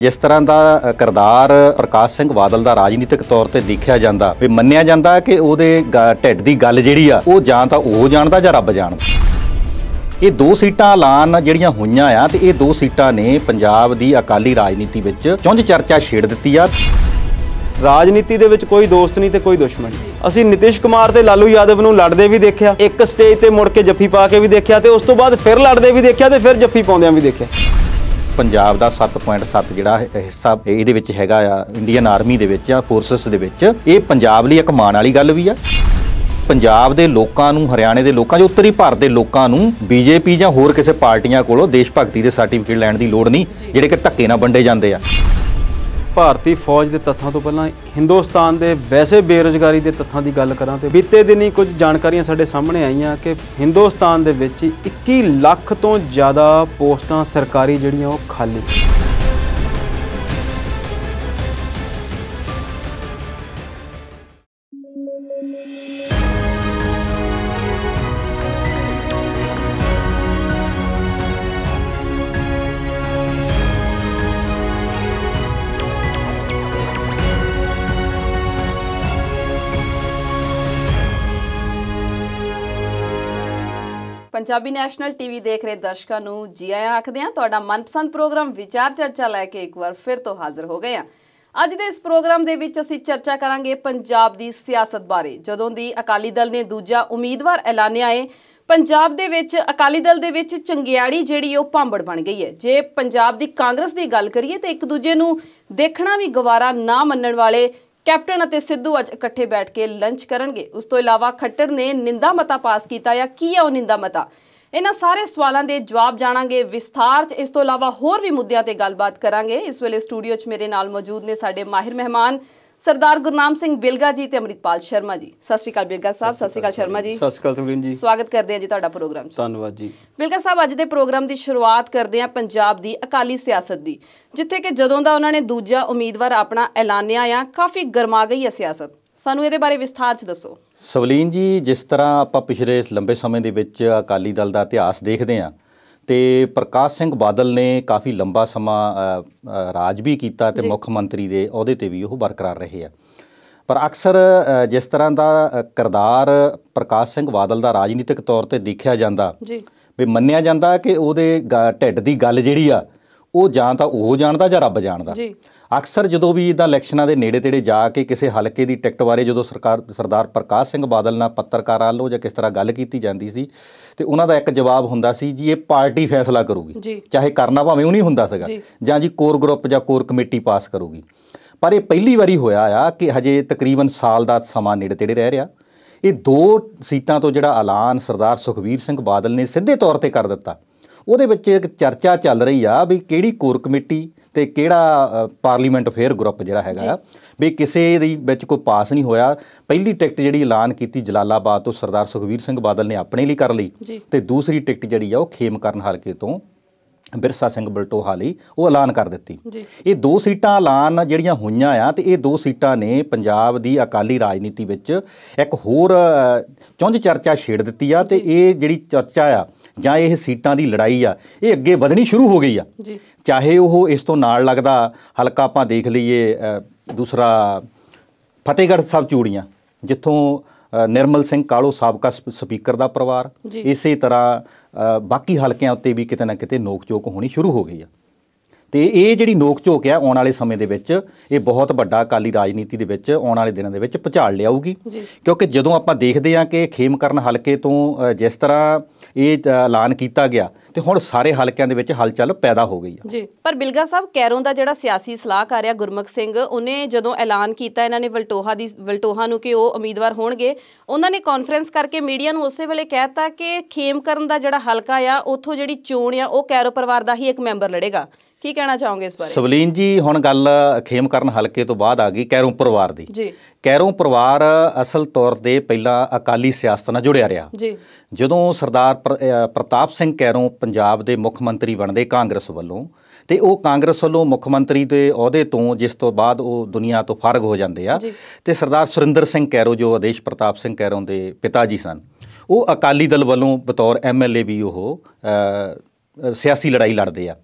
जिस तरह का किरदार प्रकाश सिंह बादल का राजनीतिक तौर पर देखा जाता भी मन्निया जाता कि ਉਹਦੇ ਢਿੱਡ ਦੀ ਗੱਲ ਜਿਹੜੀ ਆ ਉਹ ਜਾਂ ਤਾਂ ਉਹ ਜਾਣਦਾ ਜਾਂ ਰੱਬ ਜਾਣਦਾ। ਇਹ ਦੋ ਸੀਟਾਂ ਐਲਾਨ ਜਿਹੜੀਆਂ ਹੋਈਆਂ ਆ ਤੇ ਇਹ ਦੋ ਸੀਟਾਂ ਨੇ ਪੰਜਾਬ ਦੀ ਅਕਾਲੀ ਰਾਜਨੀਤੀ ਵਿੱਚ ਚੁੰਝ ਚਰਚਾ ਛੇੜ ਦਿੱਤੀ ਆ। ਰਾਜਨੀਤੀ ਦੇ ਵਿੱਚ ਕੋਈ ਦੋਸਤ ਨਹੀਂ ਤੇ ਕੋਈ ਦੁਸ਼ਮਣ ਨਹੀਂ। ਅਸੀਂ ਨਿਤਿਸ਼ ਕੁਮਾਰ ਤੇ ਲਾਲੂ ਯਾਦਵ ਨੂੰ ਲੜਦੇ ਵੀ ਦੇਖਿਆ, ਇੱਕ ਸਟੇਜ ਤੇ ਮੁੜ ਕੇ ਜੱਫੀ ਪਾ ਕੇ ਵੀ ਦੇਖਿਆ ਤੇ ਉਸ ਤੋਂ ਬਾਅਦ ਫਿਰ ਲੜਦੇ ਵੀ ਦੇਖਿਆ ਤੇ ਫਿਰ ਜੱਫੀ ਪਾਉਂਦਿਆਂ ਵੀ ਦੇਖਿਆ। ਪੰਜਾਬ ਦਾ 7.7 ਜਿਹੜਾ ਹਿੱਸਾ ਇਹਦੇ ਵਿੱਚ ਹੈਗਾ ਆ ਇੰਡੀਅਨ ਆਰਮੀ ਦੇ ਵਿੱਚ ਆ ਫੋਰਸਸ ਦੇ ਵਿੱਚ, ਇਹ ਪੰਜਾਬ ਲਈ ਇੱਕ ਮਾਣ ਵਾਲੀ ਗੱਲ ਵੀ ਆ। ਪੰਜਾਬ ਦੇ ਲੋਕਾਂ ਨੂੰ, ਹਰਿਆਣੇ ਦੇ ਲੋਕਾਂ ਜੋ ਉੱਤਰੀ ਭਾਰਤ ਦੇ ਲੋਕਾਂ ਨੂੰ ਬੀਜੇਪੀ ਜਾਂ ਹੋਰ ਕਿਸੇ ਪਾਰਟੀਆਂ ਕੋਲੋਂ ਦੇਸ਼ ਭਗਤੀ ਦੇ ਸਰਟੀਫਿਕੇਟ ਲੈਣ ਦੀ ਲੋੜ ਨਹੀਂ, ਜਿਹੜੇ ਕਿ ਧੱਕੇ ਨਾਲ ਵੰਡੇ ਜਾਂਦੇ ਆ। ਭਾਰਤੀ ਫੌਜ ਦੇ ਤੱਥਾਂ ਤੋਂ ਪਹਿਲਾਂ ਹਿੰਦੁਸਤਾਨ ਦੇ ਵੈਸੇ ਬੇਰੁਜ਼ਗਾਰੀ ਦੇ ਤੱਥਾਂ ਦੀ ਗੱਲ ਕਰਾਂ ਤੇ ਬੀਤੇ ਦਿਨੀ ਕੁਝ ਜਾਣਕਾਰੀਆਂ ਸਾਡੇ ਸਾਹਮਣੇ ਆਈਆਂ ਕਿ ਹਿੰਦੁਸਤਾਨ ਦੇ ਵਿੱਚ 21 ਲੱਖ ਤੋਂ ਜ਼ਿਆਦਾ ਪੋਸਟਾਂ ਸਰਕਾਰੀ ਜਿਹੜੀਆਂ ਉਹ ਖਾਲੀ। पंजाबी नैशनल टीवी देख रहे दर्शकों ਨੂੰ जी आया आखदे हां। ਤੁਹਾਡਾ ਮਨਪਸੰਦ ਪ੍ਰੋਗਰਾਮ ਵਿਚਾਰ ਚਰਚਾ ਲੈ ਕੇ ਇੱਕ ਵਾਰ ਫਿਰ ਤੋਂ ਹਾਜ਼ਰ ਹੋ ਗਏ ਹਾਂ। ਅੱਜ ਦੇ ਇਸ ਪ੍ਰੋਗਰਾਮ ਦੇ ਵਿੱਚ ਅਸੀਂ ਚਰਚਾ ਕਰਾਂਗੇ ਪੰਜਾਬ ਦੀ ਸਿਆਸਤ ਬਾਰੇ। ਜਦੋਂ ਦੀ ਅਕਾਲੀ ਦਲ ਨੇ ਦੂਜਾ ਉਮੀਦਵਾਰ ਐਲਾਨਿਆ ਹੈ, ਪੰਜਾਬ ਦੇ ਵਿੱਚ ਅਕਾਲੀ ਦਲ ਦੇ ਵਿੱਚ ਚੰਗਿਆੜੀ ਜਿਹੜੀ ਉਹ ਭਾਂਬੜ ਬਣ ਗਈ ਹੈ। ਜੇ ਪੰਜਾਬ ਦੀ ਕਾਂਗਰਸ ਦੀ ਗੱਲ ਕਰੀਏ ਤਾਂ ਇੱਕ ਦੂਜੇ ਨੂੰ ਦੇਖਣਾ ਵੀ ਗਵਾਰਾ ਨਾ ਮੰਨਣ ਵਾਲੇ कैप्टन ਅਤੇ सिद्धू ਅੱਜ ਇਕੱਠੇ बैठ के लंच ਕਰਨਗੇ। ਉਸ ਤੋਂ ਇਲਾਵਾ ਖੱਟਰ ਨੇ ਨਿੰਦਾ ਮਤਾ ਪਾਸ ਕੀਤਾ ਜਾਂ ਕੀ ਹੈ ਉਹ ਨਿੰਦਾ ਮਤਾ, ਇਹਨਾਂ ਸਾਰੇ ਸਵਾਲਾਂ ਦੇ ਜਵਾਬ ਜਾਣਾਂਗੇ ਵਿਸਥਾਰ 'ਚ। ਇਸ ਤੋਂ ਇਲਾਵਾ ਹੋਰ ਵੀ ਮੁੱਦਿਆਂ ਤੇ ਗੱਲਬਾਤ ਕਰਾਂਗੇ। ਇਸ ਵੇਲੇ ਸਟੂਡੀਓ 'ਚ ਮੇਰੇ ਨਾਲ ਮੌਜੂਦ ਨੇ ਸਾਡੇ ਮਾਹਿਰ ਮਹਿਮਾਨ सरदार गुरनाम सिंह बिलगा जी ते अमृतपाल शर्मा जी। सत श्री अकाल बिलगा साहब, सत श्री अकाल शर्मा जी। सत श्री अकाल सुखीन जी, स्वागत करते हैं जी तुहाडा प्रोग्राम। धन्यवाद जी। बिलगा साहब, अज दे प्रोग्राम की शुरुआत करते हैं पंजाब की अकाली सियासत की, जिथे कि जदों दा उन्होंने दूजा उम्मीदवार अपना ऐलानिया आ काफ़ी गरमा गई है सियासत। सानू इहदे बारे विस्तार च दसो। सवलीन जी, जिस तरह आपां पिछले लंबे समय दे विच अकाली दल का इतिहास देखते हैं तो प्रकाश सिंह बादल ने काफ़ी लंबा समा राज भी किया ते मुख मंत्री के अहुदे ते भी वो बरकरार रहे हैं। पर अक्सर जिस तरह का किरदार प्रकाश सिंह बादल का राजनीतिक तौर पर देखा जाता भी मन्निया जाता कि ਉਹਦੇ ਢਿੱਡ ਦੀ ਗੱਲ ਜਿਹੜੀ ਆ ਉਹ ਜਾਂ ਤਾਂ ਉਹ ਜਾਣਦਾ ਜਾਂ ਰੱਬ ਜਾਣਦਾ। ਅਕਸਰ ਜਦੋਂ ਵੀ ਇੱਦਾਂ ਇਲੈਕਸ਼ਨਾਂ ਦੇ ਨੇੜੇ ਤੇੜੇ ਜਾ ਕੇ ਕਿਸੇ ਹਲਕੇ ਦੀ ਟਿਕਟ ਬਾਰੇ ਜਦੋਂ ਸਰਦਾਰ ਪ੍ਰਕਾਸ਼ ਸਿੰਘ ਬਾਦਲ ਨਾਲ ਪੱਤਰਕਾਰਾਂ ਵੱਲੋਂ ਜਾਂ ਕਿਸ ਤਰ੍ਹਾਂ ਗੱਲ ਕੀਤੀ ਜਾਂਦੀ ਸੀ ਤੇ ਉਹਨਾਂ ਦਾ ਇੱਕ ਜਵਾਬ ਹੁੰਦਾ ਸੀ ਜੀ ਇਹ ਪਾਰਟੀ ਫੈਸਲਾ ਕਰੂਗੀ, ਚਾਹੇ ਕਰਨਾ ਭਾਵੇਂ ਉਹ ਨਹੀਂ ਹੁੰਦਾ ਸੀਗਾ, ਜਾਂ ਜੀ ਕੋਰ ਗਰੁੱਪ ਜਾਂ ਕੋਰ ਕਮੇਟੀ ਪਾਸ ਕਰੂਗੀ। ਪਰ ਇਹ ਪਹਿਲੀ ਵਾਰੀ ਹੋਇਆ ਆ ਕਿ ਹਜੇ ਤਕਰੀਬਨ ਸਾਲ ਦਾ ਸਮਾਂ ਨੇੜੇ ਤੇੜੇ ਰਹਿ ਰਿਹਾ, ਇਹ ਦੋ ਸੀਟਾਂ ਤੋਂ ਜਿਹੜਾ ਐਲਾਨ ਸਰਦਾਰ ਸੁਖਬੀਰ ਸਿੰਘ ਬਾਦਲ ਨੇ ਸਿੱਧੇ ਤੌਰ ਤੇ ਕਰ ਦਿੱਤਾ। ਉਹਦੇ ਵਿੱਚ ਇੱਕ ਚਰਚਾ ਚੱਲ ਰਹੀ ਆ ਵੀ ਕਿਹੜੀ ਕੋਰ ਕਮੇਟੀ ਤੇ ਕਿਹੜਾ ਪਾਰਲੀਮੈਂਟ ਅਫੇਅਰ ਗਰੁੱਪ ਜਿਹੜਾ ਹੈਗਾ ਵੀ ਕਿਸੇ ਦੇ ਵਿੱਚ ਕੋਈ ਪਾਸ ਨਹੀਂ ਹੋਇਆ। ਪਹਿਲੀ ਟਿਕਟ ਜਿਹੜੀ ਐਲਾਨ ਕੀਤੀ ਜਲਾਲਾਬਾਦ ਤੋਂ ਸਰਦਾਰ ਸੁਖਬੀਰ ਸਿੰਘ ਬਾਦਲ ਨੇ ਆਪਣੇ ਲਈ ਕਰ ਲਈ ਤੇ ਦੂਸਰੀ ਟਿਕਟ ਜਿਹੜੀ ਆ ਉਹ ਖੇਮਕਰਨ ਹਲਕੇ ਤੋਂ ਬਿਰਸਾ ਸਿੰਘ ਬਲਟੋਹਾ ਲਈ ਉਹ ਐਲਾਨ ਕਰ ਦਿੱਤੀ। ਇਹ ਦੋ ਸੀਟਾਂ ਐਲਾਨ ਜਿਹੜੀਆਂ ਹੋਈਆਂ ਆ ਤੇ ਇਹ ਦੋ ਸੀਟਾਂ ਨੇ ਪੰਜਾਬ ਦੀ ਅਕਾਲੀ ਰਾਜਨੀਤੀ ਵਿੱਚ ਇੱਕ ਹੋਰ ਚੁੰਝ ਚਰਚਾ ਛੇੜ ਦਿੱਤੀ ਆ ਤੇ ਇਹ ਜਿਹੜੀ ਚਰਚਾ ਆ ਜਾਂ ਇਹ ਸੀਟਾਂ ਦੀ ਲੜਾਈ ਆ ਇਹ ਅੱਗੇ ਵਧਣੀ ਸ਼ੁਰੂ ਹੋ ਗਈ ਆ। ਚਾਹੇ ਉਹ ਇਸ ਤੋਂ ਨਾਲ ਲੱਗਦਾ ਹਲਕਾ ਆਪਾਂ ਦੇਖ ਲਈਏ ਦੂਸਰਾ ਫਤਿਹਗੜ੍ਹ ਸਾਹਿਬ ਚੂੜੀਆਂ, ਜਿੱਥੋਂ ਨਿਰਮਲ ਸਿੰਘ ਕਾਲੋ ਸਾਬਕਾ ਸਪੀਕਰ ਦਾ ਪਰਿਵਾਰ, ਇਸੇ ਤਰ੍ਹਾਂ ਬਾਕੀ ਹਲਕਿਆਂ ਉੱਤੇ ਵੀ ਕਿਤੇ ਨਾ ਕਿਤੇ ਨੋਕ ਝੋਕ ਹੋਣੀ ਸ਼ੁਰੂ ਹੋ ਗਈ ਆ। ਤੇ ਇਹ ਜਿਹੜੀ ਨੋਕ ਝੋਕ ਆ ਆਉਣ ਵਾਲੇ ਸਮੇਂ ਦੇ ਵਿੱਚ ਇਹ ਬਹੁਤ ਵੱਡਾ ਅਕਾਲੀ ਰਾਜਨੀਤੀ ਦੇ ਵਿੱਚ ਆਉਣ ਵਾਲੇ ਦਿਨਾਂ ਦੇ ਵਿੱਚ ਭੁਚਾਲ ਲਿਆਊਗੀ। ਕਿਉਂਕਿ ਜਦੋਂ ਆਪਾਂ ਦੇਖਦੇ ਹਾਂ ਕਿ ਖੇਮਕਰਨ ਹਲਕੇ ਤੋਂ ਜਿਸ ਤਰ੍ਹਾਂ ਇਹ ਐਲਾਨ ਕੀਤਾ ਗਿਆ ਤੇ ਹੁਣ ਸਾਰੇ ਹਲਕਿਆਂ ਦੇ ਵਿੱਚ ਹਲਚਲ ਪੈਦਾ ਹੋ ਗਈ ਆ ਜੀ। ਪਰ ਬਿਲਗਾ ਸਾਹਿਬ, ਕੈਰੋਂ ਦਾ ਜਿਹੜਾ ਸਿਆਸੀ ਸਲਾਹਕਾਰ ਆ ਗੁਰਮੁਖ ਸਿੰਘ, ਉਹਨੇ ਜਦੋਂ ਐਲਾਨ ਕੀਤਾ ਇਹਨਾਂ ਨੇ ਵਲਟੋਹਾ ਨੂੰ ਕਿ ਉਹ ਉਮੀਦਵਾਰ ਹੋਣਗੇ, ਉਹਨਾਂ ਨੇ ਕਾਨਫਰੰਸ ਕਰਕੇ ਮੀਡੀਆ ਨੂੰ ਉਸੇ ਵੇਲੇ ਕਹਿ ਦਿੱਤਾ ਕਿ ਖੇਮਕਰਨ ਦਾ ਜਿਹੜਾ ਹਲਕਾ ਆ ਉੱਥੋਂ ਜਿਹੜੀ ਚੋਣ ਆ ਉਹ ਕੈਰੋਂ ਪਰਿਵਾਰ ਦਾ ਹੀ ਇੱਕ ਮੈਂਬਰ ਲੜੇਗਾ। ਕੀ ਕਹਿਣਾ ਚਾਹੋਗੇ ਇਸ ਬਾਰੇ? ਸਵਲੀਨ ਜੀ, ਹੁਣ ਗੱਲ ਖੇਮਕਰਨ ਹਲਕੇ ਤੋਂ ਬਾਅਦ ਆ ਗਈ ਕੈਰੋਂ ਪਰਿਵਾਰ ਦੀ। ਕੈਰੋਂ ਪਰਿਵਾਰ ਅਸਲ ਤੌਰ ਤੇ ਪਹਿਲਾਂ ਅਕਾਲੀ ਸਿਆਸਤ ਨਾਲ ਜੁੜਿਆ ਰਿਹਾ। ਜਦੋਂ ਸਰਦਾਰ ਪ੍ਰਤਾਪ ਸਿੰਘ ਕੈਰੋਂ ਪੰਜਾਬ ਦੇ ਮੁੱਖ ਮੰਤਰੀ ਬਣਦੇ ਕਾਂਗਰਸ ਵੱਲੋਂ ਤੇ ਉਹ ਕਾਂਗਰਸ ਵੱਲੋਂ ਮੁੱਖ ਮੰਤਰੀ ਦੇ ਅਹੁਦੇ ਤੋਂ ਜਿਸ ਤੋਂ ਬਾਅਦ ਉਹ ਦੁਨੀਆ ਤੋਂ ਫਾਰਗ ਹੋ ਜਾਂਦੇ ਆ ਤੇ ਸਰਦਾਰ ਸੁਰਿੰਦਰ ਸਿੰਘ ਕੈਰੋਂ ਜੋ ਆਦੇਸ਼ ਪ੍ਰਤਾਪ ਸਿੰਘ ਕੈਰੋਂ ਦੇ ਪਿਤਾ ਜੀ ਸਨ, ਉਹ ਅਕਾਲੀ ਦਲ ਵੱਲੋਂ ਬਤੌਰ MLA ਵੀ ਉਹ ਸਿਆਸੀ ਲੜਾਈ ਲੜਦੇ ਆ।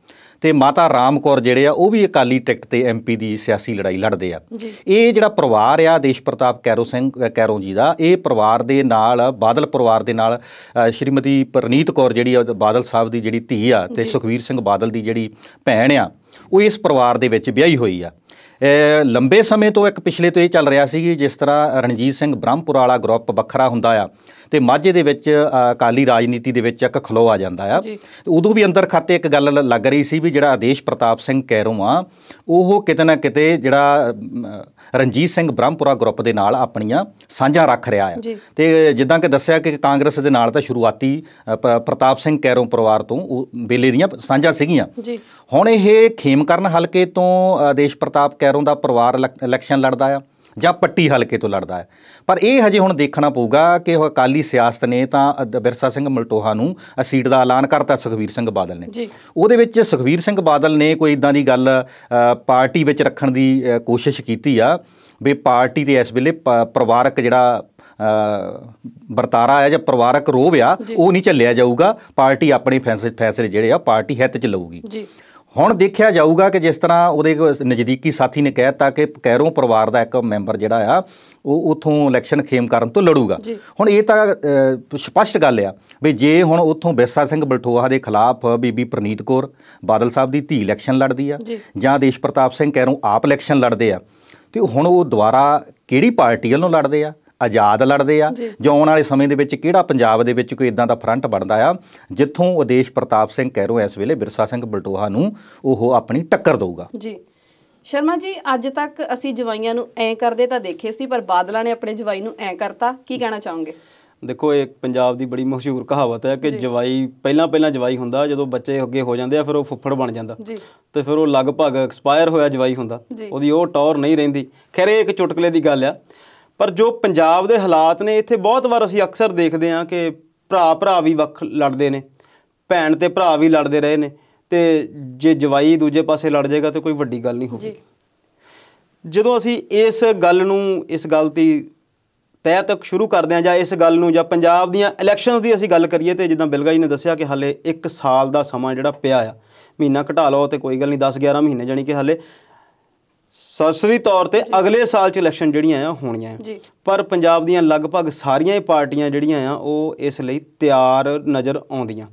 ਤੇ ਮਾਤਾ ਰਾਮ ਕੌਰ ਜਿਹੜੇ ਆ ਉਹ ਵੀ ਅਕਾਲੀ ਟਿਕਟ ਤੇ MP ਦੀ ਸਿਆਸੀ ਲੜਾਈ ਲੜਦੇ ਆ। ਇਹ ਜਿਹੜਾ ਪਰਿਵਾਰ ਆ ਦੇਸ਼ ਪ੍ਰਤਾਪ ਕੈਰੋਂ ਜੀ ਦਾ, ਇਹ ਪਰਿਵਾਰ ਦੇ ਨਾਲ ਬਾਦਲ ਪਰਿਵਾਰ ਦੇ ਨਾਲ ਸ਼੍ਰੀਮਤੀ ਪ੍ਰਨੀਤ ਕੌਰ ਜਿਹੜੀ ਆ ਬਾਦਲ ਸਾਹਿਬ ਦੀ ਜਿਹੜੀ ਧੀ ਆ ਤੇ ਸੁਖਬੀਰ ਸਿੰਘ ਬਾਦਲ ਦੀ ਜਿਹੜੀ ਭੈਣ ਆ, ਉਹ ਇਸ ਪਰਿਵਾਰ ਦੇ ਵਿੱਚ ਵਿਆਹੀ ਹੋਈ ਆ। ਲੰਬੇ ਸਮੇਂ ਤੋਂ ਇੱਕ ਪਿਛਲੇ ਤੋਂ ਇਹ ਚੱਲ ਰਿਹਾ ਸੀ ਕਿ ਜਿਸ ਤਰ੍ਹਾਂ ਰਣਜੀਤ ਸਿੰਘ ਬ੍ਰਹਮਪੁਰ ਵਾਲਾ ਗਰੁੱਪ ਵੱਖਰਾ ਹੁੰਦਾ ਆ ਤੇ ਮਾਝੇ ਦੇ ਵਿੱਚ ਅਕਾਲੀ ਰਾਜਨੀਤੀ ਦੇ ਵਿੱਚ ਇੱਕ ਖਲੋ ਆ ਜਾਂਦਾ ਆ। ਤੇ ਉਦੋਂ ਵੀ ਅੰਦਰ ਖਾਤੇ ਇੱਕ ਗੱਲ ਲੱਗ ਰਹੀ ਸੀ ਵੀ ਜਿਹੜਾ ਆਦੇਸ਼ ਪ੍ਰਤਾਪ ਸਿੰਘ ਕੈਰੋਂ ਆ ਉਹ ਕਿਤੇ ਨਾ ਕਿਤੇ ਜਿਹੜਾ ਰਣਜੀਤ ਸਿੰਘ ਬ੍ਰਹਮਪੁਰਾ ਗਰੁੱਪ ਦੇ ਨਾਲ ਆਪਣੀਆਂ ਸਾਂਝਾਂ ਰੱਖ ਰਿਹਾ ਆ। ਤੇ ਜਿੱਦਾਂ ਕਿ ਦੱਸਿਆ ਕਿ ਕਾਂਗਰਸ ਦੇ ਨਾਲ ਤਾਂ ਸ਼ੁਰੂਆਤੀ ਪ੍ਰਤਾਪ ਸਿੰਘ ਕੈਰੋਂ ਪਰਿਵਾਰ ਤੋਂ ਵੇਲੇ ਦੀਆਂ ਸਾਂਝਾਂ ਸੀਗੀਆਂ। ਹੁਣ ਇਹ ਖੇਮਕਰਨ ਹਲਕੇ ਤੋਂ ਆਦੇਸ਼ ਪ੍ਰਤਾਪ ਕੈਰੋਂ ਦਾ ਪਰਿਵਾਰ ਇਲੈਕਸ਼ਨ ਲੜਦਾ ਆ ਜਾਂ ਪੱਟੀ ਹਲਕੇ ਤੋਂ ਲੜਦਾ ਹੈ। ਪਰ ਇਹ ਹਜੇ ਹੁਣ ਦੇਖਣਾ ਪਊਗਾ ਕਿ ਉਹ ਅਕਾਲੀ ਸਿਆਸਤ ਨੇ ਤਾਂ ਬਿਰਸਾ ਸਿੰਘ ਮਲਟੋਹਾ ਨੂੰ ਸੀਟ ਦਾ ਐਲਾਨ ਕਰਤਾ ਸੁਖਬੀਰ ਸਿੰਘ ਬਾਦਲ ਨੇ। ਉਹਦੇ ਵਿੱਚ ਸੁਖਬੀਰ ਸਿੰਘ ਬਾਦਲ ਨੇ ਕੋਈ ਇੱਦਾਂ ਦੀ ਗੱਲ ਪਾਰਟੀ ਵਿੱਚ ਰੱਖਣ ਦੀ ਕੋਸ਼ਿਸ਼ ਕੀਤੀ ਆ ਵੀ ਪਾਰਟੀ ਦੇ ਇਸ ਵੇਲੇ ਪਰਿਵਾਰਕ ਜਿਹੜਾ ਵਰਤਾਰਾ ਆ ਜਾਂ ਪਰਿਵਾਰਕ ਰੋਹਬ ਆ ਉਹ ਨਹੀਂ ਝੱਲਿਆ ਜਾਊਗਾ, ਪਾਰਟੀ ਆਪਣੇ ਫੈਸਲੇ ਜਿਹੜੇ ਆ ਪਾਰਟੀ ਹਿੱਤ 'ਚ ਲਊਗੀ। ਹੁਣ ਦੇਖਿਆ ਜਾਊਗਾ ਕਿ ਜਿਸ ਤਰ੍ਹਾਂ ਉਹਦੇ ਨਜ਼ਦੀਕੀ ਸਾਥੀ ਨੇ ਕਹਿ ਦਿੱਤਾ ਕਿ ਕੈਰੋਂ ਪਰਿਵਾਰ ਦਾ ਇੱਕ ਮੈਂਬਰ ਜਿਹੜਾ ਆ ਉਹ ਉੱਥੋਂ ਇਲੈਕਸ਼ਨ ਖੇਮਕਰਨ ਤੋਂ ਲੜੂਗਾ। ਹੁਣ ਇਹ ਤਾਂ ਸਪਸ਼ਟ ਗੱਲ ਆ ਵੀ ਜੇ ਹੁਣ ਉੱਥੋਂ ਬਿਰਸਾ ਸਿੰਘ ਬਲਟੋਹਾ ਦੇ ਖਿਲਾਫ ਬੀਬੀ ਪ੍ਰਨੀਤ ਕੌਰ ਬਾਦਲ ਸਾਹਿਬ ਦੀ ਧੀ ਇਲੈਕਸ਼ਨ ਲੜਦੀ ਆ ਜਾਂ ਆਦੇਸ਼ ਪ੍ਰਤਾਪ ਸਿੰਘ ਕੈਰੋਂ ਆਪ ਇਲੈਕਸ਼ਨ ਲੜਦੇ ਆ, ਤੇ ਹੁਣ ਉਹ ਦੁਬਾਰਾ ਕਿਹੜੀ ਪਾਰਟੀ ਵੱਲੋਂ ਲੜਦੇ ਆ, ਆਜ਼ਾਦ ਲੜਦੇ ਆ ਜਾਂ ਆਉਣ ਵਾਲੇ ਸਮੇਂ ਦੇ ਵਿੱਚ ਕਿਹੜਾ ਪੰਜਾਬ ਦੇ ਵਿੱਚ ਕੋਈ ਇਦਾਂ ਦਾ ਫਰੰਟ ਬਣਦਾ ਆ ਜਿੱਥੋਂ ਆਦੇਸ਼ ਪ੍ਰਤਾਪ ਸਿੰਘ ਕੈਰੋਂ ਇਸ ਵੇਲੇ ਬਿਰਸਾ ਸਿੰਘ ਬਲਟੋਹਾ ਨੂੰ ਉਹ ਆਪਣੀ ਟੱਕਰ ਦਊਗਾ। ਜੀ ਸ਼ਰਮਾ ਜੀ, ਅੱਜ ਤੱਕ ਅਸੀਂ ਜਵਾਈਆਂ ਨੂੰ ਐਂ ਕਰਦੇ ਤਾਂ ਦੇਖੇ ਸੀ, ਪਰ ਬਾਦਲਾਂ ਨੇ ਆਪਣੇ ਜਵਾਈ ਨੂੰ ਐਂ ਕਰਤਾ, ਕੀ ਕਹਿਣਾ ਚਾਹੋਗੇ? ਦੇਖੋ, ਇਹ ਪੰਜਾਬ ਦੀ ਬੜੀ ਮਸ਼ਹੂਰ ਕਹਾਵਤ ਹੈ ਕਿ ਜਵਾਈ ਪਹਿਲਾਂ ਜਵਾਈ ਹੁੰਦਾ, ਜਦੋਂ ਬੱਚੇ ਅੱਗੇ ਹੋ ਜਾਂਦੇ ਆ ਫਿਰ ਉਹ ਫੁੱਫੜ ਬਣ ਜਾਂਦਾ ਤੇ ਫਿਰ ਉਹ ਲਗਭਗ ਐਕਸਪਾਇਰ ਹੋਇਆ ਜਵਾਈ ਹੁੰਦਾ, ਉਹਦੀ ਉਹ ਟੌਰ ਨਹੀਂ ਰਹਿੰਦੀ। ਖੈਰ ਇਹ ਇੱਕ ਚੁਟਕਲੇ ਦੀ ਗੱਲ ਆ, ਪਰ ਜੋ ਪੰਜਾਬ ਦੇ ਹਾਲਾਤ ਨੇ ਇੱਥੇ ਬਹੁਤ ਵਾਰ ਅਸੀਂ ਅਕਸਰ ਦੇਖਦੇ ਹਾਂ ਕਿ ਭਰਾ ਵੀ ਵੱਖ ਲੜਦੇ ਨੇ, ਭੈਣ ਤੇ ਭਰਾ ਵੀ ਲੜਦੇ ਰਹੇ ਨੇ, ਤੇ ਜੇ ਜਵਾਈ ਦੂਜੇ ਪਾਸੇ ਲੜ ਜਾਏਗਾ ਤਾਂ ਕੋਈ ਵੱਡੀ ਗੱਲ ਨਹੀਂ ਹੋਊਗੀ। ਜਦੋਂ ਅਸੀਂ ਇਸ ਗੱਲ ਦੀ ਤਹਿ ਤੱਕ ਸ਼ੁਰੂ ਕਰਦੇ ਹਾਂ ਜਾਂ ਇਸ ਗੱਲ ਨੂੰ ਜਾਂ ਪੰਜਾਬ ਦੀਆਂ ਇਲੈਕਸ਼ਨਸ ਦੀ ਅਸੀਂ ਗੱਲ ਕਰੀਏ ਤੇ ਜਿੱਦਾਂ ਬਿਲਗਾ ਜੀ ਨੇ ਦੱਸਿਆ ਕਿ ਹਾਲੇ 1 ਸਾਲ ਦਾ ਸਮਾਂ ਜਿਹੜਾ ਪਿਆ ਆ, ਮਹੀਨਾ ਘਟਾ ਲਓ ਤੇ ਕੋਈ ਗੱਲ ਨਹੀਂ, 10-11 ਮਹੀਨੇ ਜਾਣੀ ਕਿ ਹਾਲੇ ਸਰਸਰੀ ਤੌਰ ਤੇ ਅਗਲੇ ਸਾਲ 'ਚ ਇਲੈਕਸ਼ਨ ਜਿਹੜੀਆਂ ਆ ਹੋਣੀਆਂ ਆ। ਪਰ ਪੰਜਾਬ ਦੀਆਂ ਲਗਭਗ ਸਾਰੀਆਂ ਹੀ ਪਾਰਟੀਆਂ ਜਿਹੜੀਆਂ ਆ ਉਹ ਇਸ ਲਈ ਤਿਆਰ ਨਜ਼ਰ ਆਉਂਦੀਆਂ।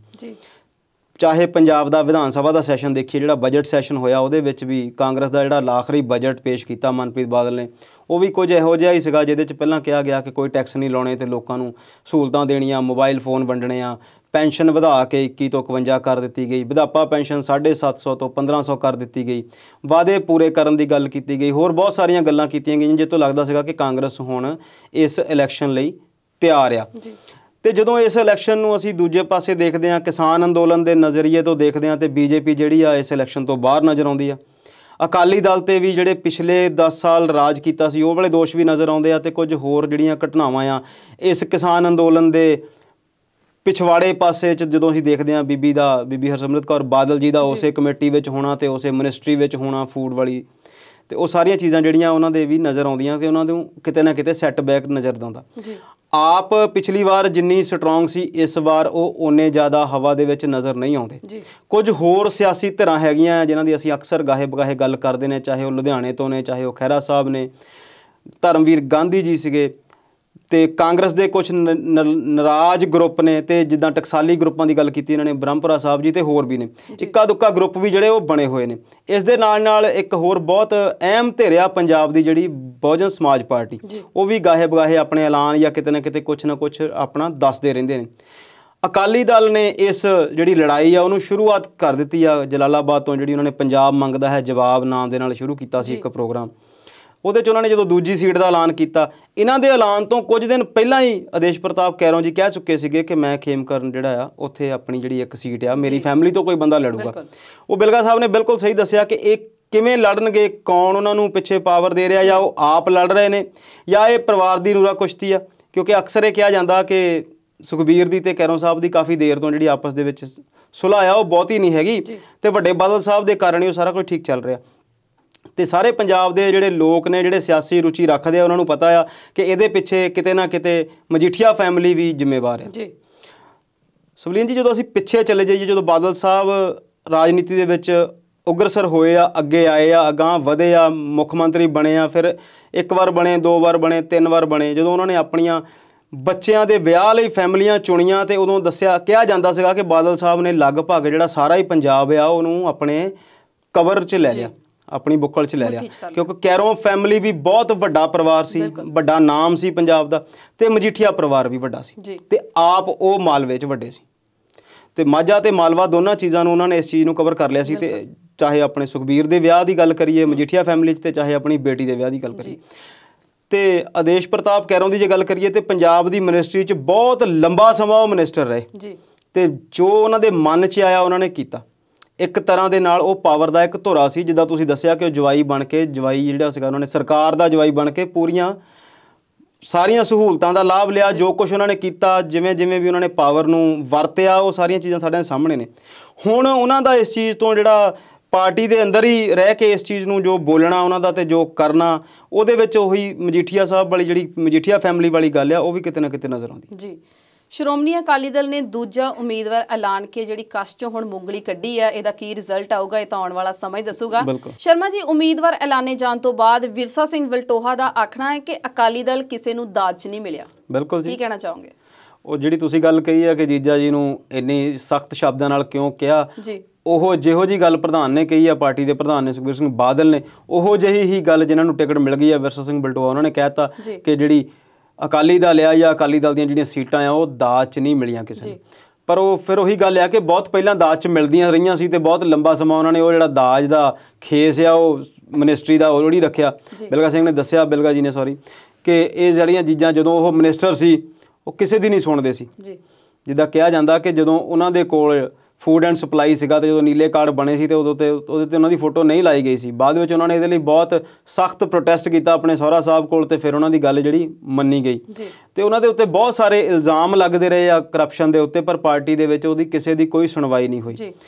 ਚਾਹੇ ਪੰਜਾਬ ਦਾ ਵਿਧਾਨ ਸਭਾ ਦਾ ਸੈਸ਼ਨ ਦੇਖੀਏ, ਜਿਹੜਾ ਬਜਟ ਸੈਸ਼ਨ ਹੋਇਆ ਉਹਦੇ ਵਿੱਚ ਵੀ ਕਾਂਗਰਸ ਦਾ ਜਿਹੜਾ ਆਖਰੀ ਬਜਟ ਪੇਸ਼ ਕੀਤਾ ਮਨਪ੍ਰੀਤ ਬਾਦਲ ਨੇ, ਉਹ ਵੀ ਕੁਝ ਇਹੋ ਜਿਹਾ ਹੀ ਸੀਗਾ ਜਿਹਦੇ 'ਚ ਪਹਿਲਾਂ ਕਿਹਾ ਗਿਆ ਕਿ ਕੋਈ ਟੈਕਸ ਨਹੀਂ ਲਾਉਣੇ ਤੇ ਲੋਕਾਂ ਨੂੰ ਸਹੂਲਤਾਂ ਦੇਣੀਆਂ, ਮੋਬਾਈਲ ਫੋਨ ਵੰਡਣੇ ਆ, ਪੈਨਸ਼ਨ ਵਧਾ ਕੇ 21 ਤੋਂ 51 ਕਰ ਦਿੱਤੀ ਗਈ, ਵਿਧਾਪਾ ਪੈਨਸ਼ਨ 750 ਤੋਂ 1500 ਕਰ ਦਿੱਤੀ ਗਈ, ਵਾਅਦੇ ਪੂਰੇ ਕਰਨ ਦੀ ਗੱਲ ਕੀਤੀ ਗਈ, ਹੋਰ ਬਹੁਤ ਸਾਰੀਆਂ ਗੱਲਾਂ ਕੀਤੀਆਂ ਗਈਆਂ ਜਿਸ ਤੋਂ ਲੱਗਦਾ ਸੀਗਾ ਕਿ ਕਾਂਗਰਸ ਹੁਣ ਇਸ ਇਲੈਕਸ਼ਨ ਲਈ ਤਿਆਰ ਆ। ਤੇ ਜਦੋਂ ਇਸ ਇਲੈਕਸ਼ਨ ਨੂੰ ਅਸੀਂ ਦੂਜੇ ਪਾਸੇ ਦੇਖਦੇ ਹਾਂ, ਕਿਸਾਨ ਅੰਦੋਲਨ ਦੇ ਨਜ਼ਰੀਏ ਤੋਂ ਦੇਖਦੇ ਹਾਂ, ਤੇ BJP ਜਿਹੜੀ ਆ ਇਸ ਇਲੈਕਸ਼ਨ ਤੋਂ ਬਾਹਰ ਨਜ਼ਰ ਆਉਂਦੀ ਆ। ਅਕਾਲੀ ਦਲ ਤੇ ਵੀ ਜਿਹੜੇ ਪਿਛਲੇ 10 ਸਾਲ ਰਾਜ ਕੀਤਾ ਸੀ ਉਹ ਵਾਲੇ ਦੋਸ਼ ਵੀ ਨਜ਼ਰ ਆਉਂਦੇ ਆ, ਤੇ ਕੁਝ ਹੋਰ ਜਿਹੜੀਆਂ ਘਟਨਾਵਾਂ ਆ ਇਸ ਕਿਸਾਨ ਅੰਦੋਲਨ ਦੇ ਪਿਛਵਾੜੇ ਪਾਸੇ 'ਚ ਜਦੋਂ ਅਸੀਂ ਦੇਖਦੇ ਹਾਂ ਬੀਬੀ ਹਰਸਿਮਰਤ ਕੌਰ ਬਾਦਲ ਜੀ ਦਾ ਉਸੇ ਕਮੇਟੀ ਵਿੱਚ ਹੋਣਾ ਤੇ ਉਸੇ ਮਿਨਿਸਟਰੀ ਵਿੱਚ ਹੋਣਾ ਫੂਡ ਵਾਲੀ, ਤੇ ਉਹ ਸਾਰੀਆਂ ਚੀਜ਼ਾਂ ਜਿਹੜੀਆਂ ਉਹਨਾਂ ਦੇ ਵੀ ਨਜ਼ਰ ਆਉਂਦੀਆਂ ਤੇ ਉਹਨਾਂ ਨੂੰ ਕਿਤੇ ਨਾ ਕਿਤੇ ਸੈਟਬੈਕ ਨਜ਼ਰ ਆਉਂਦਾ। ਆਪ ਪਿਛਲੀ ਵਾਰ ਜਿੰਨੀ ਸਟਰੋਂਗ ਸੀ ਇਸ ਵਾਰ ਉਹ ਓਨੇ ਜ਼ਿਆਦਾ ਹਵਾ ਦੇ ਵਿੱਚ ਨਜ਼ਰ ਨਹੀਂ ਆਉਂਦੇ। ਕੁਝ ਹੋਰ ਸਿਆਸੀ ਧਿਰਾਂ ਹੈਗੀਆਂ ਜਿਨ੍ਹਾਂ ਦੀ ਅਸੀਂ ਅਕਸਰ ਗਾਹੇ ਬਗਾਹੇ ਗੱਲ ਕਰਦੇ ਨੇ, ਚਾਹੇ ਉਹ ਲੁਧਿਆਣੇ ਤੋਂ ਨੇ, ਚਾਹੇ ਉਹ ਖਹਿਰਾ ਸਾਹਿਬ ਨੇ, ਧਰਮਵੀਰ ਗਾਂਧੀ ਜੀ ਸੀਗੇ, ਤੇ ਕਾਂਗਰਸ ਦੇ ਕੁਝ ਨਾਰਾਜ਼ ਗਰੁੱਪ ਨੇ, ਤੇ ਜਿੱਦਾਂ ਟਕਸਾਲੀ ਗਰੁੱਪਾਂ ਦੀ ਗੱਲ ਕੀਤੀ ਇਹਨਾਂ ਨੇ, ਬ੍ਰਹਮਪੁਰਾ ਸਾਹਿਬ ਜੀ ਤੇ ਹੋਰ ਵੀ ਨੇ, ਇੱਕਾ ਦੁੱਕਾ ਗਰੁੱਪ ਵੀ ਜਿਹੜੇ ਉਹ ਬਣੇ ਹੋਏ ਨੇ। ਇਸ ਦੇ ਨਾਲ ਇੱਕ ਹੋਰ ਬਹੁਤ ਅਹਿਮ ਧਿਰ ਆ ਪੰਜਾਬ ਦੀ ਜਿਹੜੀ ਬਹੁਜਨ ਸਮਾਜ ਪਾਰਟੀ, ਉਹ ਵੀ ਗਾਹੇ ਬਗਾਹੇ ਆਪਣੇ ਐਲਾਨ ਜਾਂ ਕਿਤੇ ਨਾ ਕਿਤੇ ਕੁਛ ਨਾ ਕੁਛ ਆਪਣਾ ਦੱਸਦੇ ਰਹਿੰਦੇ ਨੇ। ਅਕਾਲੀ ਦਲ ਨੇ ਇਸ ਜਿਹੜੀ ਲੜਾਈ ਆ ਉਹਨੂੰ ਸ਼ੁਰੂਆਤ ਕਰ ਦਿੱਤੀ ਆ ਜਲਾਲਾਬਾਦ ਤੋਂ, ਜਿਹੜੀ ਉਹਨਾਂ ਨੇ ਪੰਜਾਬ ਮੰਗਦਾ ਹੈ ਜਵਾਬ ਨਾਮ ਦੇ ਨਾਲ ਸ਼ੁਰੂ ਕੀਤਾ ਸੀ ਇੱਕ ਪ੍ਰੋਗਰਾਮ। ਉਹਦੇ 'ਚ ਉਹਨਾਂ ਨੇ ਜਦੋਂ ਦੂਜੀ ਸੀਟ ਦਾ ਐਲਾਨ ਕੀਤਾ, ਇਹਨਾਂ ਦੇ ਐਲਾਨ ਤੋਂ ਕੁਝ ਦਿਨ ਪਹਿਲਾਂ ਹੀ ਆਦੇਸ਼ ਪ੍ਰਤਾਪ ਕੈਰੋਂ ਜੀ ਕਹਿ ਚੁੱਕੇ ਸੀਗੇ ਕਿ ਮੈਂ ਖੇਮਕਰਨ ਜਿਹੜਾ ਆ ਉੱਥੇ ਆਪਣੀ ਜਿਹੜੀ ਇੱਕ ਸੀਟ ਆ ਮੇਰੀ ਫੈਮਿਲੀ ਤੋਂ ਕੋਈ ਬੰਦਾ ਲੜੂਗਾ। ਉਹ ਬਿਲਗਾ ਸਾਹਿਬ ਨੇ ਬਿਲਕੁਲ ਸਹੀ ਦੱਸਿਆ ਕਿ ਇਹ ਕਿਵੇਂ ਲੜਨਗੇ, ਕੌਣ ਉਹਨਾਂ ਨੂੰ ਪਿੱਛੇ ਪਾਵਰ ਦੇ ਰਿਹਾ, ਜਾਂ ਉਹ ਆਪ ਲੜ ਰਹੇ ਨੇ ਜਾਂ ਇਹ ਪਰਿਵਾਰ ਦੀ ਨੂਰਾ ਕੁਸ਼ਤੀ ਆ। ਕਿਉਂਕਿ ਅਕਸਰ ਇਹ ਕਿਹਾ ਜਾਂਦਾ ਕਿ ਸੁਖਬੀਰ ਦੀ ਤੇ ਕੈਰੋਂ ਸਾਹਿਬ ਦੀ ਕਾਫੀ ਦੇਰ ਤੋਂ ਜਿਹੜੀ ਆਪਸ ਦੇ ਵਿੱਚ ਸੁਲ੍ਹਾ ਆ ਉਹ ਬਹੁਤੀ ਨਹੀਂ ਹੈਗੀ, ਤੇ ਵੱਡੇ ਬਾਦਲ ਸਾਹਿਬ ਦੇ ਕਾਰਨ ਹੀ ਉਹ ਸਾਰਾ ਕੁਝ ਠੀਕ ਚੱਲ ਰਿਹਾ। ਤੇ ਸਾਰੇ ਪੰਜਾਬ ਦੇ ਜਿਹੜੇ ਲੋਕ ਨੇ ਜਿਹੜੇ ਸਿਆਸੀ ਰੁਚੀ ਰੱਖਦੇ ਆ ਉਹਨਾਂ ਨੂੰ ਪਤਾ ਆ ਕਿ ਇਹਦੇ ਪਿੱਛੇ ਕਿਤੇ ਨਾ ਕਿਤੇ ਮਜੀਠੀਆ ਫੈਮਿਲੀ ਵੀ ਜ਼ਿੰਮੇਵਾਰ ਹੈ। ਸਵਲੀਨ ਜੀ, ਜਦੋਂ ਅਸੀਂ ਪਿੱਛੇ ਚਲੇ ਜਾਈਏ, ਜਦੋਂ ਬਾਦਲ ਸਾਹਿਬ ਰਾਜਨੀਤੀ ਦੇ ਵਿੱਚ ਉਗਰਸਰ ਹੋਏ ਆ, ਅੱਗੇ ਆਏ ਆ, ਅਗਾਂਹ ਵਧੇ ਆ, ਮੁੱਖ ਮੰਤਰੀ ਬਣੇ ਆ, ਫਿਰ 1 ਵਾਰ ਬਣੇ, 2 ਵਾਰ ਬਣੇ, 3 ਵਾਰ ਬਣੇ। ਜਦੋਂ ਉਹਨਾਂ ਨੇ ਆਪਣੀਆਂ ਬੱਚਿਆਂ ਦੇ ਵਿਆਹ ਲਈ ਫੈਮਲੀਆਂ ਚੁਣੀਆਂ ਤੇ ਉਦੋਂ ਕਿਹਾ ਜਾਂਦਾ ਸੀਗਾ ਕਿ ਬਾਦਲ ਸਾਹਿਬ ਨੇ ਲਗਭਗ ਜਿਹੜਾ ਸਾਰਾ ਹੀ ਪੰਜਾਬ ਆ ਉਹਨੂੰ ਆਪਣੇ ਕਵਰ 'ਚ ਲੈ ਲਿਆ, ਆਪਣੀ ਬੁੱਕਲ 'ਚ ਲੈ ਲਿਆ, ਕਿਉਂਕਿ ਕੈਰੋਂ ਫੈਮਿਲੀ ਵੀ ਬਹੁਤ ਵੱਡਾ ਪਰਿਵਾਰ ਸੀ, ਵੱਡਾ ਨਾਮ ਸੀ ਪੰਜਾਬ ਦਾ, ਤੇ ਮਜੀਠੀਆ ਪਰਿਵਾਰ ਵੀ ਵੱਡਾ ਸੀ, ਤੇ ਆਪ ਉਹ ਮਾਲਵੇ 'ਚ ਵੱਡੇ ਸੀ, ਤੇ ਮਾਝਾ ਤੇ ਮਾਲਵਾ ਦੋਨਾਂ ਚੀਜ਼ਾਂ ਨੂੰ ਉਹਨਾਂ ਨੇ ਇਸ ਚੀਜ਼ ਨੂੰ ਕਵਰ ਕਰ ਲਿਆ ਸੀ। ਤੇ ਚਾਹੇ ਆਪਣੇ ਸੁਖਬੀਰ ਦੇ ਵਿਆਹ ਦੀ ਗੱਲ ਕਰੀਏ ਮਜੀਠੀਆ ਫੈਮਿਲੀ 'ਚ, ਤੇ ਚਾਹੇ ਆਪਣੀ ਬੇਟੀ ਦੇ ਵਿਆਹ ਦੀ ਗੱਲ ਕਰੀਏ, ਤੇ ਆਦੇਸ਼ ਪ੍ਰਤਾਪ ਕੈਰੋਂ ਦੀ ਜੇ ਗੱਲ ਕਰੀਏ ਤੇ ਪੰਜਾਬ ਦੀ ਮਿਨਿਸਟਰੀ 'ਚ ਬਹੁਤ ਲੰਬਾ ਸਮਾਂ ਉਹ ਮਿਨਿਸਟਰ ਰਹੇ ਜੀ, ਤੇ ਜੋ ਉਹਨਾਂ ਦੇ ਮਨ 'ਚ ਆਇਆ ਉਹਨਾਂ ਨੇ ਕੀਤਾ। ਇੱਕ ਤਰ੍ਹਾਂ ਦੇ ਨਾਲ ਉਹ ਪਾਵਰ ਦਾ ਇੱਕ ਧੁਰਾ ਸੀ, ਜਿੱਦਾਂ ਤੁਸੀਂ ਦੱਸਿਆ ਕਿ ਉਹ ਜਵਾਈ ਬਣ ਕੇ, ਜਵਾਈ ਜਿਹੜਾ ਸੀਗਾ ਉਹਨਾਂ ਨੇ ਸਰਕਾਰ ਦਾ ਜਵਾਈ ਬਣ ਕੇ ਪੂਰੀਆਂ ਸਾਰੀਆਂ ਸਹੂਲਤਾਂ ਦਾ ਲਾਭ ਲਿਆ। ਜੋ ਕੁਛ ਉਹਨਾਂ ਨੇ ਕੀਤਾ, ਜਿਵੇਂ ਜਿਵੇਂ ਵੀ ਉਹਨਾਂ ਨੇ ਪਾਵਰ ਨੂੰ ਵਰਤਿਆ, ਉਹ ਸਾਰੀਆਂ ਚੀਜ਼ਾਂ ਸਾਡੇ ਸਾਹਮਣੇ ਨੇ। ਹੁਣ ਉਹਨਾਂ ਦਾ ਇਸ ਚੀਜ਼ ਤੋਂ ਜਿਹੜਾ ਪਾਰਟੀ ਦੇ ਅੰਦਰ ਹੀ ਰਹਿ ਕੇ ਇਸ ਚੀਜ਼ ਨੂੰ ਜੋ ਬੋਲਣਾ ਉਹਨਾਂ ਦਾ ਤੇ ਜੋ ਕਰਨਾ, ਉਹਦੇ ਵਿੱਚ ਉਹੀ ਮਜੀਠੀਆ ਸਾਹਿਬ ਵਾਲੀ ਜਿਹੜੀ ਮਜੀਠੀਆ ਫੈਮਿਲੀ ਵਾਲੀ ਗੱਲ ਆ, ਉਹ ਵੀ ਕਿਤੇ ਨਾ ਕਿਤੇ ਨਜ਼ਰ ਆਉਂਦੀ ਜੀ। ਸ਼੍ਰੋਮਣੀ ਅਕਾਲੀ ਦਲ ਨੇ ਦੂਜਾ ਉਮੀਦਵਾਰ ਐਲਾਨ ਕੇ ਜਿਹੜੀ ਕਸ਼ ਚੋਂ ਹੁਣ ਮੁੰਗਲੀ ਕੱਢੀ ਹੈ, ਇਹਦਾ ਕੀ ਰਿਜ਼ਲਟ ਆਊਗਾ ਇਹ ਤਾਂ ਆਉਣ ਵਾਲਾ ਸਮਾਂ ਹੀ ਦੱਸੂਗਾ। ਸ਼ਰਮਾ ਜੀ, ਉਮੀਦਵਾਰ ਐਲਾਨੇ ਜਾਣ ਤੋਂ ਬਾਅਦ ਵਿਰਸਾ ਸਿੰਘ ਵਲਟੋਹਾ ਦਾ ਆਖਣਾ ਹੈ ਕਿ ਅਕਾਲੀ ਦਲ ਕਿਸੇ ਨੂੰ ਦਾਜ 'ਚ ਨਹੀਂ ਮਿਲਿਆ। ਬਿਲਕੁਲ ਜੀ, ਕੀ ਕਹਿਣਾ ਚਾਹੋਗੇ? ਉਹ ਜਿਹੜੀ ਤੁਸੀਂ ਗੱਲ ਕਹੀ ਹੈ ਕਿ ਜੀਜਾ ਜੀ ਨੂੰ ਇੰਨੀ ਸਖਤ ਸ਼ਬਦਾਂ ਨਾਲ ਕਿਉਂ ਕਿਹਾ ਜੀ, ਉਹ ਜਿਹੋ ਜੀ ਗੱਲ ਪ੍ਰਧਾਨ ਨੇ ਕਹੀ ਆ, ਪਾਰਟੀ ਦੇ ਪ੍ਰਧਾਨ ਨੇ ਸੁਖਬੀਰ ਸਿੰਘ ਬਾਦਲ ਨੇ, ਉਹੋ ਜਿਹੀ ਹੀ ਗੱਲ ਜਿਨ੍ਹਾਂ ਨੂੰ ਟਿਕਟ ਮਿਲ ਗਈ ਆ ਵਿਰਸਾ ਸਿੰਘ ਵਲਟੋਹਾ, ਉਹਨਾਂ ਨੇ ਕਹਿਤਾ ਕਿ ਜਿਹੜੀ ਅਕਾਲੀ ਦਲ ਆ ਜਾਂ ਅਕਾਲੀ ਦਲ ਦੀਆਂ ਜਿਹੜੀਆਂ ਸੀਟਾਂ ਆ ਉਹ ਦਾਜ 'ਚ ਨਹੀਂ ਮਿਲੀਆਂ ਕਿਸੇ ਨੂੰ। ਪਰ ਉਹ ਫਿਰ ਉਹੀ ਗੱਲ ਆ ਕਿ ਬਹੁਤ ਪਹਿਲਾਂ ਦਾਜ 'ਚ ਮਿਲਦੀਆਂ ਰਹੀਆਂ ਸੀ ਤੇ ਬਹੁਤ ਲੰਬਾ ਸਮਾਂ ਉਹਨਾਂ ਨੇ ਉਹ ਜਿਹੜਾ ਦਾਜ ਦਾ ਖੇਸ ਆ ਉਹ ਮਿਨਿਸਟਰੀ ਦਾ ਉਹੜੀ ਰੱਖਿਆ। ਬਿਲਗਾ ਸਿੰਘ ਨੇ ਦੱਸਿਆ, ਬਿਲਗਾ ਜੀ ਨੇ ਸੌਰੀ, ਕਿ ਇਹ ਜਿਹੜੀਆਂ ਚੀਜ਼ਾਂ ਜਦੋਂ ਉਹ ਮਿਨਿਸਟਰ ਸੀ ਉਹ ਕਿਸੇ ਦੀ ਨਹੀਂ ਸੁਣਦੇ ਸੀ। ਜਿੱਦਾਂ ਕਿਹਾ ਜਾਂਦਾ ਕਿ ਜਦੋਂ ਉਹਨਾਂ ਦੇ ਕੋਲ ਫੂਡ ਐਂਡ ਸਪਲਾਈ ਸੀਗਾ ਤੇ ਜਦੋਂ ਨੀਲੇ ਕਾਰਡ ਬਣੇ ਸੀ ਤੇ ਉਹਦੇ ਤੇ ਉਹਨਾਂ ਦੀ ਫੋਟੋ ਨਹੀਂ ਲਾਈ ਗਈ ਸੀ। ਬਾਅਦ ਵਿੱਚ ਉਹਨਾਂ ਨੇ ਇਹਦੇ ਲਈ ਬਹੁਤ ਸਖਤ ਪ੍ਰੋਟੈਸਟ ਕੀਤਾ ਆਪਣੇ ਸਹੁਰਾ ਸਾਹਿਬ ਕੋਲ, ਤੇ ਫਿਰ ਉਹਨਾਂ ਦੀ ਗੱਲ ਜਿਹੜੀ ਮੰਨੀ ਗਈ ਤੇ ਉਹਨਾਂ ਦੇ ਉੱਤੇ ਬਹੁਤ ਸਾਰੇ ਇਲਜ਼ਾਮ ਲੱਗਦੇ ਰਹੇ ਆ ਕਰਪਸ਼ਨ ਦੇ ਉੱਤੇ, ਪਰ ਪਾਰਟੀ ਦੇ ਵਿੱਚ ਉਹਦੀ ਕਿਸੇ ਦੀ ਕੋਈ ਸੁਣਵਾਈ ਨਹੀਂ ਹੋਈ।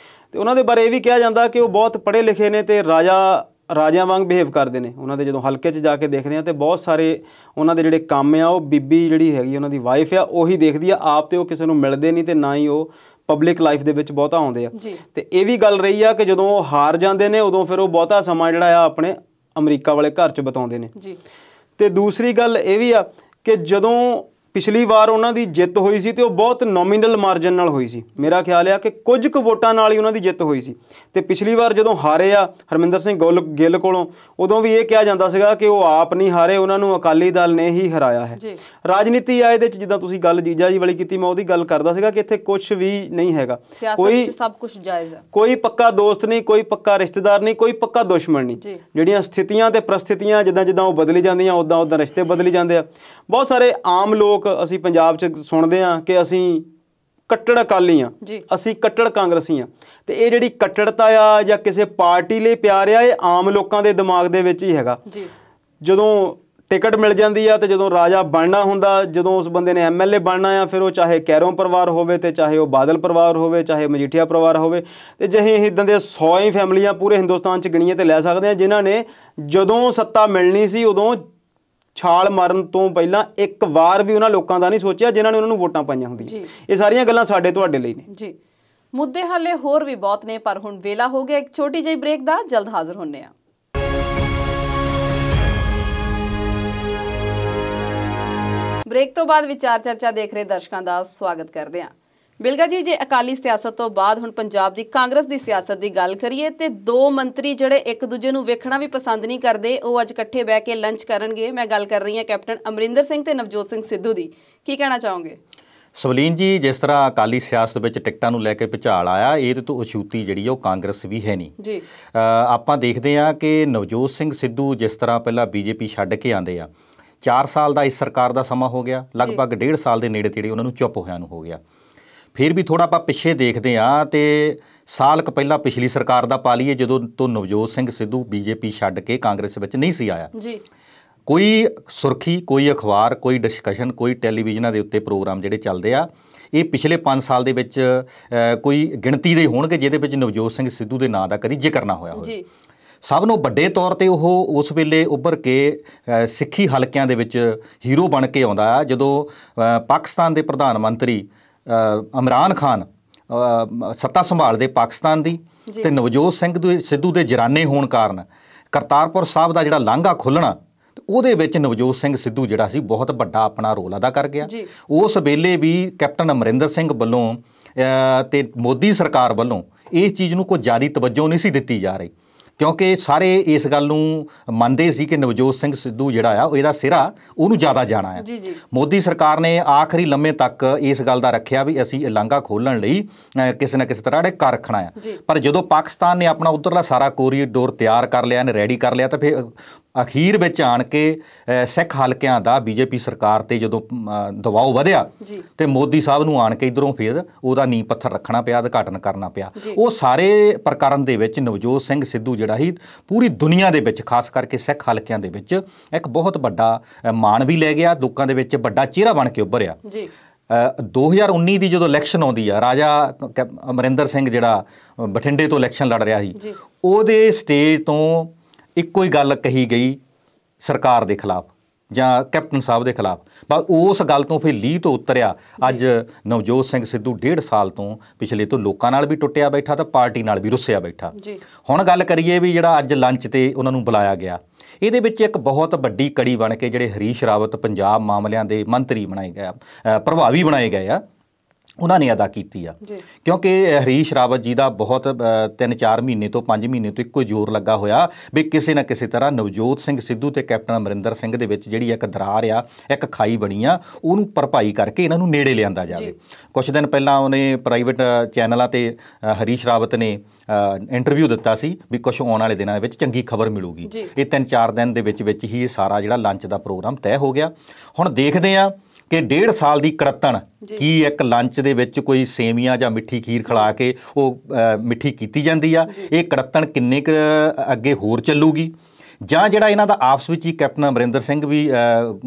ਤੇ ਉਹਨਾਂ ਦੇ ਬਾਰੇ ਇਹ ਵੀ ਕਿਹਾ ਜਾਂਦਾ ਕਿ ਉਹ ਬਹੁਤ ਪੜ੍ਹੇ ਲਿਖੇ ਨੇ ਤੇ ਰਾਜਿਆਂ ਵਾਂਗ ਬਿਹੇਵ ਕਰਦੇ ਨੇ। ਉਹਨਾਂ ਦੇ ਜਦੋਂ ਹਲਕੇ 'ਚ ਜਾ ਕੇ ਦੇਖਦੇ ਆ ਤੇ ਬਹੁਤ ਸਾਰੇ ਉਹਨਾਂ ਦੇ ਜਿਹੜੇ ਕੰਮ ਆ ਉਹ ਬੀਬੀ ਜਿਹੜੀ ਹੈਗੀ ਉਹਨਾਂ ਦੀ ਵਾਈਫ ਆ ਉਹੀ ਦੇਖਦੀ ਆ, ਆਪ ਤੇ ਉਹ ਕਿਸੇ ਨੂੰ ਮਿਲਦੇ ਨਹੀਂ ਤੇ ਨਾ ਹੀ ਉਹ ਪਬਲਿਕ ਲਾਈਫ ਦੇ ਵਿੱਚ ਬਹੁਤਾ ਆਉਂਦੇ ਆ। ਤੇ ਇਹ ਵੀ ਗੱਲ ਰਹੀ ਆ ਕਿ ਜਦੋਂ ਉਹ ਹਾਰ ਜਾਂਦੇ ਨੇ ਉਦੋਂ ਫਿਰ ਉਹ ਬਹੁਤਾ ਸਮਾਂ ਜਿਹੜਾ ਆ ਆਪਣੇ ਅਮਰੀਕਾ ਵਾਲੇ ਘਰ 'ਚ ਬਿਤਾਉਂਦੇ ਨੇ। ਤੇ ਦੂਸਰੀ ਗੱਲ ਇਹ ਵੀ ਆ ਕਿ ਜਦੋਂ ਪਿਛਲੀ ਵਾਰ ਉਹਨਾਂ ਦੀ ਜਿੱਤ ਹੋਈ ਸੀ ਤੇ ਉਹ ਬਹੁਤ ਨੋਮੀਨਲ ਮਾਰਜਨ ਨਾਲ ਹੋਈ ਸੀ। ਮੇਰਾ ਖਿਆਲ ਆ ਕਿ ਕੁਝ ਕੁ ਵੋਟਾਂ ਨਾਲ ਹੀ ਉਹਨਾਂ ਦੀ ਜਿੱਤ ਹੋਈ ਸੀ। ਤੇ ਪਿਛਲੀ ਵਾਰ ਜਦੋਂ ਹਾਰੇ ਆ ਹਰਮਿੰਦਰ ਸਿੰਘ ਗਿੱਲ ਕੋਲੋਂ, ਉਦੋਂ ਵੀ ਇਹ ਕਿਹਾ ਜਾਂਦਾ ਸੀਗਾ ਕਿ ਉਹ ਆਪ ਨਹੀਂ ਹਾਰੇ, ਉਹਨਾਂ ਨੂੰ ਅਕਾਲੀ ਦਲ ਨੇ ਹੀ ਹਰਾਇਆ ਹੈ। ਰਾਜਨੀਤੀ ਆ ਇਹਦੇ 'ਚ, ਜਿੱਦਾਂ ਤੁਸੀਂ ਗੱਲ ਜੀਜਾ ਜੀ ਵਾਲੀ ਕੀਤੀ, ਮੈਂ ਉਹਦੀ ਗੱਲ ਕਰਦਾ ਸੀਗਾ ਕਿ ਇੱਥੇ ਕੁਝ ਵੀ ਨਹੀਂ ਹੈਗਾ, ਕੋਈ ਸਭ ਕੁਝ ਜਾਇਜ਼ ਹੈ, ਕੋਈ ਪੱਕਾ ਦੋਸਤ ਨਹੀਂ, ਕੋਈ ਪੱਕਾ ਰਿਸ਼ਤੇਦਾਰ ਨਹੀਂ, ਕੋਈ ਪੱਕਾ ਦੁਸ਼ਮਣ ਨਹੀਂ। ਜਿਹੜੀਆਂ ਸਥਿਤੀਆਂ ਤੇ ਪ੍ਰਸਥਿਤੀਆਂ ਜਿੱਦਾਂ ਉਹ ਬਦਲੀ ਜਾਂਦੀਆਂ ਉੱਦਾਂ ਰਿਸ਼ਤੇ ਬਦਲੀ ਜਾਂਦੇ ਆ। ਬਹੁਤ ਸਾਰੇ ਆਮ ਲੋਕ ਅਸੀਂ ਪੰਜਾਬ 'ਚ ਸੁਣਦੇ ਹਾਂ ਕਿ ਅਸੀਂ ਕੱਟੜ ਅਕਾਲੀ ਆ, ਅਸੀਂ ਕੱਟੜ ਕਾਂਗਰਸੀ ਆ, ਤੇ ਇਹ ਜਿਹੜੀ ਕੱਟੜਤਾ ਆ ਜਾਂ ਕਿਸੇ ਪਾਰਟੀ ਲਈ ਪਿਆਰ ਆ, ਇਹ ਆਮ ਲੋਕਾਂ ਦੇ ਦਿਮਾਗ ਦੇ ਵਿੱਚ ਹੀ ਹੈਗਾ। ਜਦੋਂ ਟਿਕਟ ਮਿਲ ਜਾਂਦੀ ਆ ਤੇ ਜਦੋਂ ਰਾਜਾ ਬਣਨਾ ਹੁੰਦਾ, ਜਦੋਂ ਉਸ ਬੰਦੇ ਨੇ MLA ਬਣਨਾ ਆ, ਫਿਰ ਉਹ ਚਾਹੇ ਕੈਰੋਂ ਪਰਿਵਾਰ ਹੋਵੇ ਤੇ ਚਾਹੇ ਉਹ ਬਾਦਲ ਪਰਿਵਾਰ ਹੋਵੇ, ਚਾਹੇ ਮਜੀਠੀਆ ਪਰਿਵਾਰ ਹੋਵੇ, ਤੇ ਜਿਹੇ ਇੱਦਾਂ ਦੇ 100 ਹੀ ਫੈਮਲੀਆਂ ਪੂਰੇ ਹਿੰਦੁਸਤਾਨ 'ਚ ਗਿਣੀਆਂ ਤੇ ਲੈ ਸਕਦੇ ਆ ਜਿਨ੍ਹਾਂ ਨੇ ਜਦੋਂ ਸੱਤਾ ਮਿਲਣੀ ਸੀ ਉਦੋਂ ਛਾਲ ਮਾਰਨ ਤੋਂ ਪਹਿਲਾਂ ਇੱਕ ਵਾਰ ਵੀ ਉਹਨਾਂ ਲੋਕਾਂ ਦਾ ਨਹੀਂ ਸੋਚਿਆ ਜਿਨ੍ਹਾਂ ਨੇ ਉਹਨਾਂ ਨੂੰ ਵੋਟਾਂ ਪਾਈਆਂ ਹੁੰਦੀਆਂ। ਇਹ ਸਾਰੀਆਂ ਗੱਲਾਂ ਸਾਡੇ ਤੁਹਾਡੇ ਲਈ ਨੇ ਜੀ। ਮੁੱਦੇ ਹਾਲੇ ਹੋਰ ਵੀ ਬਹੁਤ ਨੇ, ਪਰ ਹੁਣ ਵੇਲਾ ਹੋ ਗਿਆ ਇੱਕ ਛੋਟੀ ਜਿਹੀ ਬ੍ਰੇਕ ਦਾ। ਜਲਦ ਹਾਜ਼ਰ ਹੁੰਨੇ ਆ। ਬ੍ਰੇਕ ਤੋਂ ਬਾਅਦ ਵਿਚਾਰ ਚਰਚਾ ਦੇਖ ਰਹੇ ਦਰਸ਼ਕਾਂ ਦਾ ਸਵਾਗਤ ਕਰਦੇ ਹਾਂ। ਬਿਲਗਾ ਜੀ, ਜੇ ਅਕਾਲੀ ਸਿਆਸਤ ਤੋਂ ਬਾਅਦ ਹੁਣ ਪੰਜਾਬ ਦੀ ਕਾਂਗਰਸ ਦੀ ਸਿਆਸਤ ਦੀ ਗੱਲ ਕਰੀਏ ਤੇ ਦੋ ਮੰਤਰੀ ਜਿਹੜੇ ਇੱਕ ਦੂਜੇ ਨੂੰ ਵੇਖਣਾ ਵੀ ਪਸੰਦ ਨਹੀਂ ਕਰਦੇ, ਉਹ ਅੱਜ ਇਕੱਠੇ ਬਹਿ ਕੇ ਲੰਚ ਕਰਨਗੇ। ਮੈਂ ਗੱਲ ਕਰ ਰਹੀ ਹਾਂ ਕੈਪਟਨ ਅਮਰਿੰਦਰ ਸਿੰਘ ਤੇ ਨਵਜੋਤ ਸਿੰਘ ਸਿੱਧੂ ਦੀ। ਕੀ ਕਹਿਣਾ ਚਾਹੋਗੇ? ਸਵਲੀਨ ਜੀ, ਜਿਸ ਤਰ੍ਹਾਂ ਅਕਾਲੀ ਸਿਆਸਤ ਵਿੱਚ ਟਿਕਟਾਂ ਨੂੰ ਲੈ ਕੇ ਭੁਚਾਲ ਆਇਆ, ਇਹਦੇ ਤੋਂ ਅਛੂਤੀ ਜਿਹੜੀ ਉਹ ਕਾਂਗਰਸ ਵੀ ਹੈ ਨਹੀਂ ਜੀ। ਆਪਾਂ ਦੇਖਦੇ ਹਾਂ ਕਿ ਨਵਜੋਤ ਸਿੰਘ ਸਿੱਧੂ ਜਿਸ ਤਰ੍ਹਾਂ ਪਹਿਲਾਂ BJP ਛੱਡ ਕੇ ਆਉਂਦੇ ਆ, 4 ਸਾਲ ਦਾ ਇਸ ਸਰਕਾਰ ਦਾ ਸਮਾਂ ਹੋ ਗਿਆ, ਲਗਭਗ 1.5 ਸਾਲ ਦੇ ਨੇੜੇ ਤੇੜੇ ਉਹਨਾਂ ਨੂੰ ਚੁੱਪ ਹੋਇਆਂ ਨੂੰ ਹੋ ਗਿਆ। ਫਿਰ ਵੀ ਥੋੜ੍ਹਾ ਆਪਾਂ ਪਿੱਛੇ ਦੇਖਦੇ ਹਾਂ ਤੇ ਸਾਲ ਕੁ ਪਹਿਲਾਂ ਪਿਛਲੀ ਸਰਕਾਰ ਦਾ ਪਾ ਲਈਏ, ਜਦੋਂ ਤੋਂ ਨਵਜੋਤ ਸਿੰਘ ਸਿੱਧੂ BJP ਛੱਡ ਕੇ ਕਾਂਗਰਸ ਵਿੱਚ ਨਹੀਂ ਸੀ ਆਇਆ ਜੀ। ਕੋਈ ਸੁਰਖੀ, ਕੋਈ ਅਖਬਾਰ, ਕੋਈ ਡਿਸਕਸ਼ਨ, ਕੋਈ ਟੈਲੀਵਿਜ਼ਨਾਂ ਦੇ ਉੱਤੇ ਪ੍ਰੋਗਰਾਮ ਜਿਹੜੇ ਚੱਲਦੇ ਆ, ਇਹ ਪਿਛਲੇ 5 ਸਾਲ ਦੇ ਵਿੱਚ ਕੋਈ ਗਿਣਤੀ ਦੇ ਹੋਣਗੇ ਜਿਹਦੇ ਵਿੱਚ ਨਵਜੋਤ ਸਿੰਘ ਸਿੱਧੂ ਦੇ ਨਾਂ ਦਾ ਕਦੀ ਜ਼ਿਕਰ ਨਾ ਹੋਇਆ ਹੋਵੇ। ਸਭ ਨੂੰ ਵੱਡੇ ਤੌਰ 'ਤੇ ਉਹ ਉਸ ਵੇਲੇ ਉੱਭਰ ਕੇ ਸਿੱਖੀ ਹਲਕਿਆਂ ਦੇ ਵਿੱਚ ਹੀਰੋ ਬਣ ਕੇ ਆਉਂਦਾ ਆ, ਜਦੋਂ ਪਾਕਿਸਤਾਨ ਦੇ ਪ੍ਰਧਾਨ ਮੰਤਰੀ ਇਮਰਾਨ ਖਾਨ ਸੱਤਾ ਸੰਭਾਲਦੇ ਪਾਕਿਸਤਾਨ ਦੀ, ਤੇ ਨਵਜੋਤ ਸਿੰਘ ਸਿੱਧੂ ਦੇ ਜਰਾਨੇ ਹੋਣ ਕਾਰਨ ਕਰਤਾਰਪੁਰ ਸਾਹਿਬ ਦਾ ਜਿਹੜਾ ਲਾਂਘਾ ਖੁੱਲ੍ਹਣਾ, ਉਹਦੇ ਵਿੱਚ ਨਵਜੋਤ ਸਿੰਘ ਸਿੱਧੂ ਜਿਹੜਾ ਸੀ ਬਹੁਤ ਵੱਡਾ ਆਪਣਾ ਰੋਲ ਅਦਾ ਕਰ ਗਿਆ। ਉਸ ਵੇਲੇ ਵੀ ਕੈਪਟਨ ਅਮਰਿੰਦਰ ਸਿੰਘ ਵੱਲੋਂ ਤੇ ਮੋਦੀ ਸਰਕਾਰ ਵੱਲੋਂ ਇਸ ਚੀਜ਼ ਨੂੰ ਕੋਈ ਜ਼ਿਆਦਾ ਤਵੱਜੋ ਨਹੀਂ ਸੀ ਦਿੱਤੀ ਜਾ ਰਹੀ, ਕਿਉਂਕਿ ਸਾਰੇ ਇਸ ਗੱਲ ਨੂੰ ਮੰਨਦੇ ਸੀ ਕਿ ਨਵਜੋਤ ਸਿੰਘ ਸਿੱਧੂ ਜਿਹੜਾ ਆ, ਉਹ ਇਹਦਾ ਸਿਰਾ ਉਹਨੂੰ ਜ਼ਿਆਦਾ ਜਾਣਾ ਆ। ਮੋਦੀ ਸਰਕਾਰ ਨੇ ਆਖਰੀ ਲੰਮੇ ਤੱਕ ਇਸ ਗੱਲ ਦਾ ਰੱਖਿਆ ਵੀ ਅਸੀਂ ਇਹ ਲਾਂਘਾ ਖੋਲ੍ਹਣ ਲਈ ਕਿਸੇ ਨਾ ਕਿਸੇ ਤਰ੍ਹਾਂ ਕਰ ਰੱਖਣਾ ਆ। ਪਰ ਜਦੋਂ ਪਾਕਿਸਤਾਨ ਨੇ ਆਪਣਾ ਉੱਧਰਲਾ ਸਾਰਾ ਕੋਰੀਡੋਰ ਤਿਆਰ ਕਰ ਲਿਆ, ਨੇ ਰੈਡੀ ਕਰ ਲਿਆ, ਤਾਂ ਫਿਰ ਅਖੀਰ ਵਿੱਚ ਆਣ ਕੇ ਸਿੱਖ ਹਲਕਿਆਂ ਦਾ ਬੀਜੇਪੀ ਸਰਕਾਰ ਤੇ ਜਦੋਂ ਦਬਾਅ ਵਧਿਆ ਤੇ ਮੋਦੀ ਸਾਹਿਬ ਨੂੰ ਆਣ ਕੇ ਇੱਧਰੋਂ ਫਿਰ ਉਹਦਾ ਨੀਂਹ ਪੱਥਰ ਰੱਖਣਾ ਪਿਆ, ਉਦਘਾਟਨ ਕਰਨਾ ਪਿਆ। ਉਹ ਸਾਰੇ ਪ੍ਰਕਰਨ ਦੇ ਵਿੱਚ ਨਵਜੋਤ ਸਿੰਘ ਸਿੱਧੂ ਜਿਹੜਾ ਸੀ ਪੂਰੀ ਦੁਨੀਆ ਦੇ ਵਿੱਚ, ਖਾਸ ਕਰਕੇ ਸਿੱਖ ਹਲਕਿਆਂ ਦੇ ਵਿੱਚ ਇੱਕ ਬਹੁਤ ਵੱਡਾ ਮਾਣ ਵੀ ਲੈ ਗਿਆ, ਲੋਕਾਂ ਦੇ ਵਿੱਚ ਵੱਡਾ ਚਿਹਰਾ ਬਣ ਕੇ ਉੱਭਰਿਆ। 2019 ਦੀ ਜਦੋਂ ਇਲੈਕਸ਼ਨ ਆਉਂਦੀ ਆ, ਰਾਜਾ ਅਮਰਿੰਦਰ ਸਿੰਘ ਜਿਹੜਾ ਬਠਿੰਡੇ ਤੋਂ ਇਲੈਕਸ਼ਨ ਲੜ ਰਿਹਾ ਸੀ, ਉਹਦੇ ਸਟੇਜ ਤੋਂ ਇੱਕੋ ਹੀ ਗੱਲ ਕਹੀ ਗਈ ਸਰਕਾਰ ਦੇ ਖਿਲਾਫ ਜਾਂ ਕੈਪਟਨ ਸਾਹਿਬ ਦੇ ਖਿਲਾਫ, ਬਸ ਉਸ ਗੱਲ ਤੋਂ ਫਿਰ ਲੀਹ ਤੋਂ ਉਤਰਿਆ। ਅੱਜ ਨਵਜੋਤ ਸਿੰਘ ਸਿੱਧੂ 1.5 ਸਾਲ ਤੋਂ ਪਿਛਲੇ ਤੋਂ ਲੋਕਾਂ ਨਾਲ ਵੀ ਟੁੱਟਿਆ ਬੈਠਾ ਤਾਂ ਪਾਰਟੀ ਨਾਲ ਵੀ ਰੁੱਸਿਆ ਬੈਠਾ। ਹੁਣ ਗੱਲ ਕਰੀਏ ਵੀ ਜਿਹੜਾ ਅੱਜ ਲੰਚ ਤੇ ਉਹਨਾਂ ਨੂੰ ਬੁਲਾਇਆ ਗਿਆ, ਇਹਦੇ ਵਿੱਚ ਇੱਕ ਬਹੁਤ ਵੱਡੀ ਕੜੀ ਬਣ ਕੇ ਜਿਹੜੇ ਹਰੀਸ਼ ਰਾਵਤ ਪੰਜਾਬ ਮਾਮਲਿਆਂ ਦੇ ਮੰਤਰੀ ਬਣਾਏ ਗਏ, ਪ੍ਰਭਾਵੀ ਬਣਾਏ ਗਏ ਆ, ਉਹਨਾਂ ਨੇ ਅਦਾ ਕੀਤੀ ਆ। ਕਿਉਂਕਿ ਹਰੀਸ਼ ਰਾਵਤ ਜੀ ਦਾ ਬਹੁਤ 3-4 ਮਹੀਨੇ ਤੋਂ 5 ਮਹੀਨੇ ਤੋਂ ਇੱਕੋ ਜ਼ੋਰ ਲੱਗਾ ਹੋਇਆ ਵੀ ਕਿਸੇ ਨਾ ਕਿਸੇ ਤਰ੍ਹਾਂ ਨਵਜੋਤ ਸਿੰਘ ਸਿੱਧੂ ਤੇ ਕੈਪਟਨ ਅਮਰਿੰਦਰ ਸਿੰਘ ਦੇ ਵਿੱਚ ਜਿਹੜੀ ਇੱਕ ਦਰਾਰ ਆ, ਇੱਕ ਖਾਈ ਬਣੀ ਆ, ਉਹਨੂੰ ਭਰਪਾਈ ਕਰਕੇ ਇਹਨਾਂ ਨੂੰ ਨੇੜੇ ਲਿਆਂਦਾ ਜਾਵੇ। ਕੁਛ ਦਿਨ ਪਹਿਲਾਂ ਉਹਨੇ ਪ੍ਰਾਈਵੇਟ ਚੈਨਲਾਂ ਤੇ ਹਰੀਸ਼ ਰਾਵਤ ਨੇ ਇੰਟਰਵਿਊ ਦਿੱਤਾ ਸੀ ਵੀ ਕੁਛ ਆਉਣ ਵਾਲੇ ਦਿਨਾਂ ਦੇ ਵਿੱਚ ਚੰਗੀ ਖਬਰ ਮਿਲੂਗੀ। ਇਹ 3-4 ਦਿਨ ਦੇ ਵਿੱਚ ਹੀ ਇਹ ਸਾਰਾ ਜਿਹੜਾ ਲੰਚ ਦਾ ਪ੍ਰੋਗਰਾਮ ਤੈਅ ਹੋ ਗਿਆ। ਹੁਣ ਦੇਖਦੇ ਆ ਕਿ 1.5 ਸਾਲ ਦੀ ਕੜੱਤਣ ਕੀ ਇੱਕ ਲੰਚ ਦੇ ਵਿੱਚ ਕੋਈ ਸੇਵੀਆਂ ਜਾਂ ਮਿੱਠੀ ਖੀਰ ਖਿਲਾ ਕੇ ਉਹ ਮਿੱਠੀ ਕੀਤੀ ਜਾਂਦੀ ਆ, ਇਹ ਕੜੱਤਣ ਕਿੰਨੇ ਕੁ ਅੱਗੇ ਹੋਰ ਚੱਲੂਗੀ, ਜਾਂ ਜਿਹੜਾ ਇਹਨਾਂ ਦਾ ਆਪਸ ਵਿੱਚ ਹੀ ਕੈਪਟਨ ਅਮਰਿੰਦਰ ਸਿੰਘ ਵੀ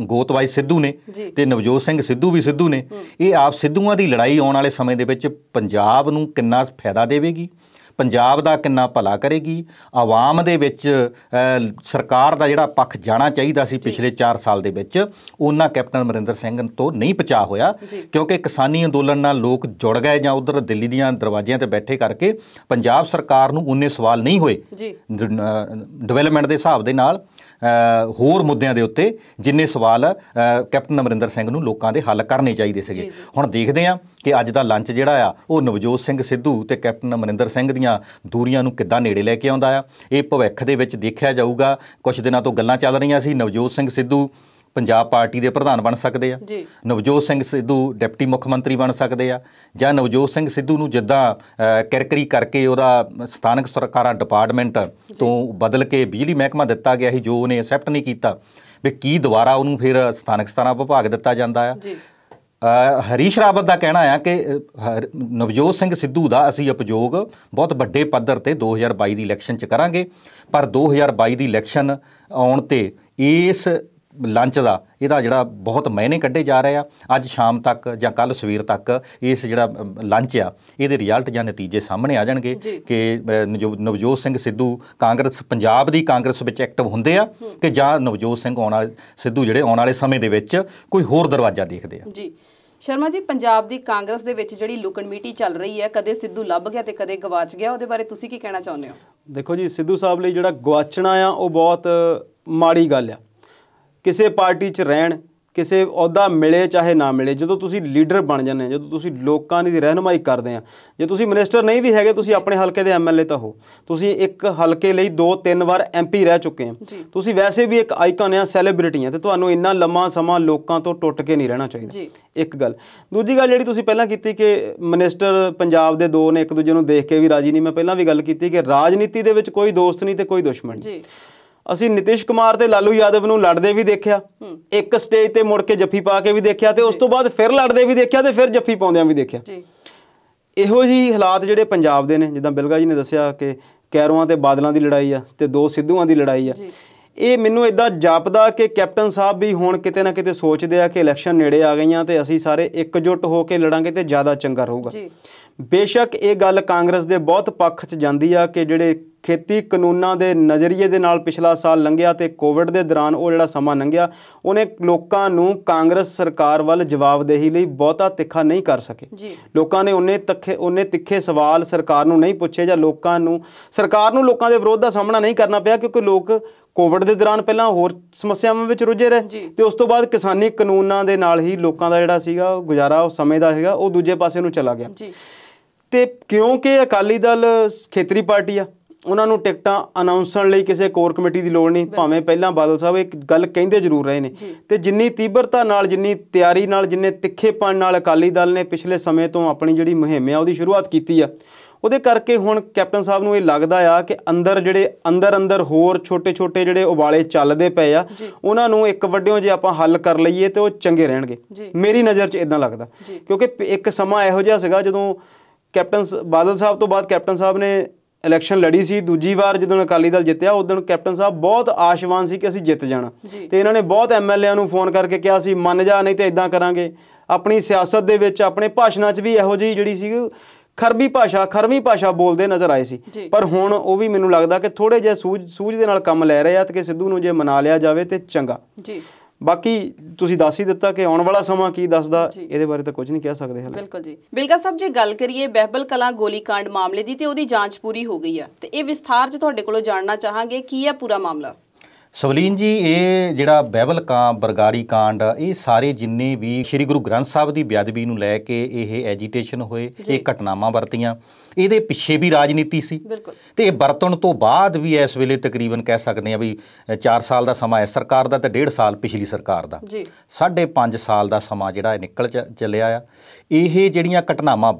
ਗੋਤਵਾਈ ਸਿੱਧੂ ਨੇ ਤੇ ਨਵਜੋਤ ਸਿੰਘ ਸਿੱਧੂ ਵੀ ਸਿੱਧੂ ਨੇ, ਇਹ ਆਪ ਸਿੱਧੂਆਂ ਦੀ ਲੜਾਈ ਆਉਣ ਵਾਲੇ ਸਮੇਂ ਦੇ ਵਿੱਚ ਪੰਜਾਬ ਨੂੰ ਕਿੰਨਾ ਫਾਇਦਾ ਦੇਵੇਗੀ, ਪੰਜਾਬ ਦਾ ਕਿੰਨਾ ਭਲਾ ਕਰੇਗੀ, ਆਵਾਮ ਦੇ ਵਿੱਚ ਸਰਕਾਰ ਦਾ ਜਿਹੜਾ ਪੱਖ ਜਾਣਾ ਚਾਹੀਦਾ ਸੀ ਪਿਛਲੇ 4 ਸਾਲ ਦੇ ਵਿੱਚ, ਉਹਨਾਂ ਕੈਪਟਨ ਅਮਰਿੰਦਰ ਸਿੰਘ ਤੋਂ ਨਹੀਂ ਪਚਾ ਹੋਇਆ। ਕਿਉਂਕਿ ਕਿਸਾਨੀ ਅੰਦੋਲਨ ਨਾਲ ਲੋਕ ਜੁੜ ਗਏ ਜਾਂ ਉੱਧਰ ਦਿੱਲੀ ਦੀਆਂ ਦਰਵਾਜ਼ਿਆਂ ਤੇ ਬੈਠੇ ਕਰਕੇ ਪੰਜਾਬ ਸਰਕਾਰ ਨੂੰ ਉਨੇ ਸਵਾਲ ਨਹੀਂ ਹੋਏ ਡਿਵੈਲਪਮੈਂਟ ਦੇ ਹਿਸਾਬ ਦੇ ਨਾਲ, ਹੋਰ ਮੁੱਦਿਆਂ ਦੇ ਉੱਤੇ ਜਿੰਨੇ ਸਵਾਲ ਕੈਪਟਨ ਅਮਰਿੰਦਰ ਸਿੰਘ ਨੂੰ ਲੋਕਾਂ ਦੇ ਹੱਲ ਕਰਨੇ ਚਾਹੀਦੇ ਸੀਗੇ। ਹੁਣ ਦੇਖਦੇ ਹਾਂ ਕਿ ਅੱਜ ਦਾ ਲੰਚ ਜਿਹੜਾ ਆ ਉਹ ਨਵਜੋਤ ਸਿੰਘ ਸਿੱਧੂ ਤੇ ਕੈਪਟਨ ਅਮਰਿੰਦਰ ਸਿੰਘ ਦੀਆਂ ਦੂਰੀਆਂ ਨੂੰ ਕਿੱਦਾਂ ਨੇੜੇ ਲੈ ਕੇ ਆਉਂਦਾ ਆ। ਇਹ ਭਵਿੱਖ ਦੇ ਵਿੱਚ ਦੇਖਿਆ ਜਾਊਗਾ। ਕੁਝ ਦਿਨਾਂ ਤੋਂ ਗੱਲਾਂ ਚੱਲ ਰਹੀਆਂ ਸੀ ਨਵਜੋਤ ਸਿੰਘ ਸਿੱਧੂ ਪੰਜਾਬ ਪਾਰਟੀ ਦੇ ਪ੍ਰਧਾਨ ਬਣ ਸਕਦੇ ਆ, ਨਵਜੋਤ ਸਿੰਘ ਸਿੱਧੂ ਡਿਪਟੀ ਮੁੱਖ ਮੰਤਰੀ ਬਣ ਸਕਦੇ ਆ, ਜਾਂ ਨਵਜੋਤ ਸਿੰਘ ਸਿੱਧੂ ਨੂੰ ਜਿੱਦਾਂ ਕਿਰਕਰੀ ਕਰਕੇ ਉਹਦਾ ਸਥਾਨਕ ਸਰਕਾਰਾਂ ਡਿਪਾਰਟਮੈਂਟ ਤੋਂ ਬਦਲ ਕੇ ਬਿਜਲੀ ਮਹਿਕਮਾ ਦਿੱਤਾ ਗਿਆ ਸੀ, ਜੋ ਉਹਨੇ ਐਕਸੈਪਟ ਨਹੀਂ ਕੀਤਾ, ਵੀ ਕੀ ਦੁਬਾਰਾ ਉਹਨੂੰ ਫਿਰ ਸਥਾਨਕ ਸਥਾਨਾਂ ਵਿਭਾਗ ਦਿੱਤਾ ਜਾਂਦਾ ਆ। ਹਰੀਸ਼ ਰਾਵਤ ਦਾ ਕਹਿਣਾ ਆ ਕਿ ਨਵਜੋਤ ਸਿੰਘ ਸਿੱਧੂ ਦਾ ਅਸੀਂ ਉਪਯੋਗ ਬਹੁਤ ਵੱਡੇ ਪੱਧਰ ਤੇ 2022 ਦੀ ਇਲੈਕਸ਼ਨ 'ਚ ਕਰਾਂਗੇ, ਪਰ 2022 ਦੀ ਇਲੈਕਸ਼ਨ ਆਉਣ ਤੇ ਇਸ ਲੰਚ ਦਾ ਇਹਦਾ ਜਿਹੜਾ ਬਹੁਤ ਮਾਇਨੇ ਕੱਢੇ ਜਾ ਰਹੇ ਆ। ਅੱਜ ਸ਼ਾਮ ਤੱਕ ਜਾਂ ਕੱਲ੍ਹ ਸਵੇਰ ਤੱਕ ਇਸ ਜਿਹੜਾ ਲੰਚ ਆ ਇਹਦੇ ਰਿਜ਼ਲਟ ਜਾਂ ਨਤੀਜੇ ਸਾਹਮਣੇ ਆ ਜਾਣਗੇ ਕਿ ਨਵਜੋਤ ਸਿੰਘ ਸਿੱਧੂ ਕਾਂਗਰਸ, ਪੰਜਾਬ ਦੀ ਕਾਂਗਰਸ ਵਿੱਚ ਐਕਟਿਵ ਹੁੰਦੇ ਆ ਕਿ ਜਾਂ ਨਵਜੋਤ ਸਿੰਘ ਸਿੱਧੂ ਜਿਹੜੇ ਆਉਣ ਵਾਲੇ ਸਮੇਂ ਦੇ ਵਿੱਚ ਕੋਈ ਹੋਰ ਦਰਵਾਜ਼ਾ ਦੇਖਦੇ ਆ। ਜੀ ਸ਼ਰਮਾ ਜੀ, ਪੰਜਾਬ ਦੀ ਕਾਂਗਰਸ ਦੇ ਵਿੱਚ ਜਿਹੜੀ ਲੁਕਣ ਮੀਟੀ ਚੱਲ ਰਹੀ ਹੈ, ਕਦੇ ਸਿੱਧੂ ਲੱਭ ਗਿਆ ਤੇ ਕਦੇ ਗਵਾਚ ਗਿਆ, ਉਹਦੇ ਬਾਰੇ ਤੁਸੀਂ ਕੀ ਕਹਿਣਾ ਚਾਹੁੰਦੇ ਹੋ? ਦੇਖੋ ਜੀ, ਸਿੱਧੂ ਸਾਹਿਬ ਲਈ ਜਿਹੜਾ ਗਵਾਚਣਾ ਆ ਉਹ ਬਹੁਤ ਮਾੜੀ ਗੱਲ ਆ। ਕਿਸੇ ਪਾਰਟੀ 'ਚ ਰਹਿਣ, ਕਿਸੇ ਅਹੁਦਾ ਮਿਲੇ ਚਾਹੇ ਨਾ ਮਿਲੇ, ਜਦੋਂ ਤੁਸੀਂ ਲੀਡਰ ਬਣ ਜਾਂਦੇ, ਜਦੋਂ ਤੁਸੀਂ ਲੋਕਾਂ ਦੀ ਰਹਿਨੁਮਾਈ ਕਰਦੇ ਆ, ਜੇ ਤੁਸੀਂ ਮਿਨਿਸਟਰ ਨਹੀਂ ਵੀ ਹੈਗੇ, ਤੁਸੀਂ ਆਪਣੇ ਹਲਕੇ ਦੇ MLA ਤਾਂ ਹੋ, ਤੁਸੀਂ ਇੱਕ ਹਲਕੇ ਲਈ 2-3 ਵਾਰ MP ਰਹਿ ਚੁੱਕੇ ਆ, ਤੁਸੀਂ ਵੈਸੇ ਵੀ ਇੱਕ ਆਈਕਨ ਆ, ਸੈਲੀਬ੍ਰਿਟੀ ਆ, ਤੇ ਤੁਹਾਨੂੰ ਇੰਨਾ ਲੰਮਾ ਸਮਾਂ ਲੋਕਾਂ ਤੋਂ ਟੁੱਟ ਕੇ ਨਹੀਂ ਰਹਿਣਾ ਚਾਹੀਦਾ। ਇੱਕ ਗੱਲ। ਦੂਜੀ ਗੱਲ ਜਿਹੜੀ ਤੁਸੀਂ ਪਹਿਲਾਂ ਕੀਤੀ ਕਿ ਮਿਨਿਸਟਰ ਪੰਜਾਬ ਦੇ 2 ਨੇ ਇੱਕ ਦੂਜੇ ਨੂੰ ਦੇਖ ਕੇ ਵੀ ਰਾਜੀ ਨਹੀਂ, ਮੈਂ ਪਹਿਲਾਂ ਵੀ ਗੱਲ ਕੀਤੀ ਕਿ ਰਾਜਨੀਤੀ ਦੇ ਵਿੱਚ ਕੋਈ ਦੋਸਤ ਨਹੀਂ ਤੇ ਕੋਈ ਦੁਸ਼ਮਣ ਨਹੀਂ। ਅਸੀਂ ਨਿਤਿਸ਼ ਕੁਮਾਰ ਤੇ ਲਾਲੂ ਯਾਦਵ ਨੂੰ ਲੜਦੇ ਵੀ ਦੇਖਿਆ, ਇੱਕ ਸਟੇਜ ਤੇ ਮੁੜ ਕੇ ਜੱਫੀ ਪਾ ਕੇ ਵੀ ਦੇਖਿਆ, ਤੇ ਉਸ ਤੋਂ ਬਾਅਦ ਫਿਰ ਲੜਦੇ ਵੀ ਦੇਖਿਆ, ਤੇ ਫਿਰ ਜੱਫੀ ਪਾਉਂਦਿਆਂ ਵੀ ਦੇਖਿਆ। ਇਹੋ ਜਿਹੀ ਹਾਲਾਤ ਜਿਹੜੇ ਪੰਜਾਬ ਦੇ ਨੇ, ਜਿੱਦਾਂ ਬਿਲਗਾ ਜੀ ਨੇ ਦੱਸਿਆ ਕਿ ਕੈਰੋਆਂ ਤੇ ਬਾਦਲਾਂ ਦੀ ਲੜਾਈ ਆ ਤੇ 2 ਸਿੱਧੂਆਂ ਦੀ ਲੜਾਈ ਆ। ਇਹ ਮੈਨੂੰ ਇੱਦਾਂ ਜਾਪਦਾ ਕਿ ਕੈਪਟਨ ਸਾਹਿਬ ਵੀ ਹੁਣ ਕਿਤੇ ਨਾ ਕਿਤੇ ਸੋਚਦੇ ਆ ਕਿ ਇਲੈਕਸ਼ਨ ਨੇੜੇ ਆ ਗਈਆਂ ਤੇ ਅਸੀਂ ਸਾਰੇ ਇਕਜੁੱਟ ਹੋ ਕੇ ਲੜਾਂਗੇ ਤੇ ਜ਼ਿਆਦਾ ਚੰਗਾ ਰਹੂਗਾ। ਬੇਸ਼ੱਕ ਇਹ ਗੱਲ ਕਾਂਗਰਸ ਦੇ ਬਹੁਤ ਪੱਖ 'ਚ ਜਾਂਦੀ ਆ ਕਿ ਜਿਹੜੇ ਖੇਤੀ ਕਾਨੂੰਨਾਂ ਦੇ ਨਜ਼ਰੀਏ ਦੇ ਨਾਲ ਪਿਛਲਾ ਸਾਲ ਲੰਘਿਆ ਤੇ ਕੋਵਿਡ ਦੇ ਦੌਰਾਨ ਉਹ ਜਿਹੜਾ ਸਮਾਂ ਲੰਘਿਆ ਉਹਨੇ ਲੋਕਾਂ ਨੂੰ ਕਾਂਗਰਸ ਸਰਕਾਰ ਵੱਲ ਜਵਾਬਦੇਹੀ ਲਈ ਬਹੁਤਾ ਤਿੱਖਾ ਨਹੀਂ ਕਰ ਸਕੇ। ਲੋਕਾਂ ਨੇ ਉਹਨੇ ਤਿੱਖੇ ਸਵਾਲ ਸਰਕਾਰ ਨੂੰ ਨਹੀਂ ਪੁੱਛੇ ਜਾਂ ਸਰਕਾਰ ਨੂੰ ਲੋਕਾਂ ਦੇ ਵਿਰੋਧ ਦਾ ਸਾਹਮਣਾ ਨਹੀਂ ਕਰਨਾ ਪਿਆ, ਕਿਉਂਕਿ ਲੋਕ ਕੋਵਿਡ ਦੇ ਦੌਰਾਨ ਪਹਿਲਾਂ ਹੋਰ ਸਮੱਸਿਆਵਾਂ ਵਿੱਚ ਰੁੱਝੇ ਰਹੇ ਤੇ ਉਸ ਤੋਂ ਬਾਅਦ ਕਿਸਾਨੀ ਕਾਨੂੰਨਾਂ ਦੇ ਨਾਲ ਹੀ ਲੋਕਾਂ ਦਾ ਜਿਹੜਾ ਸੀਗਾ ਗੁਜ਼ਾਰਾ ਉਹ ਸਮੇਂ ਦਾ ਹੈਗਾ ਉਹ ਦੂਜੇ ਪਾਸੇ ਨੂੰ ਚਲਾ ਗਿਆ। ਤੇ ਕਿਉਂਕਿ ਅਕਾਲੀ ਦਲ ਖੇਤਰੀ ਪਾਰਟੀ ਆ, ਉਹਨਾਂ ਨੂੰ ਟਿਕਟਾਂ ਅਨਾਉਂਸਣ ਲਈ ਕਿਸੇ ਕੋਰ ਕਮੇਟੀ ਦੀ ਲੋੜ ਨਹੀਂ, ਭਾਵੇਂ ਪਹਿਲਾਂ ਬਾਦਲ ਸਾਹਿਬ ਇੱਕ ਗੱਲ ਕਹਿੰਦੇ ਜ਼ਰੂਰ ਰਹੇ ਨੇ ਤੇ ਜਿੰਨੀ ਤੀਬਰਤਾ ਨਾਲ, ਜਿੰਨੀ ਤਿਆਰੀ ਨਾਲ, ਜਿੰਨੇ ਤਿੱਖੇਪਣ ਨਾਲ ਅਕਾਲੀ ਦਲ ਨੇ ਪਿਛਲੇ ਸਮੇਂ ਤੋਂ ਆਪਣੀ ਜਿਹੜੀ ਮੁਹਿੰਮ ਆ ਉਹਦੀ ਸ਼ੁਰੂਆਤ ਕੀਤੀ ਆ, ਉਹਦੇ ਕਰਕੇ ਹੁਣ ਕੈਪਟਨ ਸਾਹਿਬ ਨੂੰ ਇਹ ਲੱਗਦਾ ਆ ਕਿ ਅੰਦਰ ਹੋਰ ਛੋਟੇ ਜਿਹੜੇ ਉਬਾਲੇ ਚੱਲਦੇ ਪਏ ਆ ਉਹਨਾਂ ਨੂੰ ਇੱਕ ਵੱਡਿਓਂ ਜੇ ਆਪਾਂ ਹੱਲ ਕਰ ਲਈਏ ਤੇ ਉਹ ਚੰਗੇ ਰਹਿਣਗੇ। ਮੇਰੀ ਨਜ਼ਰ 'ਚ ਇਦਾਂ ਲੱਗਦਾ, ਕਿਉਂਕਿ ਇੱਕ ਸਮਾਂ ਇਹੋ ਜਿਹਾ ਸੀਗਾ ਜਦੋਂ ਬਾਦਲ ਸਾਹਿਬ ਤੋਂ ਬਾਅਦ ਕੈਪਟਨ ਸਾਹਿਬ ਨੇ ਇਲੈਕਸ਼ਨ ਲੜੀ ਸੀ, ਦੂਜੀ ਵਾਰ ਜਦੋਂ ਅਕਾਲੀ ਦਲ ਜਿੱਤਿਆ ਉਦੋਂ ਕੈਪਟਨ ਸਾਹਿਬ ਬਹੁਤ ਆਸ਼ਵਾਨ ਸੀ ਕਿ ਅਸੀਂ ਜਿੱਤ ਜਾਣਾ ਤੇ ਇਹਨਾਂ ਨੇ ਬਹੁਤ MLA ਨੂੰ ਫੋਨ ਕਰਕੇ ਕਿਹਾ ਸੀ ਮੰਨ ਜਾ ਨਹੀਂ ਤੇ ਇਦਾਂ ਕਰਾਂਗੇ। ਆਪਣੀ ਸਿਆਸਤ ਦੇ ਵਿੱਚ ਆਪਣੇ ਭਾਸ਼ਣਾਂ 'ਚ ਵੀ ਇਹੋ ਜਿਹੀ ਜਿਹੜੀ ਸੀ ਖਰਵੀਂ ਭਾਸ਼ਾ ਬੋਲਦੇ ਨਜ਼ਰ ਆਏ ਸੀ, ਪਰ ਹੁਣ ਉਹ ਵੀ ਮੈਨੂੰ ਲੱਗਦਾ ਕਿ ਥੋੜੇ ਜਿਹੇ ਸੂਝ ਦੇ ਨਾਲ ਕੰਮ ਲੈ ਰਹੇ ਆ ਤੇ ਕਿ ਸਿੱਧੂ ਨੂੰ ਜੇ ਮਨਾ ਲਿਆ ਜਾਵੇ ਤੇ ਚੰਗਾ। ਬਾਕੀ ਤੁਸੀਂ ਦੱਸ ਹੀ ਦਿੱਤਾ ਕਿ ਆਉਣ ਵਾਲਾ ਸਮਾਂ ਕੀ ਦੱਸਦਾ, ਇਹਦੇ ਬਾਰੇ ਤਾਂ ਕੁਝ ਨਹੀਂ ਕਹਿ ਸਕਦੇ ਹਾਲੇ। ਬਿਲਕੁਲ ਜੀ। ਬਿਲਕਾ ਸਾਹਿਬ, ਜੇ ਗੱਲ ਕਰੀਏ ਬਹਿਬਲ ਕਲਾਂ ਗੋਲੀकांड ਮਾਮਲੇ ਦੀ ਤੇ ਉਹਦੀ ਜਾਂਚ ਪੂਰੀ ਹੋ ਗਈ ਆ ਤੇ ਇਹ ਵਿਸਥਾਰ 'ਚ ਤੁਹਾਡੇ ਕੋਲੋਂ ਜਾਣਨਾ ਚਾਹਾਂਗੇ ਕੀ ਹੈ ਪੂਰਾ ਮਾਮਲਾ। ਸਵਲੀਨ ਜੀ, ਇਹ ਜਿਹੜਾ ਬਹਿਬਲ ਬਰਗਾੜੀ ਕਾਂਡ, ਇਹ ਸਾਰੇ ਜਿੰਨੇ ਵੀ ਸ਼੍ਰੀ ਗੁਰੂ ਗ੍ਰੰਥ ਸਾਹਿਬ ਦੀ ਬੇਅਦਬੀ ਨੂੰ ਲੈ ਕੇ ਇਹ ਐਜੀਟੇਸ਼ਨ ਹੋਏ, ਇਹ ਘਟਨਾਵਾਂ ਵਰਤੀਆਂ, ਇਹਦੇ ਪਿੱਛੇ ਵੀ ਰਾਜਨੀਤੀ ਸੀ ਤੇ ਇਹ ਵਰਤਣ ਤੋਂ ਬਾਅਦ ਵੀ ਇਸ ਵੇਲੇ ਤਕਰੀਬਨ ਕਹਿ ਸਕਦੇ ਹਾਂ ਵੀ 4 ਸਾਲ ਦਾ ਸਮਾਂ ਇਸ ਸਰਕਾਰ ਦਾ ਤੇ 1.5 ਸਾਲ ਪਿਛਲੀ ਸਰਕਾਰ ਦਾ, 5.5 ਸਾਲ ਦਾ ਸਮਾਂ ਜਿਹੜਾ ਨਿਕਲ ਚੱਲਿਆ ਆ। ਇਹ ਜਿਹੜੀਆਂ ਘਟਨਾਵਾਂ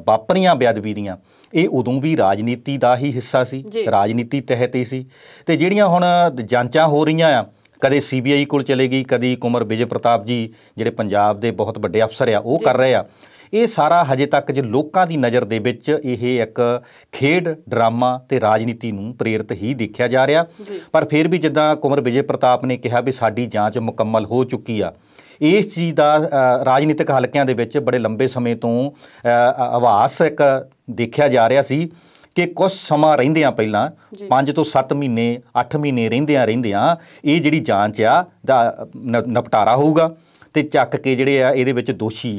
ਵਾਪਰੀਆਂ ਬੇਅਦਬੀ ਦੀਆਂ, ਇਹ ਉਦੋਂ ਵੀ ਰਾਜਨੀਤੀ ਦਾ ਹੀ ਹਿੱਸਾ ਸੀ, ਰਾਜਨੀਤੀ ਤਹਿਤ ਹੀ ਸੀ ਤੇ ਜਿਹੜੀਆਂ ਹੁਣ ਜਾਂਚਾਂ ਹੋ ਰਹੀਆਂ ਆ, ਕਦੇ CBI ਕੋਲ ਚਲੇ ਗਈ, ਕਦੀ ਕੁੰਵਰ ਵਿਜੇ ਪ੍ਰਤਾਪ ਜੀ ਜਿਹੜੇ ਪੰਜਾਬ ਦੇ ਬਹੁਤ ਵੱਡੇ ਅਫਸਰ ਆ ਉਹ ਕਰ ਰਹੇ ਆ। ਇਹ ਸਾਰਾ ਹਜੇ ਤੱਕ ਜੇ ਲੋਕਾਂ ਦੀ ਨਜ਼ਰ ਦੇ ਵਿੱਚ ਇਹ ਇੱਕ ਖੇਡ, ਡਰਾਮਾ ਤੇ ਰਾਜਨੀਤੀ ਨੂੰ ਪ੍ਰੇਰਿਤ ਹੀ ਦੇਖਿਆ ਜਾ ਰਿਹਾ। ਪਰ ਫਿਰ ਵੀ ਜਿੱਦਾਂ ਕੁੰਵਰ ਵਿਜੇ ਪ੍ਰਤਾਪ ਨੇ ਕਿਹਾ ਵੀ ਸਾਡੀ ਜਾਂਚ ਮੁਕੰਮਲ ਹੋ ਚੁੱਕੀ ਆ, ਇਸ ਚੀਜ਼ ਦਾ ਰਾਜਨੀਤਿਕ ਹਲਕਿਆਂ ਦੇ ਵਿੱਚ ਬੜੇ ਲੰਬੇ ਸਮੇਂ ਤੋਂ ਆਭਾਸ ਇੱਕ ਦੇਖਿਆ ਜਾ ਰਿਹਾ ਸੀ ਕਿ ਕੁਝ ਸਮਾਂ ਰਹਿੰਦਿਆਂ ਪਹਿਲਾਂ 5 ਤੋਂ 7 ਮਹੀਨੇ 8 ਮਹੀਨੇ ਰਹਿੰਦਿਆਂ ਇਹ ਜਿਹੜੀ ਜਾਂਚ ਆ ਦਾ ਨਿਪਟਾਰਾ ਹੋਊਗਾ ਤੇ ਚੱਕ ਕੇ ਜਿਹੜੇ ਆ ਇਹਦੇ ਵਿੱਚ ਦੋਸ਼ੀ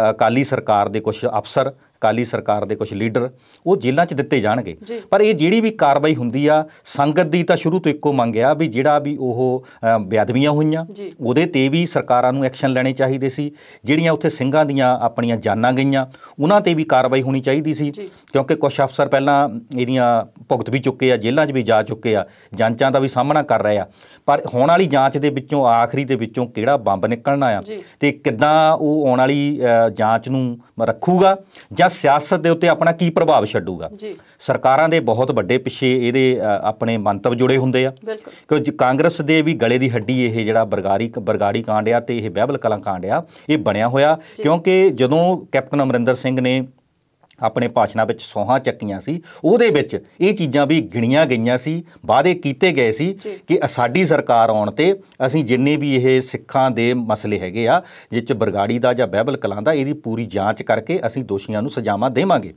ਅਕਾਲੀ ਸਰਕਾਰ ਦੇ ਕੁਝ ਅਫਸਰ, ਅਕਾਲੀ ਸਰਕਾਰ ਦੇ ਕੁਝ ਲੀਡਰ ਉਹ ਜੇਲ੍ਹਾਂ 'ਚ ਦਿੱਤੇ ਜਾਣਗੇ। ਪਰ ਇਹ ਜਿਹੜੀ ਵੀ ਕਾਰਵਾਈ ਹੁੰਦੀ ਆ, ਸੰਗਤ ਦੀ ਤਾਂ ਸ਼ੁਰੂ ਤੋਂ ਇੱਕੋ ਮੰਗਿਆ ਵੀ ਜਿਹੜਾ ਵੀ ਉਹ ਬੇਅਦਬੀਆਂ ਹੋਈਆਂ ਉਹਦੇ ਤੇ ਵੀ ਸਰਕਾਰਾਂ ਨੂੰ ਐਕਸ਼ਨ ਲੈਣੇ ਚਾਹੀਦੇ ਸੀ। ਜਿਹੜੀਆਂ ਉੱਥੇ ਸਿੰਘਾਂ ਦੀਆਂ ਆਪਣੀਆਂ ਜਾਨਾਂ ਗਈਆਂ ਉਹਨਾਂ ਤੇ ਵੀ ਕਾਰਵਾਈ ਹੋਣੀ ਚਾਹੀਦੀ ਸੀ, ਕਿਉਂਕਿ ਕੁਝ ਅਫਸਰ ਪਹਿਲਾਂ ਇਹਦੀਆਂ ਭੁਗਤ ਵੀ ਚੁੱਕੇ ਆ, ਜੇਲ੍ਹਾਂ 'ਚ ਵੀ ਜਾ ਚੁੱਕੇ ਆ, ਜਾਂਚਾਂ ਦਾ ਵੀ ਸਾਹਮਣਾ ਕਰ ਰਹੇ ਆ। ਪਰ ਹੋਣ ਵਾਲੀ ਜਾਂਚ ਦੇ ਵਿੱਚੋਂ ਆਖਰੀ ਦੇ ਵਿੱਚੋਂ ਕਿਹੜਾ ਬੰਬ ਨਿਕਲਣਾ ਆ ਤੇ ਕਿੱਦਾਂ ਉਹ ਆਉਣ ਵਾਲੀ ਜਾਂਚ ਨੂੰ ਰੱਖੂਗਾ ਜਾਂ ਸਿਆਸਤ ਦੇ ਉੱਤੇ ਆਪਣਾ ਕੀ ਪ੍ਰਭਾਵ ਛੱਡੂਗਾ। ਸਰਕਾਰਾਂ ਦੇ ਬਹੁਤ ਵੱਡੇ ਪਿੱਛੇ ਇਹਦੇ ਆਪਣੇ ਮੰਤਵ ਜੁੜੇ ਹੁੰਦੇ ਆ, ਕਿਉਂਕਿ ਕਾਂਗਰਸ ਦੇ ਵੀ ਗਲੇ ਦੀ ਹੱਡੀ ਇਹ ਜਿਹੜਾ ਬਰਗਾੜੀ ਕਾਂਡ ਆ ਤੇ ਇਹ ਬਹਿਬਲ ਕਲਾਂ ਕਾਂਡ ਆ, ਇਹ ਬਣਿਆ ਹੋਇਆ ਕਿਉਂਕਿ ਜਦੋਂ ਕੈਪਟਨ ਅਮਰਿੰਦਰ ਸਿੰਘ ਨੇ ਆਪਣੇ ਭਾਸ਼ਣਾਂ ਵਿੱਚ ਸੌਹਾਂ ਚੱਕੀਆਂ ਸੀ ਉਹਦੇ ਵਿੱਚ ਇਹ ਚੀਜ਼ਾਂ ਵੀ ਗਿਣੀਆਂ ਗਈਆਂ ਸੀ, ਵਾਅਦੇ ਕੀਤੇ ਗਏ ਸੀ ਕਿ ਸਾਡੀ ਸਰਕਾਰ ਆਉਣ ਤੇ ਅਸੀਂ ਜਿੰਨੇ ਵੀ ਇਹ ਸਿੱਖਾਂ ਦੇ ਮਸਲੇ ਹੈਗੇ ਆ ਜਿਸ 'ਚ ਬਰਗਾੜੀ ਦਾ ਜਾਂ ਬਹਿਬਲ ਕਲਾਂ ਦਾ, ਇਹਦੀ ਪੂਰੀ ਜਾਂਚ ਕਰਕੇ ਅਸੀਂ ਦੋਸ਼ੀਆਂ ਨੂੰ ਸਜ਼ਾਵਾਂ ਦੇਵਾਂਗੇ।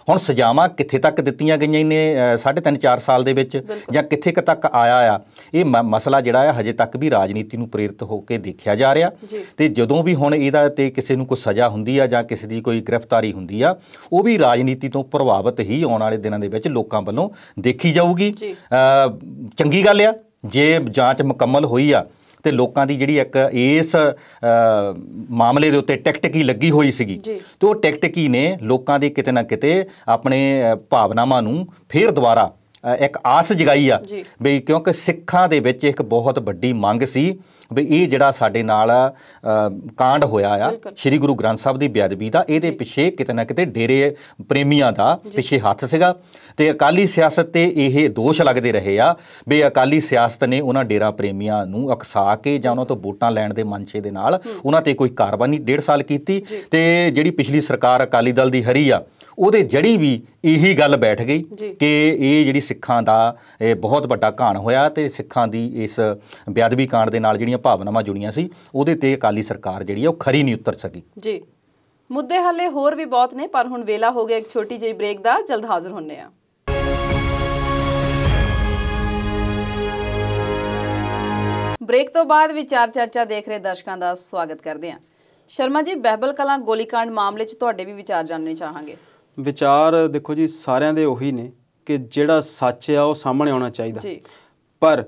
ਹੁਣ ਸਜ਼ਾਵਾਂ ਕਿੱਥੇ ਤੱਕ ਦਿੱਤੀਆਂ ਗਈਆਂ ਇਹਨੇ 3.5-4 ਸਾਲ ਦੇ ਵਿੱਚ ਜਾਂ ਕਿੱਥੇ ਤੱਕ ਆਇਆ ਆ, ਇਹ ਮਸਲਾ ਜਿਹੜਾ ਆ ਹਜੇ ਤੱਕ ਵੀ ਰਾਜਨੀਤੀ ਨੂੰ ਪ੍ਰੇਰਿਤ ਹੋ ਕੇ ਦੇਖਿਆ ਜਾ ਰਿਹਾ ਤੇ ਜਦੋਂ ਵੀ ਹੁਣ ਇਹਦਾ ਤੇ ਕਿਸੇ ਨੂੰ ਕੋਈ ਸਜ਼ਾ ਹੁੰਦੀ ਆ ਜਾਂ ਕਿਸੇ ਦੀ ਕੋਈ ਗ੍ਰਿਫਤਾਰੀ ਹੁੰਦੀ ਆ, ਉਹ ਵੀ ਰਾਜਨੀਤੀ ਤੋਂ ਪ੍ਰਭਾਵਿਤ ਹੀ ਆਉਣ ਵਾਲੇ ਦਿਨਾਂ ਦੇ ਵਿੱਚ ਲੋਕਾਂ ਵੱਲੋਂ ਦੇਖੀ ਜਾਊਗੀ। ਚੰਗੀ ਗੱਲ ਆ ਜੇ ਜਾਂਚ ਮੁਕੰਮਲ ਹੋਈ ਆ ਤੇ ਲੋਕਾਂ ਦੀ ਜਿਹੜੀ ਇੱਕ ਇਸ ਮਾਮਲੇ ਦੇ ਉੱਤੇ ਟਿਕਟਕੀ ਲੱਗੀ ਹੋਈ ਸੀਗੀ ਤੇ ਉਹ ਟਿਕਟਕੀ ਨੇ ਲੋਕਾਂ ਦੇ ਕਿਤੇ ਨਾ ਕਿਤੇ ਆਪਣੇ ਭਾਵਨਾਵਾਂ ਨੂੰ ਫਿਰ ਦੁਬਾਰਾ ਇੱਕ ਆਸ ਜਗਾਈ ਆ ਵੀ ਕਿਉਂਕਿ ਸਿੱਖਾਂ ਦੇ ਵਿੱਚ ਇੱਕ ਬਹੁਤ ਵੱਡੀ ਮੰਗ ਸੀ ਵੀ ਇਹ ਜਿਹੜਾ ਸਾਡੇ ਨਾਲ ਕਾਂਡ ਹੋਇਆ ਆ ਸ਼੍ਰੀ ਗੁਰੂ ਗ੍ਰੰਥ ਸਾਹਿਬ ਦੀ ਬੇਅਦਬੀ ਦਾ, ਇਹਦੇ ਪਿੱਛੇ ਕਿਤੇ ਨਾ ਕਿਤੇ ਡੇਰੇ ਪ੍ਰੇਮੀਆਂ ਦਾ ਪਿੱਛੇ ਹੱਥ ਸੀਗਾ ਤੇ ਅਕਾਲੀ ਸਿਆਸਤ ਤੇ ਇਹ ਦੋਸ਼ ਲੱਗਦੇ ਰਹੇ ਆ ਵੀ ਅਕਾਲੀ ਸਿਆਸਤ ਨੇ ਉਹਨਾਂ ਡੇਰਾ ਪ੍ਰੇਮੀਆਂ ਨੂੰ ਉਕਸਾ ਕੇ ਜਾਂ ਉਹਨਾਂ ਤੋਂ ਵੋਟਾਂ ਲੈਣ ਦੇ ਮਨਸ਼ੇ ਦੇ ਨਾਲ ਉਹਨਾਂ ਤੇ ਕੋਈ ਕਾਰਵਾਈ ਨਹੀਂ 1.5 ਸਾਲ ਕੀਤੀ ਤੇ ਜਿਹੜੀ ਪਿਛਲੀ ਸਰਕਾਰ ਅਕਾਲੀ ਦਲ ਦੀ ਹਰੀ ਆ ਉਹਦੇ ਜੜੀ ਵੀ ਇਹੀ ਗੱਲ ਬੈਠ ਗਈ ਕਿ ਇਹ ਜਿਹੜੀ ਸਿੱਖਾਂ ਦਾ ਬਹੁਤ ਵੱਡਾ ਘਾਣ ਹੋਇਆ ਤੇ ਸਿੱਖਾਂ ਦੀ ਇਸ ਬੇਅਦਬੀ ਕਾਂਡ ਦੇ ਨਾਲ ਜਿਹੜੀਆਂ ਭਾਵਨਾਵਾਂ ਜੁੜੀਆਂ ਸੀ ਉਹਦੇ ਤੇ ਅਕਾਲੀ ਸਰਕਾਰ ਜਿਹੜੀ ਆ ਉਹ ਖਰੀ ਨਹੀਂ ਉਤਰ ਸਕੀ। ਮੁੱਦੇ ਹਾਲੇ ਹੋਰ ਵੀ ਬਹੁਤ ਨੇ, ਪਰ ਹੁਣ ਵੇਲਾ ਹੋ ਗਿਆ ਇੱਕ ਛੋਟੀ ਜਿਹੀ ਬ੍ਰੇਕ ਦਾ। ਜਲਦ ਹਾਜ਼ਰ ਹੁੰਨੇ ਆ। ਬ੍ਰੇਕ ਤੋਂ ਬਾਅਦ ਵਿਚਾਰ ਚਰਚਾ ਦੇਖ ਰਹੇ ਦਰਸ਼ਕਾਂ ਦਾ ਸਵਾਗਤ ਕਰਦੇ ਹਾਂ। ਸ਼ਰਮਾ ਜੀ, ਬਹਿਬਲ ਕਲਾਂ ਗੋਲੀकांड ਮਾਮਲੇ 'ਚ ਤੁਹਾਡੇ ਵੀ ਵਿਚਾਰ ਜਾਣਨੇ ਚਾਹਾਂਗੇ। ਵਿਚਾਰ ਦੇਖੋ ਜੀ, ਸਾਰਿਆਂ ਦੇ ਉਹੀ ਨੇ ਕਿ ਜਿਹੜਾ ਸੱਚ ਆ ਉਹ ਸਾਹਮਣੇ ਆਉਣਾ ਚਾਹੀਦਾ ਜੀ, ਪਰ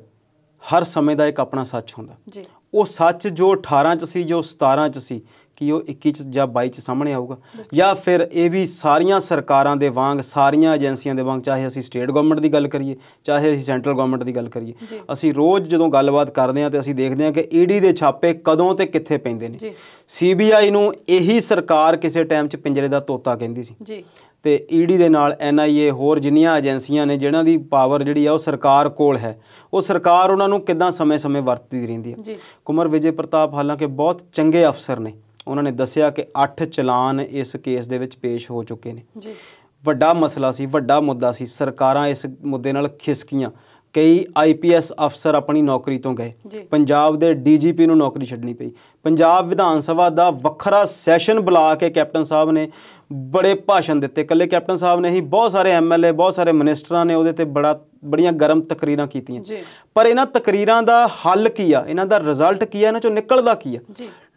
ਹਰ ਸਮੇਂ ਦਾ ਇੱਕ ਆਪਣਾ ਸੱਚ ਹੁੰਦਾ ਜੀ। ਉਹ ਸੱਚ ਜੋ 18 ਚ ਸੀ, ਜੋ 17 ਚ ਸੀ, ਕਿ ਉਹ 21 ਚ ਜਾਂ 22 ਚ ਸਾਹਮਣੇ ਆਊਗਾ? ਜਾਂ ਫਿਰ ਇਹ ਵੀ ਸਾਰੀਆਂ ਸਰਕਾਰਾਂ ਦੇ ਵਾਂਗ, ਸਾਰੀਆਂ ਏਜੰਸੀਆਂ ਦੇ ਵਾਂਗ, ਚਾਹੇ ਅਸੀਂ ਸਟੇਟ ਗਵਰਨਮੈਂਟ ਦੀ ਗੱਲ ਕਰੀਏ, ਚਾਹੇ ਅਸੀਂ ਸੈਂਟਰਲ ਗਵਰਨਮੈਂਟ ਦੀ ਗੱਲ ਕਰੀਏ, ਅਸੀਂ ਰੋਜ਼ ਜਦੋਂ ਗੱਲਬਾਤ ਕਰਦੇ ਹਾਂ ਤੇ ਅਸੀਂ ਦੇਖਦੇ ਹਾਂ ਕਿ ਈਡੀ ਦੇ ਛਾਪੇ ਕਦੋਂ ਤੇ ਕਿੱਥੇ ਪੈਂਦੇ ਨੇ। CBI ਨੂੰ ਇਹੀ ਸਰਕਾਰ ਕਿਸੇ ਟਾਈਮ 'ਚ ਪਿੰਜਰੇ ਦਾ ਤੋਤਾ ਕਹਿੰਦੀ ਸੀ ਜੀ, ਤੇ ਈਡੀ ਦੇ ਨਾਲ NIA ਹੋਰ ਜਿੰਨੀਆਂ ਏਜੰਸੀਆਂ ਨੇ ਜਿਨ੍ਹਾਂ ਦੀ ਪਾਵਰ ਜਿਹੜੀ ਆ ਉਹ ਸਰਕਾਰ ਕੋਲ ਹੈ, ਉਹ ਸਰਕਾਰ ਉਹਨਾਂ ਨੂੰ ਕਿੱਦਾਂ ਸਮੇਂ-ਸਮੇਂ ਵਰਤਦੀ ਰਹਿੰਦੀ ਹੈ। ਕੁੰਵਰ ਵਿਜੇ ਪ੍ਰਤਾਪ ਹਾਲਾਂਕਿ ਬਹੁਤ ਚੰਗੇ ਅਫਸਰ ਨੇ, ਉਹਨਾਂ ਨੇ ਦੱਸਿਆ ਕਿ 8 ਚਲਾਨ ਇਸ ਕੇਸ ਦੇ ਵਿੱਚ ਪੇਸ਼ ਹੋ ਚੁੱਕੇ ਨੇ। ਵੱਡਾ ਮਸਲਾ ਸੀ, ਵੱਡਾ ਮੁੱਦਾ ਸੀ, ਸਰਕਾਰਾਂ ਇਸ ਮੁੱਦੇ ਨਾਲ ਖਿਸਕੀਆਂ। ਕਈ IPS ਅਫਸਰ ਆਪਣੀ ਨੌਕਰੀ ਤੋਂ ਗਏ, ਪੰਜਾਬ ਦੇ DGP ਨੂੰ ਨੌਕਰੀ ਛੱਡਣੀ ਪਈ। ਪੰਜਾਬ ਵਿਧਾਨ ਸਭਾ ਦਾ ਵੱਖਰਾ ਸੈਸ਼ਨ ਬੁਲਾ ਕੇ ਕੈਪਟਨ ਸਾਹਿਬ ਨੇ ਬੜੇ ਭਾਸ਼ਣ ਦਿੱਤੇ। ਇਕੱਲੇ ਕੈਪਟਨ ਸਾਹਿਬ ਨੇ ਹੀ, ਬਹੁਤ ਸਾਰੇ MLA, ਬਹੁਤ ਸਾਰੇ ਮਿਨਿਸਟਰਾਂ ਨੇ ਉਹਦੇ ਤੇ ਬੜੀਆਂ ਗਰਮ ਤਕਰੀਰਾਂ ਕੀਤੀਆਂ। ਪਰ ਇਹਨਾਂ ਤਕਰੀਰਾਂ ਦਾ ਹੱਲ ਕੀ ਆ, ਇਹਨਾਂ ਦਾ ਰਿਜ਼ਲਟ ਕੀ ਆ, ਇਹਨਾਂ ਚੋਂ ਨਿਕਲਦਾ ਕੀ ਆ?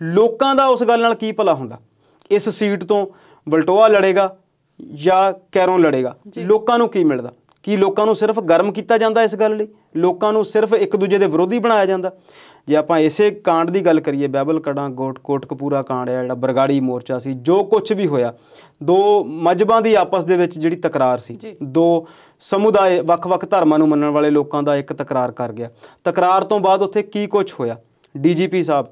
ਲੋਕਾਂ ਦਾ ਉਸ ਗੱਲ ਨਾਲ ਕੀ ਭਲਾ ਹੁੰਦਾ? ਇਸ ਸੀਟ ਤੋਂ ਵਲਟੋਆ ਲੜੇਗਾ ਜਾਂ ਕੈਰੋਂ ਲੜੇਗਾ, ਲੋਕਾਂ ਨੂੰ ਕੀ ਮਿਲਦਾ? ਕੀ ਲੋਕਾਂ ਨੂੰ ਸਿਰਫ ਗਰਮ ਕੀਤਾ ਜਾਂਦਾ ਇਸ ਗੱਲ ਲਈ? ਲੋਕਾਂ ਨੂੰ ਸਿਰਫ ਇੱਕ ਦੂਜੇ ਦੇ ਵਿਰੋਧੀ ਬਣਾਇਆ ਜਾਂਦਾ? ਜੇ ਆਪਾਂ ਇਸੇ ਕਾਂਡ ਦੀ ਗੱਲ ਕਰੀਏ, ਬਹਿਬਲ ਕਲਾਂ ਕੋਟਕਪੂਰਾ ਕਾਂਡ ਹੈ, ਜਿਹੜਾ ਬਰਗਾੜੀ ਮੋਰਚਾ ਸੀ, ਜੋ ਕੁਝ ਵੀ ਹੋਇਆ, ਦੋ ਮਜ਼ਹਬਾਂ ਦੀ ਆਪਸ ਦੇ ਵਿੱਚ ਜਿਹੜੀ ਤਕਰਾਰ ਸੀ, ਦੋ ਸਮੁਦਾਇ, ਵੱਖ-ਵੱਖ ਧਰਮਾਂ ਨੂੰ ਮੰਨਣ ਵਾਲੇ ਲੋਕਾਂ ਦਾ ਇੱਕ ਤਕਰਾਰ ਕਰ ਗਿਆ। ਤਕਰਾਰ ਤੋਂ ਬਾਅਦ ਉੱਥੇ ਕੀ ਕੁਝ ਹੋਇਆ? DGP ਸਾਹਿਬ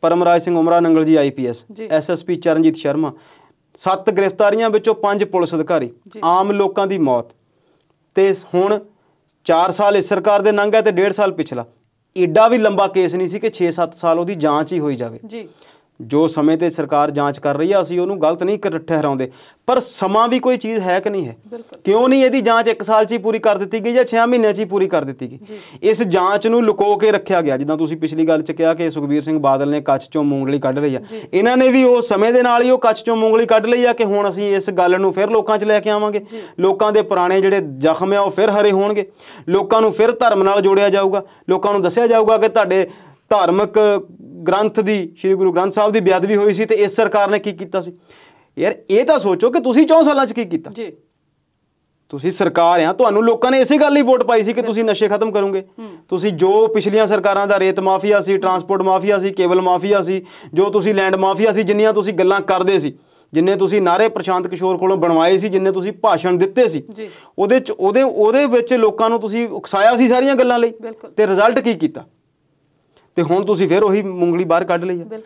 ਪਰਮਰਾਜ ਸਿੰਘ ਉਮਰਾ ਨੰਗਲ ਜੀ IPS, SSP ਚਰਨਜੀਤ ਸ਼ਰਮਾ, 7 ਗ੍ਰਿਫਤਾਰੀਆਂ ਵਿੱਚੋਂ 5 ਪੁਲਿਸ ਅਧਿਕਾਰੀ, ਆਮ ਲੋਕਾਂ ਦੀ ਮੌਤ। ਤੇ ਹੁਣ 4 ਸਾਲ ਇਸ ਸਰਕਾਰ ਦੇ ਲੰਘ ਗਏ ਤੇ 1.5 ਸਾਲ ਪਿਛਲਾ। ਏਡਾ ਵੀ ਲੰਬਾ ਕੇਸ ਨਹੀਂ ਸੀ ਕਿ 6-7 ਸਾਲ ਉਹਦੀ ਜਾਂਚ ਹੀ ਹੋਈ ਜਾਵੇ। ਜੋ ਸਮੇਂ ਤੇ ਸਰਕਾਰ ਜਾਂਚ ਕਰ ਰਹੀ ਆ, ਅਸੀਂ ਉਹਨੂੰ ਗਲਤ ਨਹੀਂ ਠਹਿਰਾਉਂਦੇ, ਪਰ ਸਮਾਂ ਵੀ ਕੋਈ ਚੀਜ਼ ਹੈ ਕਿ ਨਹੀਂ ਹੈ? ਕਿਉਂ ਨਹੀਂ ਇਹਦੀ ਜਾਂਚ 1 ਸਾਲ 'ਚ ਹੀ ਪੂਰੀ ਕਰ ਦਿੱਤੀ ਗਈ ਜਾਂ 6 ਮਹੀਨਿਆਂ 'ਚ ਹੀ ਪੂਰੀ ਕਰ ਦਿੱਤੀ ਗਈ? ਇਸ ਜਾਂਚ ਨੂੰ ਲੁਕੋ ਕੇ ਰੱਖਿਆ ਗਿਆ। ਜਿੱਦਾਂ ਤੁਸੀਂ ਪਿਛਲੀ ਗੱਲ 'ਚ ਕਿਹਾ ਕਿ ਸੁਖਬੀਰ ਸਿੰਘ ਬਾਦਲ ਨੇ ਕੱਚ 'ਚੋਂ ਮੂੰਗਲੀ ਕੱਢ ਲਈ ਆ, ਇਹਨਾਂ ਨੇ ਵੀ ਉਹ ਸਮੇਂ ਦੇ ਨਾਲ ਹੀ ਉਹ ਕੱਚ 'ਚੋਂ ਮੂੰਗਲੀ ਕੱਢ ਲਈ ਆ ਕਿ ਹੁਣ ਅਸੀਂ ਇਸ ਗੱਲ ਨੂੰ ਫਿਰ ਲੋਕਾਂ 'ਚ ਲੈ ਕੇ ਆਵਾਂਗੇ। ਲੋਕਾਂ ਦੇ ਪੁਰਾਣੇ ਜਿਹੜੇ ਜ਼ਖਮ ਆ ਉਹ ਫਿਰ ਹਰੇ ਹੋਣਗੇ, ਲੋਕਾਂ ਨੂੰ ਫਿਰ ਧਰਮ ਨਾਲ ਜੋੜਿਆ ਜਾਊਗਾ, ਲੋਕਾਂ ਨੂੰ ਦੱਸਿਆ ਜਾਊਗਾ ਕਿ ਤੁਹਾਡੇ ਧਾਰਮਿਕ ਗ੍ਰੰਥ ਦੀ, ਸ਼੍ਰੀ ਗੁਰੂ ਗ੍ਰੰਥ ਸਾਹਿਬ ਦੀ ਬੇਅਦਬੀ ਹੋਈ ਸੀ ਤੇ ਇਸ ਸਰਕਾਰ ਨੇ ਕੀ ਕੀਤਾ ਸੀ। ਯਾਰ ਇਹ ਤਾਂ ਸੋਚੋ ਕਿ ਤੁਸੀਂ 4 ਸਾਲਾਂ 'ਚ ਕੀ ਕੀਤਾ। ਤੁਸੀਂ ਸਰਕਾਰ ਆ, ਤੁਹਾਨੂੰ ਲੋਕਾਂ ਨੇ ਇਸੇ ਗੱਲ ਲਈ ਵੋਟ ਪਾਈ ਸੀ ਕਿ ਤੁਸੀਂ ਨਸ਼ੇ ਖਤਮ ਕਰੋਗੇ। ਤੁਸੀਂ ਜੋ ਪਿਛਲੀਆਂ ਸਰਕਾਰਾਂ ਦਾ ਰੇਤ ਮਾਫੀਆ ਸੀ, ਟਰਾਂਸਪੋਰਟ ਮਾਫੀਆ ਸੀ, ਕੇਬਲ ਮਾਫੀਆ ਸੀ, ਜੋ ਤੁਸੀਂ ਲੈਂਡ ਮਾਫੀਆ ਸੀ, ਜਿੰਨੀਆਂ ਤੁਸੀਂ ਗੱਲਾਂ ਕਰਦੇ ਸੀ, ਜਿੰਨੇ ਤੁਸੀਂ ਨਾਰੇ ਪ੍ਰਸ਼ਾਂਤ ਕਿਸ਼ੋਰ ਕੋਲੋਂ ਬਣਵਾਏ ਸੀ, ਜਿੰਨੇ ਤੁਸੀਂ ਭਾਸ਼ਣ ਦਿੱਤੇ ਸੀ, ਉਹਦੇ ਵਿੱਚ ਲੋਕਾਂ ਨੂੰ ਤੁਸੀਂ ਉਕਸਾਇਆ ਸੀ ਸਾਰੀਆਂ ਗੱਲਾਂ ਲਈ, ਤੇ ਰਿਜ਼ਲਟ ਕੀ ਕੀਤਾ? ਤੇ ਹੁਣ ਤੁਸੀਂ ਫਿਰ ਉਹੀ ਮੂੰਗਲੀ ਬਾਹਰ ਕੱਢ ਲਈ ਆ।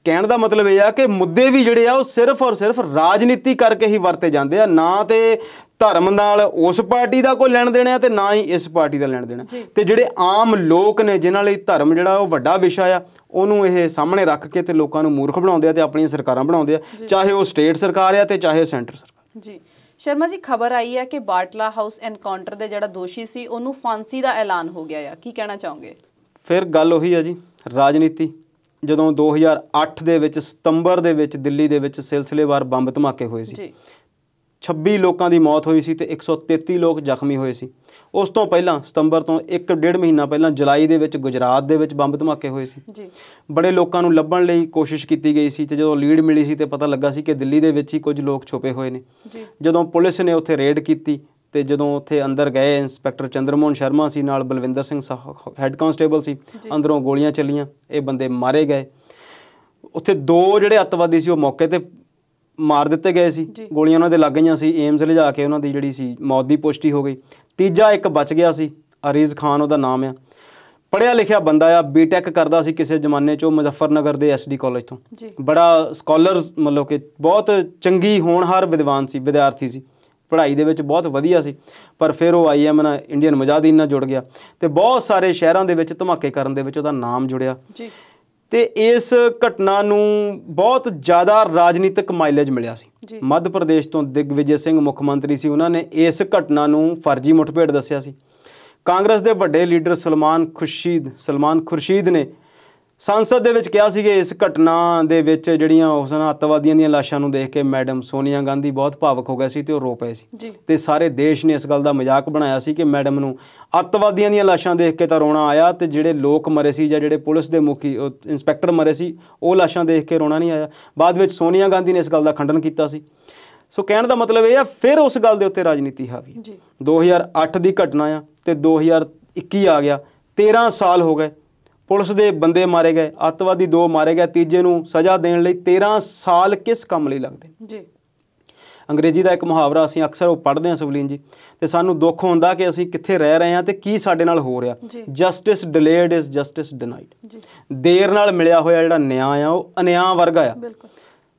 ਕਹਿਣ ਦਾ ਮਤਲਬ ਇਹ ਆ ਕਿ ਮੁੱਦੇ ਵੀ ਜਿਹੜੇ ਆ ਉਹ ਸਿਰਫ ਔਰ ਸਿਰਫ ਰਾਜਨੀਤੀ ਕਰਕੇ ਹੀ ਵਰਤੇ ਜਾਂਦੇ ਆ, ਨਾ ਤੇ ਧਰਮ ਨਾਲ ਉਸ ਪਾਰਟੀ ਦਾ ਕੋਈ ਲੈਣ ਦੇਣਾ ਤੇ ਨਾ ਹੀ ਇਸ ਪਾਰਟੀ ਦਾ ਲੈਣ ਦੇਣਾ। ਤੇ ਜਿਹੜੇ ਆਮ ਲੋਕ ਨੇ ਜਿਨ੍ਹਾਂ ਲਈ ਧਰਮ ਜਿਹੜਾ ਉਹ ਵੱਡਾ ਵਿਸ਼ਾ ਆ, ਉਹਨੂੰ ਇਹ ਸਾਹਮਣੇ ਰੱਖ ਕੇ ਤੇ ਲੋਕਾਂ ਨੂੰ ਮੂਰਖ ਬਣਾਉਂਦੇ ਆ ਤੇ ਆਪਣੀਆਂ ਸਰਕਾਰਾਂ ਬਣਾਉਂਦੇ ਆ, ਚਾਹੇ ਉਹ ਸਟੇਟ ਸਰਕਾਰ ਆ ਤੇ ਚਾਹੇ ਸੈਂਟਰ ਸਰਕਾਰ। ਜੀ ਸ਼ਰਮਾ ਜੀ, ਖਬਰ ਆਈ ਹੈ ਕਿ ਬਾਟਲਾ ਹਾਊਸ ਐਨਕਾਊਂਟਰ ਦੇ ਜਿਹੜਾ ਦੋਸ਼ੀ ਸੀ ਉਹਨੂੰ ਫਾਂਸੀ ਦਾ ਐਲਾਨ ਹੋ ਗਿਆ ਆ, ਕੀ ਕਹਿਣਾ ਚਾਹੋਗੇ? ਫਿਰ ਗੱਲ ਉਹੀ ਆ ਜੀ, ਰਾਜਨੀਤੀ। ਜਦੋਂ 2008 ਦੇ ਵਿੱਚ ਸਤੰਬਰ ਦੇ ਵਿੱਚ ਦਿੱਲੀ ਦੇ ਵਿੱਚ ਸਿਲਸਿਲੇਵਾਰ ਬੰਬ ਧਮਾਕੇ ਹੋਏ ਸੀ, 26 ਲੋਕਾਂ ਦੀ ਮੌਤ ਹੋਈ ਸੀ ਤੇ 133 ਲੋਕ ਜ਼ਖਮੀ ਹੋਏ ਸੀ। ਉਸ ਤੋਂ ਪਹਿਲਾਂ ਸਤੰਬਰ ਤੋਂ 1.5 ਮਹੀਨਾ ਪਹਿਲਾਂ ਜੁਲਾਈ ਦੇ ਵਿੱਚ ਗੁਜਰਾਤ ਦੇ ਵਿੱਚ ਬੰਬ ਧਮਾਕੇ ਹੋਏ ਸੀ। ਬੜੇ ਲੋਕਾਂ ਨੂੰ ਲੱਭਣ ਲਈ ਕੋਸ਼ਿਸ਼ ਕੀਤੀ ਗਈ ਸੀ ਤੇ ਜਦੋਂ ਲੀਡ ਮਿਲੀ ਸੀ ਤੇ ਪਤਾ ਲੱਗਾ ਸੀ ਕਿ ਦਿੱਲੀ ਦੇ ਵਿੱਚ ਹੀ ਕੁਝ ਲੋਕ ਛੁਪੇ ਹੋਏ ਨੇ। ਜਦੋਂ ਪੁਲਿਸ ਨੇ ਉੱਥੇ ਰੇਡ ਕੀਤੀ ਤੇ ਜਦੋਂ ਉੱਥੇ ਅੰਦਰ ਗਏ, ਇੰਸਪੈਕਟਰ ਚੰਦਰਮੋਹਨ ਸ਼ਰਮਾ ਸੀ, ਨਾਲ ਬਲਵਿੰਦਰ ਸਿੰਘ ਹੈੱਡ ਕਾਂਸਟੇਬਲ ਸੀ, ਅੰਦਰੋਂ ਗੋਲੀਆਂ ਚੱਲੀਆਂ, ਇਹ ਬੰਦੇ ਮਾਰੇ ਗਏ। ਉੱਥੇ 2 ਜਿਹੜੇ ਅੱਤਵਾਦੀ ਸੀ ਉਹ ਮੌਕੇ ਤੇ ਮਾਰ ਦਿੱਤੇ ਗਏ ਸੀ, ਗੋਲੀਆਂ ਉਹਨਾਂ ਦੇ ਲੱਗ ਗਈਆਂ ਸੀ। ਏਮਜ਼ ਲਿਜਾ ਕੇ ਉਹਨਾਂ ਦੀ ਜਿਹੜੀ ਸੀ ਮੌਤ ਦੀ ਪੁਸ਼ਟੀ ਹੋ ਗਈ। ਤੀਜਾ ਇੱਕ ਬਚ ਗਿਆ ਸੀ, ਅਰੀਜ਼ ਖਾਨ ਉਹਦਾ ਨਾਮ ਆ, ਪੜ੍ਹਿਆ ਲਿਖਿਆ ਬੰਦਾ ਆ, B.Tech ਕਰਦਾ ਸੀ ਕਿਸੇ ਜ਼ਮਾਨੇ 'ਚ, ਉਹ ਮੁਜ਼ੱਫਰਨਗਰ ਦੇ SD ਕਾਲਜ ਤੋਂ, ਬੜਾ ਸਕਾਲਰਸ, ਮਤਲਬ ਕਿ ਬਹੁਤ ਚੰਗੀ ਹੋਣਹਾਰ ਵਿਦਵਾਨ ਸੀ, ਵਿਦਿਆਰਥੀ ਸੀ, ਪੜ੍ਹਾਈ ਦੇ ਵਿੱਚ ਬਹੁਤ ਵਧੀਆ ਸੀ। ਪਰ ਫਿਰ ਉਹ IM ਨਾਲ, ਇੰਡੀਅਨ ਮੁਜਾਹਿਦੀਨ ਨਾਲ ਜੁੜ ਗਿਆ ਤੇ ਬਹੁਤ ਸਾਰੇ ਸ਼ਹਿਰਾਂ ਦੇ ਵਿੱਚ ਧਮਾਕੇ ਕਰਨ ਦੇ ਵਿੱਚ ਉਹਦਾ ਨਾਮ ਜੁੜਿਆ। ਤੇ ਇਸ ਘਟਨਾ ਨੂੰ ਬਹੁਤ ਜ਼ਿਆਦਾ ਰਾਜਨੀਤਿਕ ਮਾਈਲੇਜ ਮਿਲਿਆ ਸੀ। ਮੱਧ ਪ੍ਰਦੇਸ਼ ਤੋਂ ਦਿਗਵਿਜੇ ਸਿੰਘ ਮੁੱਖ ਮੰਤਰੀ ਸੀ, ਉਹਨਾਂ ਨੇ ਇਸ ਘਟਨਾ ਨੂੰ ਫਰਜ਼ੀ ਮੁੱਠਭੇੜ ਦੱਸਿਆ ਸੀ। ਕਾਂਗਰਸ ਦੇ ਵੱਡੇ ਲੀਡਰ ਸਲਮਾਨ ਖੁਰਸ਼ੀਦ ਨੇ ਸੰਸਦ ਦੇ ਵਿੱਚ ਕਿਹਾ ਸੀਗੇ ਇਸ ਘਟਨਾ ਦੇ ਵਿੱਚ ਜਿਹੜੀਆਂ ਉਸ ਅੱਤਵਾਦੀਆਂ ਦੀਆਂ ਲਾਸ਼ਾਂ ਨੂੰ ਦੇਖ ਕੇ ਮੈਡਮ ਸੋਨੀਆ ਗਾਂਧੀ ਬਹੁਤ ਭਾਵੁਕ ਹੋ ਗਏ ਸੀ ਤੇ ਉਹ ਰੋ ਪਏ ਸੀ ਤੇ ਸਾਰੇ ਦੇਸ਼ ਨੇ ਇਸ ਗੱਲ ਦਾ ਮਜ਼ਾਕ ਬਣਾਇਆ ਸੀ ਕਿ ਮੈਡਮ ਨੂੰ ਅੱਤਵਾਦੀਆਂ ਦੀਆਂ ਲਾਸ਼ਾਂ ਦੇਖ ਕੇ ਤਾਂ ਰੋਣਾ ਆਇਆ ਤੇ ਜਿਹੜੇ ਲੋਕ ਮਰੇ ਸੀ ਜਾਂ ਜਿਹੜੇ ਪੁਲਿਸ ਦੇ ਮੁਖੀ ਇੰਸਪੈਕਟਰ ਮਰੇ ਸੀ ਉਹ ਲਾਸ਼ਾਂ ਦੇਖ ਕੇ ਰੋਣਾ ਨਹੀਂ ਆਇਆ। ਬਾਅਦ ਵਿੱਚ ਸੋਨੀਆ ਗਾਂਧੀ ਨੇ ਇਸ ਗੱਲ ਦਾ ਖੰਡਨ ਕੀਤਾ ਸੀ। ਸੋ ਕਹਿਣ ਦਾ ਮਤਲਬ ਇਹ ਆ ਫਿਰ ਉਸ ਗੱਲ ਦੇ ਉੱਤੇ ਰਾਜਨੀਤੀ ਹਾਵੀ। 2008 ਦੀ ਘਟਨਾ ਆ ਤੇ 2021 ਆ ਗਿਆ, 13 ਸਾਲ ਹੋ ਗਏ, ਪੁਲਿਸ ਦੇ ਬੰਦੇ ਮਾਰੇ ਗਏ, ਅੱਤਵਾਦੀ 2 ਮਾਰੇ ਗਏ, ਤੀਜੇ ਨੂੰ ਸਜ਼ਾ ਦੇਣ ਲਈ 13 ਸਾਲ ਕਿਸ ਕੰਮ ਲਈ ਲੱਗਦੇ ਜੀ। ਅੰਗਰੇਜ਼ੀ ਦਾ ਇੱਕ ਮੁਹਾਵਰਾ ਅਸੀਂ ਅਕਸਰ ਉਹ ਪੜ੍ਹਦੇ ਹਾਂ ਸਵਲੀਨ ਜੀ, ਤੇ ਸਾਨੂੰ ਦੁੱਖ ਹੁੰਦਾ ਕਿ ਅਸੀਂ ਕਿੱਥੇ ਰਹਿ ਰਹੇ ਹਾਂ ਤੇ ਕੀ ਸਾਡੇ ਨਾਲ ਹੋ ਰਿਹਾ। Justice delayed is justice denied. ਦੇਰ ਨਾਲ ਮਿਲਿਆ ਹੋਇਆ ਜਿਹੜਾ ਨਿਆਂ ਆ ਉਹ ਅਨਿਆਂ ਵਰਗਾ ਆ।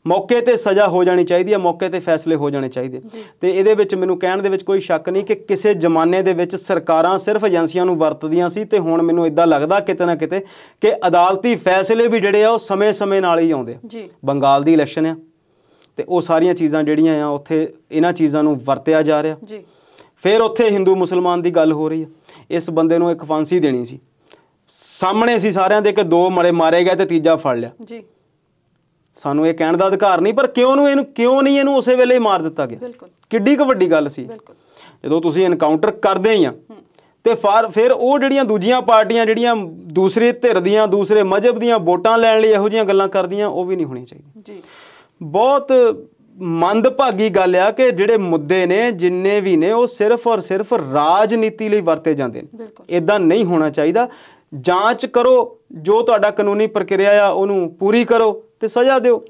ਮੌਕੇ ਤੇ ਸਜ਼ਾ ਹੋ ਜਾਣੀ ਚਾਹੀਦੀ ਹੈ, ਮੌਕੇ ਤੇ ਫੈਸਲੇ ਹੋ ਜਾਣੇ ਚਾਹੀਦੇ। ਤੇ ਇਹਦੇ ਵਿੱਚ ਮੈਨੂੰ ਕਹਿਣ ਦੇ ਵਿੱਚ ਕੋਈ ਸ਼ੱਕ ਨਹੀਂ ਕਿ ਕਿਸੇ ਜ਼ਮਾਨੇ ਦੇ ਵਿੱਚ ਸਰਕਾਰਾਂ ਸਿਰਫ ਏਜੰਸੀਆਂ ਨੂੰ ਵਰਤਦੀਆਂ ਸੀ ਤੇ ਹੁਣ ਮੈਨੂੰ ਇਦਾਂ ਲੱਗਦਾ ਕਿਤੇ ਨਾ ਕਿਤੇ ਕਿ ਅਦਾਲਤੀ ਫੈਸਲੇ ਵੀ ਜਿਹੜੇ ਆ ਉਹ ਸਮੇਂ-ਸਮੇਂ ਨਾਲ ਹੀ ਆਉਂਦੇ ਆ। ਬੰਗਾਲ ਦੀ ਇਲੈਕਸ਼ਨ ਆ ਤੇ ਉਹ ਸਾਰੀਆਂ ਚੀਜ਼ਾਂ ਜਿਹੜੀਆਂ ਆ ਉੱਥੇ ਇਹਨਾਂ ਚੀਜ਼ਾਂ ਨੂੰ ਵਰਤਿਆ ਜਾ ਰਿਹਾ। ਫਿਰ ਉੱਥੇ ਹਿੰਦੂ ਮੁਸਲਮਾਨ ਦੀ ਗੱਲ ਹੋ ਰਹੀ ਆ। ਇਸ ਬੰਦੇ ਨੂੰ ਇੱਕ ਫਾਂਸੀ ਦੇਣੀ ਸੀ, ਸਾਹਮਣੇ ਸੀ ਸਾਰਿਆਂ ਦੇ ਕਿ 2 ਮਾਰੇ ਗਏ ਤੇ ਤੀਜਾ ਫੜ ਲਿਆ। ਸਾਨੂੰ ਇਹ ਕਹਿਣ ਦਾ ਅਧਿਕਾਰ ਨਹੀਂ, ਪਰ ਕਿਉਂ ਨਹੀਂ ਇਹਨੂੰ ਉਸੇ ਵੇਲੇ ਹੀ ਮਾਰ ਦਿੱਤਾ ਗਿਆ। ਕਿੱਡੀ ਕੁ ਵੱਡੀ ਗੱਲ ਸੀ। ਜਦੋਂ ਤੁਸੀਂ ਐਨਕਾਊਂਟਰ ਕਰਦੇ ਹੀ ਆ ਤੇ ਫਿਰ ਉਹ ਜਿਹੜੀਆਂ ਦੂਜੀਆਂ ਪਾਰਟੀਆਂ ਜਿਹੜੀਆਂ ਦੂਸਰੇ ਧਿਰ ਦੀਆਂ ਦੂਸਰੇ ਮਜ਼ਹਬ ਦੀਆਂ ਵੋਟਾਂ ਲੈਣ ਲਈ ਇਹੋ ਜਿਹੀਆਂ ਗੱਲਾਂ ਕਰਦੀਆਂ, ਉਹ ਵੀ ਨਹੀਂ ਹੋਣੀ ਚਾਹੀਦੀ। ਬਹੁਤ ਮੰਦਭਾਗੀ ਗੱਲ ਆ ਕਿ ਜਿਹੜੇ ਮੁੱਦੇ ਨੇ ਜਿੰਨੇ ਵੀ ਨੇ ਉਹ ਸਿਰਫ ਔਰ ਸਿਰਫ ਰਾਜਨੀਤੀ ਲਈ ਵਰਤੇ ਜਾਂਦੇ ਨੇ। ਇੱਦਾਂ ਨਹੀਂ ਹੋਣਾ ਚਾਹੀਦਾ। ਜਾਂਚ ਕਰੋ, ਜੋ ਤੁਹਾਡਾ ਕਾਨੂੰਨੀ ਪ੍ਰਕਿਰਿਆ ਆ ਉਹਨੂੰ ਪੂਰੀ ਕਰੋ ਤੇ ਸਜ਼ਾ ਦਿਓ।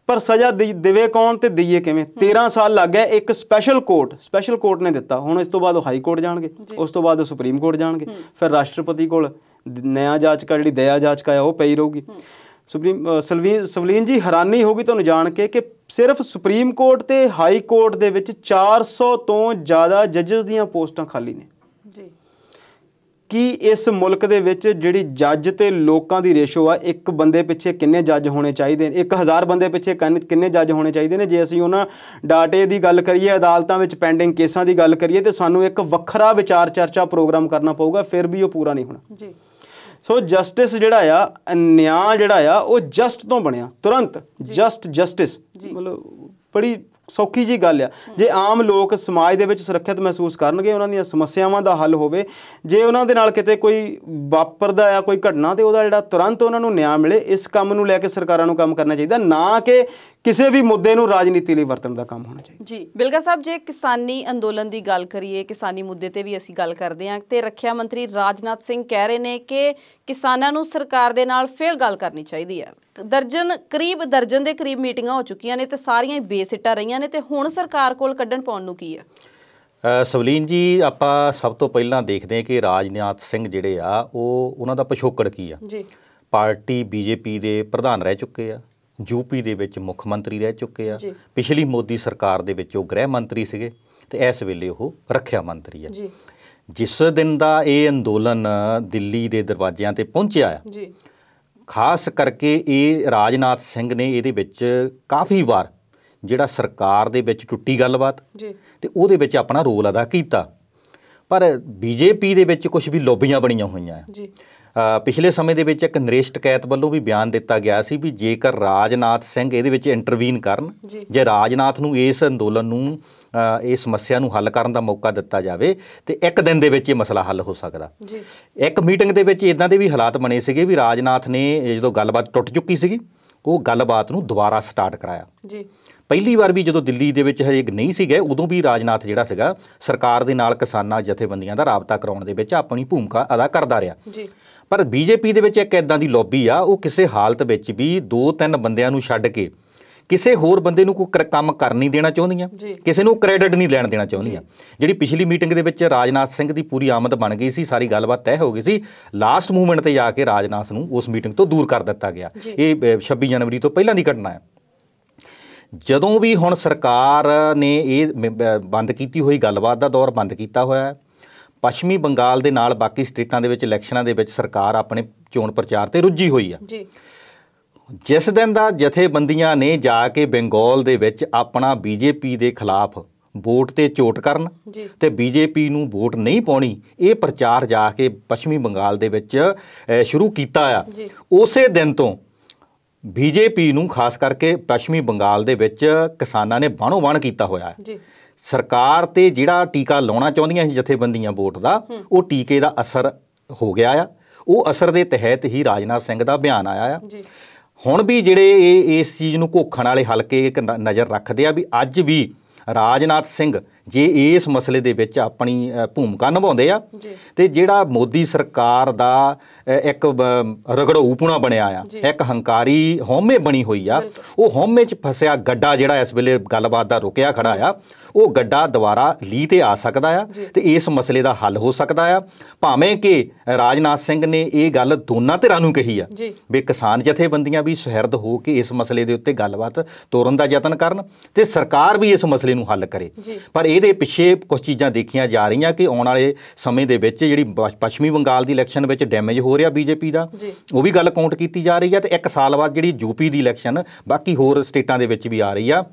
ਪਰ ਸਜ਼ਾ ਦੇਵੇ ਕੌਣ ਤੇ ਦਈਏ ਕਿਵੇਂ? 13 ਸਾਲ ਲੱਗ ਗਏ। ਇੱਕ ਸਪੈਸ਼ਲ ਕੋਰਟ ਨੇ ਦਿੱਤਾ। ਹੁਣ ਇਸ ਤੋਂ ਬਾਅਦ ਉਹ ਹਾਈ ਕੋਰਟ ਜਾਣਗੇ, ਉਸ ਤੋਂ ਬਾਅਦ ਉਹ ਸੁਪਰੀਮ ਕੋਰਟ ਜਾਣਗੇ, ਫਿਰ ਰਾਸ਼ਟਰਪਤੀ ਕੋਲ ਨਿਆਂ ਜਾਚਕਾ ਜਿਹੜੀ ਦਇਆ ਜਾਚਕਾ ਆ ਉਹ ਪਈ ਰਹੂਗੀ। ਸਵਲੀਨ ਜੀ ਹੈਰਾਨੀ ਹੋਗੀ ਤੁਹਾਨੂੰ ਜਾਣ ਕੇ ਕਿ ਸਿਰਫ ਸੁਪਰੀਮ ਕੋਰਟ ਤੇ ਹਾਈ ਕੋਰਟ ਦੇ ਵਿੱਚ 400 ਤੋਂ ਜ਼ਿਆਦਾ ਜੱਜਸ ਦੀਆਂ ਪੋਸਟਾਂ ਖਾਲੀ ਨੇ। ਕੀ ਇਸ ਮੁਲਕ ਦੇ ਵਿੱਚ ਜਿਹੜੀ ਜੱਜ ਤੇ ਲੋਕਾਂ ਦੀ ਰੇਸ਼ੋ ਆ, ਇੱਕ ਬੰਦੇ ਪਿੱਛੇ ਕਿੰਨੇ ਜੱਜ ਹੋਣੇ ਚਾਹੀਦੇ ਨੇ, 1000 ਬੰਦੇ ਪਿੱਛੇ ਕਿੰਨੇ ਜੱਜ ਹੋਣੇ ਚਾਹੀਦੇ ਨੇ? ਜੇ ਅਸੀਂ ਉਹਨਾਂ ਡਾਟੇ ਦੀ ਗੱਲ ਕਰੀਏ, ਅਦਾਲਤਾਂ ਵਿੱਚ ਪੈਂਡਿੰਗ ਕੇਸਾਂ ਦੀ ਗੱਲ ਕਰੀਏ, ਤੇ ਸਾਨੂੰ ਇੱਕ ਵੱਖਰਾ ਵਿਚਾਰ ਚਰਚਾ ਪ੍ਰੋਗਰਾਮ ਕਰਨਾ ਪਊਗਾ, ਫਿਰ ਵੀ ਉਹ ਪੂਰਾ ਨਹੀਂ ਹੋਣਾ। ਸੋ ਜਸਟਿਸ ਜਿਹੜਾ ਆ, ਨਿਆਂ ਜਿਹੜਾ ਆ ਉਹ ਜਸਟ ਤੋਂ ਬਣਿਆ, ਤੁਰੰਤ ਜਸਟਿਸ। ਮਤਲਬ ਬੜੀ ਸੌਖੀ ਜੀ ਗੱਲ ਆ। ਜੇ ਆਮ ਲੋਕ ਸਮਾਜ ਦੇ ਵਿੱਚ ਸੁਰੱਖਿਅਤ ਮਹਿਸੂਸ ਕਰਨਗੇ, ਉਹਨਾਂ ਦੀਆਂ ਸਮੱਸਿਆਵਾਂ ਦਾ ਹੱਲ ਹੋਵੇ, ਜੇ ਉਹਨਾਂ ਦੇ ਨਾਲ ਕਿਤੇ ਕੋਈ ਵਾਪਰਦਾ ਆ ਕੋਈ ਘਟਨਾ ਤੇ ਉਹਦਾ ਜਿਹੜਾ ਤੁਰੰਤ ਉਹਨਾਂ ਨੂੰ ਨਿਆਂ ਮਿਲੇ, ਇਸ ਕੰਮ ਨੂੰ ਲੈ ਕੇ ਸਰਕਾਰਾਂ ਨੂੰ ਕੰਮ ਕਰਨਾ ਚਾਹੀਦਾ, ਨਾ ਕਿ ਕਿਸੇ ਵੀ ਮੁੱਦੇ ਨੂੰ ਰਾਜਨੀਤੀ ਲਈ ਵਰਤਣ ਦਾ ਕੰਮ ਹੋਣਾ ਚਾਹੀਦਾ। ਜੀ ਬਿਲਕੁਲ ਸਾਹਿਬ, ਜੇ ਕਿਸਾਨੀ ਅੰਦੋਲਨ ਦੀ ਗੱਲ ਕਰੀਏ, ਕਿਸਾਨੀ ਮੁੱਦੇ ਤੇ ਵੀ ਅਸੀਂ ਗੱਲ ਕਰਦੇ ਹਾਂ ਤੇ ਰੱਖਿਆ ਮੰਤਰੀ ਰਾਜਨਾਥ ਸਿੰਘ ਕਹਿ ਰਹੇ ਨੇ ਕਿ ਕਿਸਾਨਾਂ ਨੂੰ ਸਰਕਾਰ ਦੇ ਨਾਲ ਫਿਰ ਗੱਲ ਕਰਨੀ ਚਾਹੀਦੀ ਹੈ। ਦਰਜਨ ਦੇ ਕਰੀਬ ਮੀਟਿੰਗਾਂ ਹੋ ਚੁੱਕੀਆਂ ਨੇ ਤੇ ਸਾਰੀਆਂ ਹੀ ਬੇਸਿੱਟਾ ਰਹੀਆਂ ਨੇ, ਤੇ ਹੁਣ ਸਰਕਾਰ ਕੋਲ ਕੱਢਣ ਪਾਉਣ ਨੂੰ ਕੀ ਹੈ? ਸਵਲੀਨ ਜੀ, ਆਪਾਂ ਸਭ ਤੋਂ ਪਹਿਲਾਂ ਦੇਖਦੇ ਹਾਂ ਕਿ ਰਾਜਨਾਥ ਸਿੰਘ ਜਿਹੜੇ ਆ ਉਹਨਾਂ ਦਾ ਪਿਛੋਕੜ ਕੀ ਆ। ਪਾਰਟੀ ਬੀਜੇਪੀ ਦੇ ਪ੍ਰਧਾਨ ਰਹਿ ਚੁੱਕੇ ਆ, ਯੂਪੀ ਦੇ ਵਿੱਚ ਮੁੱਖ ਮੰਤਰੀ ਰਹਿ ਚੁੱਕੇ ਆ, ਪਿਛਲੀ ਮੋਦੀ ਸਰਕਾਰ ਦੇ ਵਿੱਚ ਉਹ ਗ੍ਰਹਿ ਮੰਤਰੀ ਸੀਗੇ ਤੇ ਇਸ ਵੇਲੇ ਉਹ ਰੱਖਿਆ ਮੰਤਰੀ ਆ। ਜਿਸ ਦਿਨ ਦਾ ਇਹ ਅੰਦੋਲਨ ਦਿੱਲੀ ਦੇ ਦਰਵਾਜ਼ਿਆਂ ਤੇ ਪਹੁੰਚਿਆ ਆ, ਖਾਸ ਕਰਕੇ ਇਹ ਰਾਜਨਾਥ ਸਿੰਘ ਨੇ ਇਹਦੇ ਵਿੱਚ ਕਾਫੀ ਵਾਰ ਜਿਹੜਾ ਸਰਕਾਰ ਦੇ ਵਿੱਚ ਟੁੱਟੀ ਗੱਲਬਾਤ ਤੇ ਉਹਦੇ ਵਿੱਚ ਆਪਣਾ ਰੋਲ ਅਦਾ ਕੀਤਾ। ਪਰ ਬੀਜੇਪੀ ਦੇ ਵਿੱਚ ਕੁਝ ਵੀ ਲੋਬੀਆਂ ਬਣੀਆਂ ਹੋਈਆਂ ਆ। ਪਿਛਲੇ ਸਮੇਂ ਦੇ ਵਿੱਚ ਇੱਕ ਨਰੇਸ਼ ਟਕੈਤ ਵੱਲੋਂ ਵੀ ਬਿਆਨ ਦਿੱਤਾ ਗਿਆ ਸੀ ਵੀ ਜੇਕਰ ਰਾਜਨਾਥ ਸਿੰਘ ਇਹਦੇ ਵਿੱਚ ਇੰਟਰਵੀਨ ਕਰਨ, ਜੇ ਰਾਜਨਾਥ ਨੂੰ ਇਸ ਅੰਦੋਲਨ ਨੂੰ ਇਹ ਸਮੱਸਿਆ ਨੂੰ ਹੱਲ ਕਰਨ ਦਾ ਮੌਕਾ ਦਿੱਤਾ ਜਾਵੇ ਤੇ ਇੱਕ ਦਿਨ ਦੇ ਵਿੱਚ ਇਹ ਮਸਲਾ ਹੱਲ ਹੋ ਸਕਦਾ। ਇੱਕ ਮੀਟਿੰਗ ਦੇ ਵਿੱਚ ਇੱਦਾਂ ਦੇ ਵੀ ਹਾਲਾਤ ਬਣੇ ਸੀਗੇ ਵੀ ਰਾਜਨਾਥ ਨੇ ਜਦੋਂ ਗੱਲਬਾਤ ਟੁੱਟ ਚੁੱਕੀ ਸੀਗੀ, ਉਹ ਗੱਲਬਾਤ ਨੂੰ ਦੁਬਾਰਾ ਸਟਾਰਟ ਕਰਾਇਆ। ਪਹਿਲੀ ਵਾਰ ਵੀ ਜਦੋਂ ਦਿੱਲੀ ਦੇ ਵਿੱਚ ਹਜੇ ਨਹੀਂ ਸੀ ਗਏ, ਉਦੋਂ ਵੀ ਰਾਜਨਾਥ ਜਿਹੜਾ ਸੀਗਾ ਸਰਕਾਰ ਦੇ ਨਾਲ ਕਿਸਾਨਾਂ ਜਥੇਬੰਦੀਆਂ ਦਾ ਰਾਬਤਾ ਕਰਾਉਣ ਦੇ ਵਿੱਚ ਆਪਣੀ ਭੂਮਿਕਾ ਅਦਾ ਕਰਦਾ ਰਿਹਾ। ਪਰ ਬੀਜੇਪੀ ਦੇ ਵਿੱਚ ਇੱਕ ਇੱਦਾਂ ਦੀ ਲੌਬੀ ਆ, ਉਹ ਕਿਸੇ ਹਾਲਤ ਵਿੱਚ ਵੀ 2-3 ਬੰਦਿਆਂ ਨੂੰ ਛੱਡ ਕੇ ਕਿਸੇ ਹੋਰ ਬੰਦੇ ਨੂੰ ਕੋਈ ਕੰਮ ਕਰ ਨਹੀਂ ਦੇਣਾ ਚਾਹੁੰਦੀਆਂ, ਕਿਸੇ ਨੂੰ ਕ੍ਰੈਡਿਟ ਨਹੀਂ ਲੈਣ ਦੇਣਾ ਚਾਹੁੰਦੀਆਂ। ਜਿਹੜੀ ਪਿਛਲੀ ਮੀਟਿੰਗ ਦੇ ਵਿੱਚ ਰਾਜਨਾਥ ਸਿੰਘ ਦੀ ਪੂਰੀ ਆਮਦ ਬਣ ਗਈ ਸੀ, ਸਾਰੀ ਗੱਲਬਾਤ ਤੈਅ ਹੋ ਗਈ ਸੀ, ਲਾਸਟ ਮੂਵਮੈਂਟ ਤੇ ਜਾ ਕੇ ਰਾਜਨਾਥ ਨੂੰ ਉਸ ਮੀਟਿੰਗ ਤੋਂ ਦੂਰ ਕਰ ਦਿੱਤਾ ਗਿਆ। ਇਹ 26 ਜਨਵਰੀ ਤੋਂ ਪਹਿਲਾਂ ਦੀ ਘਟਨਾ ਹੈ। ਜਦੋਂ ਵੀ ਹੁਣ ਸਰਕਾਰ ਨੇ ਇਹ ਬੰਦ ਕੀਤੀ ਹੋਈ ਗੱਲਬਾਤ ਦਾ ਦੌਰ ਬੰਦ ਕੀਤਾ ਹੋਇਆ ਹੈ, ਪੱਛਮੀ ਬੰਗਾਲ ਦੇ ਨਾਲ ਬਾਕੀ ਸਟੇਟਾਂ ਦੇ ਵਿੱਚ ਇਲੈਕਸ਼ਨਾਂ ਦੇ ਵਿੱਚ ਸਰਕਾਰ ਆਪਣੇ ਚੋਣ ਪ੍ਰਚਾਰ ਤੇ ਰੁੱਝੀ ਹੋਈ ਆ। ਜਿਸ ਦਿਨ ਦਾ ਜਥੇਬੰਦੀਆਂ ਨੇ ਜਾ ਕੇ ਬੰਗਾਲ ਦੇ ਵਿੱਚ ਆਪਣਾ ਬੀਜੇਪੀ ਦੇ ਖਿਲਾਫ ਵੋਟ ਤੇ ਝੋਟ ਕਰਨ ਤੇ ਬੀਜੇਪੀ ਨੂੰ ਵੋਟ ਨਹੀਂ ਪਾਉਣੀ, ਇਹ ਪ੍ਰਚਾਰ ਜਾ ਕੇ ਪੱਛਮੀ ਬੰਗਾਲ ਦੇ ਵਿੱਚ ਸ਼ੁਰੂ ਕੀਤਾ ਆ। ਉਸੇ ਦਿਨ ਤੋਂ ਬੀਜੇਪੀ ਨੂੰ ਖਾਸ ਕਰਕੇ ਪੱਛਮੀ ਬੰਗਾਲ ਦੇ ਵਿੱਚ ਕਿਸਾਨਾਂ ਨੇ ਬਾਣੋ ਬਾਣ ਕੀਤਾ ਹੋਇਆ ਹੈ। ਸਰਕਾਰ ਤੇ ਜਿਹੜਾ ਟੀਕਾ ਲਾਉਣਾ ਚਾਹੁੰਦੀਆਂ ਸੀ ਜਥੇਬੰਦੀਆਂ ਵੋਟ ਦਾ, ਉਹ ਟੀਕੇ ਦਾ ਅਸਰ ਹੋ ਗਿਆ ਆ। ਉਹ ਅਸਰ ਦੇ ਤਹਿਤ ਹੀ ਰਾਜਨਾਥ ਸਿੰਘ ਦਾ ਬਿਆਨ ਆਇਆ ਆ। ਹੁਣ ਵੀ ਜਿਹੜੇ ਇਸ ਚੀਜ਼ ਨੂੰ ਘੋਖਣ ਵਾਲੇ ਹਲਕੇ ਇੱਕ ਨਜ਼ਰ ਰੱਖਦੇ ਆ ਵੀ ਅੱਜ ਵੀ ਰਾਜਨਾਥ ਸਿੰਘ ਜੇ ਇਸ ਮਸਲੇ ਦੇ ਵਿੱਚ ਆਪਣੀ ਭੂਮਿਕਾ ਨਿਭਾਉਂਦੇ ਆ ਤੇ ਜਿਹੜਾ ਮੋਦੀ ਸਰਕਾਰ ਦਾ ਇੱਕ ਰਗੜੂਪੁਣਾ ਬਣਿਆ ਆ, ਇੱਕ ਹੰਕਾਰੀ ਹਉਮੈ ਬਣੀ ਹੋਈ ਆ, ਉਹ ਹਉਮੈ 'ਚ ਫਸਿਆ ਗੱਡਾ ਜਿਹੜਾ ਇਸ ਵੇਲੇ ਗੱਲਬਾਤ ਦਾ ਰੁਕਿਆ ਖੜਾ ਆ, ਉਹ ਗੱਡਾ ਦੁਬਾਰਾ ਲੀਹ ਤੇ ਆ ਸਕਦਾ ਆ ਤੇ ਇਸ ਮਸਲੇ ਦਾ ਹੱਲ ਹੋ ਸਕਦਾ ਆ। ਭਾਵੇਂ ਕਿ ਰਾਜਨਾਥ ਸਿੰਘ ਨੇ ਇਹ ਗੱਲ ਦੋਨਾਂ ਧਿਰਾਂ ਨੂੰ ਕਹੀ ਆ ਵੀ ਕਿਸਾਨ ਜਥੇਬੰਦੀਆਂ ਵੀ ਸੁਹਿਰਦ ਹੋ ਕੇ ਇਸ ਮਸਲੇ ਦੇ ਉੱਤੇ ਗੱਲਬਾਤ ਤੋਰਨ ਦਾ ਯਤਨ ਕਰਨ ਤੇ ਸਰਕਾਰ ਵੀ ਇਸ ਮਸਲੇ ਨੂੰ ਹੱਲ ਕਰੇ। ਪਰ ਇਹਦੇ ਪਿੱਛੇ ਕੁਝ ਚੀਜ਼ਾਂ ਦੇਖੀਆਂ ਜਾ ਰਹੀਆਂ ਕਿ ਆਉਣ ਵਾਲੇ ਸਮੇਂ ਦੇ ਵਿੱਚ ਜਿਹੜੀ ਪੱਛਮੀ ਬੰਗਾਲ ਦੀ ਇਲੈਕਸ਼ਨ ਵਿੱਚ ਡੈਮੇਜ ਹੋ ਰਿਹਾ ਬੀਜੇਪੀ ਦਾ, ਉਹ ਵੀ ਗੱਲ ਕਾਊਂਟ ਕੀਤੀ ਜਾ ਰਹੀ ਹੈ ਤੇ 1 ਸਾਲ ਬਾਅਦ ਜਿਹੜੀ ਯੂਪੀ ਦੀ ਇਲੈਕਸ਼ਨ ਬਾਕੀ ਹੋਰ ਸਟੇਟਾਂ ਦੇ ਵਿੱਚ ਵੀ ਆ ਰਹੀ ਆ।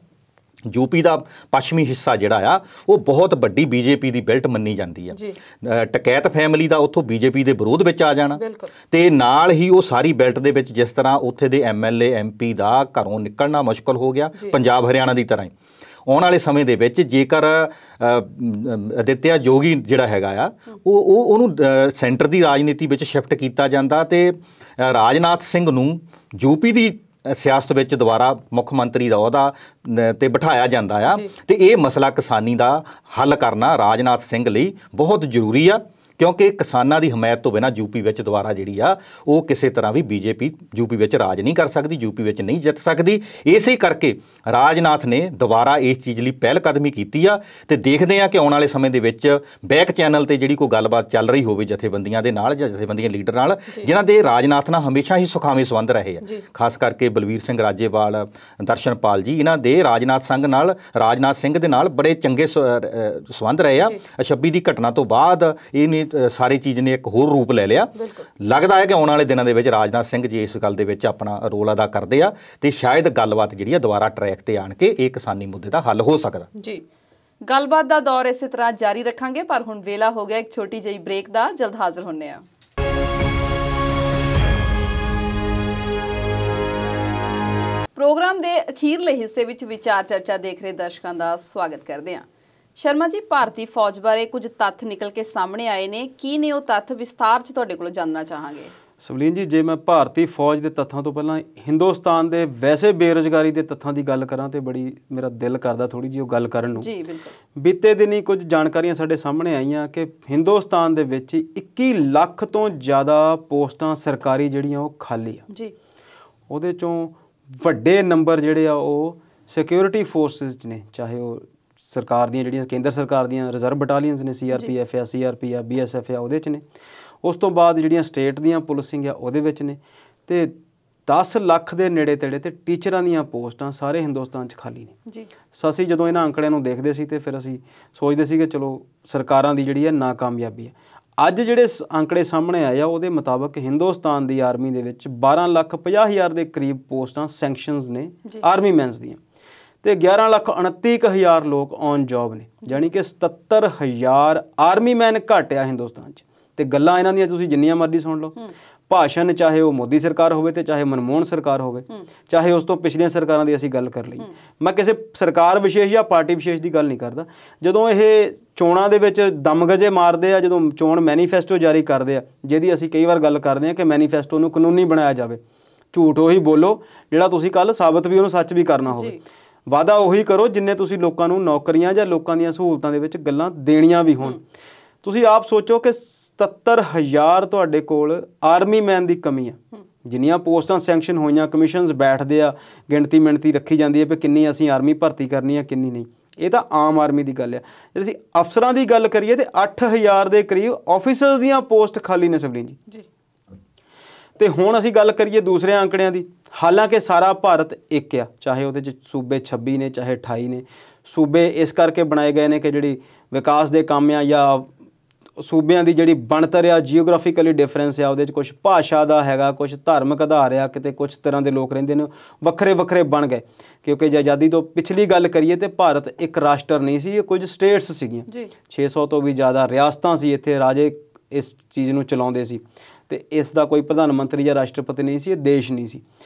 ਯੂਪੀ ਦਾ ਪੱਛਮੀ ਹਿੱਸਾ ਜਿਹੜਾ ਆ ਉਹ ਬਹੁਤ ਵੱਡੀ ਬੀਜੇਪੀ ਦੀ ਬੈਲਟ ਮੰਨੀ ਜਾਂਦੀ ਆ। ਟਕੈਤ ਫੈਮਿਲੀ ਦਾ ਉੱਥੋਂ ਬੀਜੇਪੀ ਦੇ ਵਿਰੋਧ ਵਿੱਚ ਆ ਜਾਣਾ ਤੇ ਨਾਲ ਹੀ ਉਹ ਸਾਰੀ ਬੈਲਟ ਦੇ ਵਿੱਚ ਜਿਸ ਤਰ੍ਹਾਂ ਉੱਥੇ ਦੇ MLA MP ਦਾ ਘਰੋਂ ਨਿਕਲਣਾ ਮੁਸ਼ਕਲ ਹੋ ਗਿਆ, ਪੰਜਾਬ ਹਰਿਆਣਾ ਦੀ ਤਰ੍ਹਾਂ ਹੀ ਆਉਣ ਵਾਲੇ ਸਮੇਂ ਦੇ ਵਿੱਚ ਜੇਕਰ ਆਦਿੱਤਿਆ ਜੋਗੀ ਜਿਹੜਾ ਹੈਗਾ ਆ ਉਹਨੂੰ ਸੈਂਟਰ ਦੀ ਰਾਜਨੀਤੀ ਵਿੱਚ ਸ਼ਿਫਟ ਕੀਤਾ ਜਾਂਦਾ ਤੇ ਰਾਜਨਾਥ ਸਿੰਘ ਨੂੰ ਯੂਪੀ ਦੀ ਸਿਆਸਤ ਵਿੱਚ ਦੁਬਾਰਾ ਮੁੱਖ ਮੰਤਰੀ ਦਾ ਅਹੁਦਾ ਤੇ ਬਿਠਾਇਆ ਜਾਂਦਾ ਆ ਤੇ ਇਹ ਮਸਲਾ ਕਿਸਾਨੀ ਦਾ ਹੱਲ ਕਰਨਾ ਰਾਜਨਾਥ ਸਿੰਘ ਲਈ ਬਹੁਤ ਜ਼ਰੂਰੀ ਆ, ਕਿਉਂਕਿ ਕਿਸਾਨਾਂ ਦੀ ਹਮਾਇਤ ਤੋਂ ਬਿਨਾਂ ਯੂਪੀ ਵਿੱਚ ਦੁਬਾਰਾ ਜਿਹੜੀ ਆ ਉਹ ਕਿਸੇ ਤਰ੍ਹਾਂ ਵੀ ਬੀਜੇਪੀ ਯੂਪੀ ਵਿੱਚ ਰਾਜ ਨਹੀਂ ਕਰ ਸਕਦੀ, ਯੂਪੀ ਵਿੱਚ ਨਹੀਂ ਜਿੱਤ ਸਕਦੀ। ਇਸੇ ਕਰਕੇ ਰਾਜਨਾਥ ਨੇ ਦੁਬਾਰਾ ਇਸ ਚੀਜ਼ ਲਈ ਪਹਿਲ ਕਦਮੀ ਕੀਤੀ ਆ ਤੇ ਦੇਖਦੇ ਆ ਕਿ ਆਉਣ ਵਾਲੇ ਸਮੇਂ ਦੇ ਵਿੱਚ ਬੈਕ ਚੈਨਲ ਤੇ ਜਿਹੜੀ ਕੋਈ ਗੱਲਬਾਤ ਚੱਲ ਰਹੀ ਹੋਵੇ ਜਥੇਬੰਦੀਆਂ ਦੇ ਨਾਲ ਜਾਂ ਜਥੇਬੰਦੀਆਂ ਲੀਡਰ ਨਾਲ, ਜਿਨ੍ਹਾਂ ਦੇ ਰਾਜਨਾਥ ਨਾਲ ਹਮੇਸ਼ਾ ਹੀ ਸੁਖਾਵੇਂ ਸੰਬੰਧ ਰਹੇ ਆ, ਖਾਸ ਕਰਕੇ ਬਲਵੀਰ ਸਿੰਘ ਰਾਜੇਵਾਲ, ਦਰਸ਼ਨਪਾਲ ਜੀ, ਇਹਨਾਂ ਦੇ ਰਾਜਨਾਥ ਸਿੰਘ ਦੇ ਨਾਲ ਬੜੇ ਚੰਗੇ ਸੰਬੰਧ ਰਹੇ ਆ। 26 ਦੀ ਘਟਨਾ ਤੋਂ ਬਾਅਦ ਇਹਨੇ ਸਾਰੀ ਚੀਜ਼ ਨੇ ਇੱਕ ਹੋਰ ਰੂਪ ਲੈ ਲਿਆ। ਲੱਗਦਾ ਹੈ ਕਿ ਆਉਣ ਵਾਲੇ ਦਿਨਾਂ ਦੇ ਵਿੱਚ ਰਾਜਨਾਥ ਸਿੰਘ ਜੀ ਇਸ ਗੱਲ ਦੇ ਵਿੱਚ ਆਪਣਾ ਰੋਲ ਅਦਾ ਕਰਦੇ ਆ ਤੇ ਸ਼ਾਇਦ ਗੱਲਬਾਤ ਜਿਹੜੀ ਆ ਦੁਬਾਰਾ ਟਰੈਕ ਤੇ ਆਣ ਕੇ ਇਹ ਕਿਸਾਨੀ ਮੁੱਦੇ ਦਾ ਹੱਲ ਹੋ ਸਕਦਾ। ਜੀ, ਗੱਲਬਾਤ ਦਾ ਦੌਰ ਇਸੇ ਤਰ੍ਹਾਂ ਜਾਰੀ ਰੱਖਾਂਗੇ, ਪਰ ਹੁਣ ਵੇਲਾ ਹੋ ਗਿਆ ਇੱਕ ਛੋਟੀ ਜਿਹੀ ਬ੍ਰੇਕ ਦਾ। ਜਲਦ ਹਾਜ਼ਰ ਹੁੰਨੇ ਆ। ਪ੍ਰੋਗਰਾਮ ਦੇ ਅਖੀਰਲੇ ਹਿੱਸੇ ਵਿੱਚ ਵਿਚਾਰ ਚਰਚਾ ਦੇਖ ਰਹੇ ਦਰਸ਼ਕਾਂ ਦਾ ਸਵਾਗਤ ਕਰਦੇ ਹਾਂ। ਸ਼ਰਮਾ ਜੀ, ਭਾਰਤੀ ਫੌਜ ਬਾਰੇ ਕੁਝ ਤੱਥ ਨਿਕਲ ਕੇ ਸਾਹਮਣੇ ਆਏ ਨੇ, ਕੀ ਨੇ ਉਹ ਤੱਥ? ਵਿਸਤਾਰ 'ਚ ਤੁਹਾਡੇ ਕੋਲੋਂ ਜਾਣਨਾ ਚਾਹਾਂਗੇ। ਸਵਲੀਨ ਜੀ, ਜੇ ਮੈਂ ਭਾਰਤੀ ਫੌਜ ਦੇ ਤੱਥਾਂ ਤੋਂ ਪਹਿਲਾਂ ਹਿੰਦੁਸਤਾਨ ਦੇ ਵੈਸੇ ਬੇਰੁਜ਼ਗਾਰੀ ਦੇ ਤੱਥਾਂ ਦੀ ਗੱਲ ਕਰਾਂ ਤੇ ਬੜੀ ਮੇਰਾ ਦਿਲ ਕਰਦਾ ਥੋੜੀ ਜਿਹੀ ਉਹ ਗੱਲ ਕਰਨ ਨੂੰ। ਜੀ ਬਿਲਕੁਲ। ਬੀਤੇ ਦਿਨੀ ਕੁਝ ਜਾਣਕਾਰੀਆਂ ਸਾਡੇ ਸਾਹਮਣੇ ਆਈਆਂ ਕਿ ਹਿੰਦੁਸਤਾਨ ਦੇ ਵਿੱਚ 21 ਲੱਖ ਤੋਂ ਜ਼ਿਆਦਾ ਪੋਸਟਾਂ ਸਰਕਾਰੀ ਜਿਹੜੀਆਂ ਉਹ ਖਾਲੀ ਆ। ਜੀ, ਉਹਦੇ ਚੋਂ ਵੱਡੇ ਨੰਬਰ ਜਿਹੜੇ ਆ ਉਹ ਸਿਕਿਉਰਿਟੀ ਫੋਰਸਿਸ 'ਚ ਨੇ, ਚਾਹੇ ਉਹ ਸਰਕਾਰ ਦੀਆਂ ਜਿਹੜੀਆਂ ਕੇਂਦਰ ਸਰਕਾਰ ਦੀਆਂ ਰਿਜ਼ਰਵ ਬਟਾਲੀਅਨਸ ਨੇ, CRPF ਆ, CRP ਆ, BSF ਆ, ਉਹਦੇ 'ਚ ਨੇ। ਉਸ ਤੋਂ ਬਾਅਦ ਜਿਹੜੀਆਂ ਸਟੇਟ ਦੀਆਂ ਪੁਲਿਸਿੰਗ ਆ ਉਹਦੇ ਵਿੱਚ ਨੇ ਤੇ 10 ਲੱਖ ਦੇ ਨੇੜੇ ਤੇੜੇ ਤੇ ਟੀਚਰਾਂ ਦੀਆਂ ਪੋਸਟਾਂ ਸਾਰੇ ਹਿੰਦੁਸਤਾਨ 'ਚ ਖਾਲੀ ਨੇ। ਜੀ, ਅਸੀਂ ਜਦੋਂ ਇਹਨਾਂ ਅੰਕੜਿਆਂ ਨੂੰ ਦੇਖਦੇ ਸੀ ਤੇ ਫਿਰ ਅਸੀਂ ਸੋਚਦੇ ਸੀ ਕਿ ਚਲੋ ਸਰਕਾਰਾਂ ਦੀ ਜਿਹੜੀ ਹੈ ਨਾਕਾਮਯਾਬੀ ਹੈ। ਅੱਜ ਜਿਹੜੇ ਅੰਕੜੇ ਸਾਹਮਣੇ ਆਏ ਆ ਉਹਦੇ ਮੁਤਾਬਕ ਹਿੰਦੁਸਤਾਨ ਦੀ ਆਰਮੀ ਦੇ ਵਿੱਚ 12,50,000 ਦੇ ਕਰੀਬ ਪੋਸਟਾਂ ਸੈਂਕਸ਼ਨਸ ਨੇ ਆਰਮੀ ਮੈਨਸ ਦੀਆਂ ਤੇ 11,29,000 ਲੋਕ ਔਨ ਜੌਬ ਨੇ, ਜਾਣੀ ਕਿ 77,000 ਆਰਮੀ ਮੈਨ ਘੱਟ ਆ ਹਿੰਦੁਸਤਾਨ 'ਚ। ਤੇ ਗੱਲਾਂ ਇਹਨਾਂ ਦੀਆਂ ਤੁਸੀਂ ਜਿੰਨੀਆਂ ਮਰਜ਼ੀ ਸੁਣ ਲਓ, ਭਾਸ਼ਣ ਚਾਹੇ ਉਹ ਮੋਦੀ ਸਰਕਾਰ ਹੋਵੇ ਤੇ ਚਾਹੇ ਮਨਮੋਹਨ ਸਰਕਾਰ ਹੋਵੇ, ਚਾਹੇ ਉਸ ਤੋਂ ਪਿਛਲੀਆਂ ਸਰਕਾਰਾਂ ਦੀ ਅਸੀਂ ਗੱਲ ਕਰ ਲਈਏ। ਮੈਂ ਕਿਸੇ ਸਰਕਾਰ ਵਿਸ਼ੇਸ਼ ਜਾਂ ਪਾਰਟੀ ਵਿਸ਼ੇਸ਼ ਦੀ ਗੱਲ ਨਹੀਂ ਕਰਦਾ। ਜਦੋਂ ਇਹ ਚੋਣਾਂ ਦੇ ਵਿੱਚ ਦਮਗਜੇ ਮਾਰਦੇ ਆ, ਜਦੋਂ ਚੋਣ ਮੈਨੀਫੈਸਟੋ ਜਾਰੀ ਕਰਦੇ ਆ, ਜਿਹਦੀ ਅਸੀਂ ਕਈ ਵਾਰ ਗੱਲ ਕਰਦੇ ਹਾਂ ਕਿ ਮੈਨੀਫੈਸਟੋ ਨੂੰ ਕਾਨੂੰਨੀ ਬਣਾਇਆ ਜਾਵੇ, ਝੂਠ ਉਹੀ ਬੋਲੋ ਜਿਹੜਾ ਤੁਸੀਂ ਕੱਲ੍ਹ ਸਾਬਤ ਵੀ ਉਹਨੂੰ ਸੱਚ ਵੀ ਕਰਨਾ ਹੋਵੇ। ਵਾਅਦਾ ਉਹੀ ਕਰੋ ਜਿੰਨੇ ਤੁਸੀਂ ਲੋਕਾਂ ਨੂੰ ਨੌਕਰੀਆਂ ਜਾਂ ਲੋਕਾਂ ਦੀਆਂ ਸਹੂਲਤਾਂ ਦੇ ਵਿੱਚ ਗੱਲਾਂ ਦੇਣੀਆਂ ਵੀ ਹੋਣ। ਤੁਸੀਂ ਆਪ ਸੋਚੋ ਕਿ 77,000 ਤੁਹਾਡੇ ਕੋਲ ਆਰਮੀ ਮੈਨ ਦੀ ਕਮੀ ਆ। ਜਿੰਨੀਆਂ ਪੋਸਟਾਂ ਸੈਂਕਸ਼ਨ ਹੋਈਆਂ, ਕਮਿਸ਼ਨਸ ਬੈਠਦੇ ਆ, ਗਿਣਤੀ ਮਿਣਤੀ ਰੱਖੀ ਜਾਂਦੀ ਹੈ ਵੀ ਕਿੰਨੀ ਅਸੀਂ ਆਰਮੀ ਭਰਤੀ ਕਰਨੀ ਆ, ਕਿੰਨੀ ਨਹੀਂ। ਇਹ ਤਾਂ ਆਮ ਆਰਮੀ ਦੀ ਗੱਲ ਆ। ਜੇ ਅਸੀਂ ਅਫਸਰਾਂ ਦੀ ਗੱਲ ਕਰੀਏ ਤਾਂ 8,000 ਦੇ ਕਰੀਬ ਆਫਿਸਰਸ ਦੀਆਂ ਪੋਸਟ ਖਾਲੀ ਨੇ ਸਵਲੀਨ ਜੀ। ਤੇ ਹੁਣ ਅਸੀਂ ਗੱਲ ਕਰੀਏ ਦੂਸਰੇ ਅੰਕੜਿਆਂ ਦੀ। ਹਾਲਾਂਕਿ ਸਾਰਾ ਭਾਰਤ ਇੱਕ ਆ, ਚਾਹੇ ਉਹਦੇ 'ਚ ਸੂਬੇ 26 ਨੇ ਚਾਹੇ 28 ਨੇ। ਸੂਬੇ ਇਸ ਕਰਕੇ ਬਣਾਏ ਗਏ ਨੇ ਕਿ ਜਿਹੜੀ ਵਿਕਾਸ ਦੇ ਕੰਮ ਆ ਜਾਂ ਸੂਬਿਆਂ ਦੀ ਜਿਹੜੀ ਬਣਤਰ ਆ, ਜੀਓਗ੍ਰਾਫਿਕਲੀ ਡਿਫਰੈਂਸ ਆ, ਉਹਦੇ 'ਚ ਕੁਛ ਭਾਸ਼ਾ ਦਾ ਹੈਗਾ, ਕੁਛ ਧਾਰਮਿਕ ਆਧਾਰ ਆ, ਕਿਤੇ ਕੁਛ ਤਰ੍ਹਾਂ ਦੇ ਲੋਕ ਰਹਿੰਦੇ ਨੇ, ਵੱਖਰੇ ਵੱਖਰੇ ਬਣ ਗਏ। ਕਿਉਂਕਿ ਜੇ ਆਜ਼ਾਦੀ ਤੋਂ ਪਿਛਲੀ ਗੱਲ ਕਰੀਏ ਤਾਂ ਭਾਰਤ ਇੱਕ ਰਾਸ਼ਟਰ ਨਹੀਂ ਸੀ, ਇਹ ਕੁਝ ਸਟੇਟਸ ਸੀਗੀਆਂ। 600 ਤੋਂ ਵੀ ਜ਼ਿਆਦਾ ਰਿਆਸਤਾਂ ਸੀ, ਇੱਥੇ ਰਾਜੇ ਇਸ ਚੀਜ਼ ਨੂੰ ਚਲਾਉਂਦੇ ਸੀ, ਅਤੇ ਇਸ ਦਾ ਕੋਈ ਪ੍ਰਧਾਨ ਮੰਤਰੀ ਜਾਂ ਰਾਸ਼ਟਰਪਤੀ ਨਹੀਂ ਸੀ, ਇਹ ਦੇਸ਼ ਨਹੀਂ ਸੀ।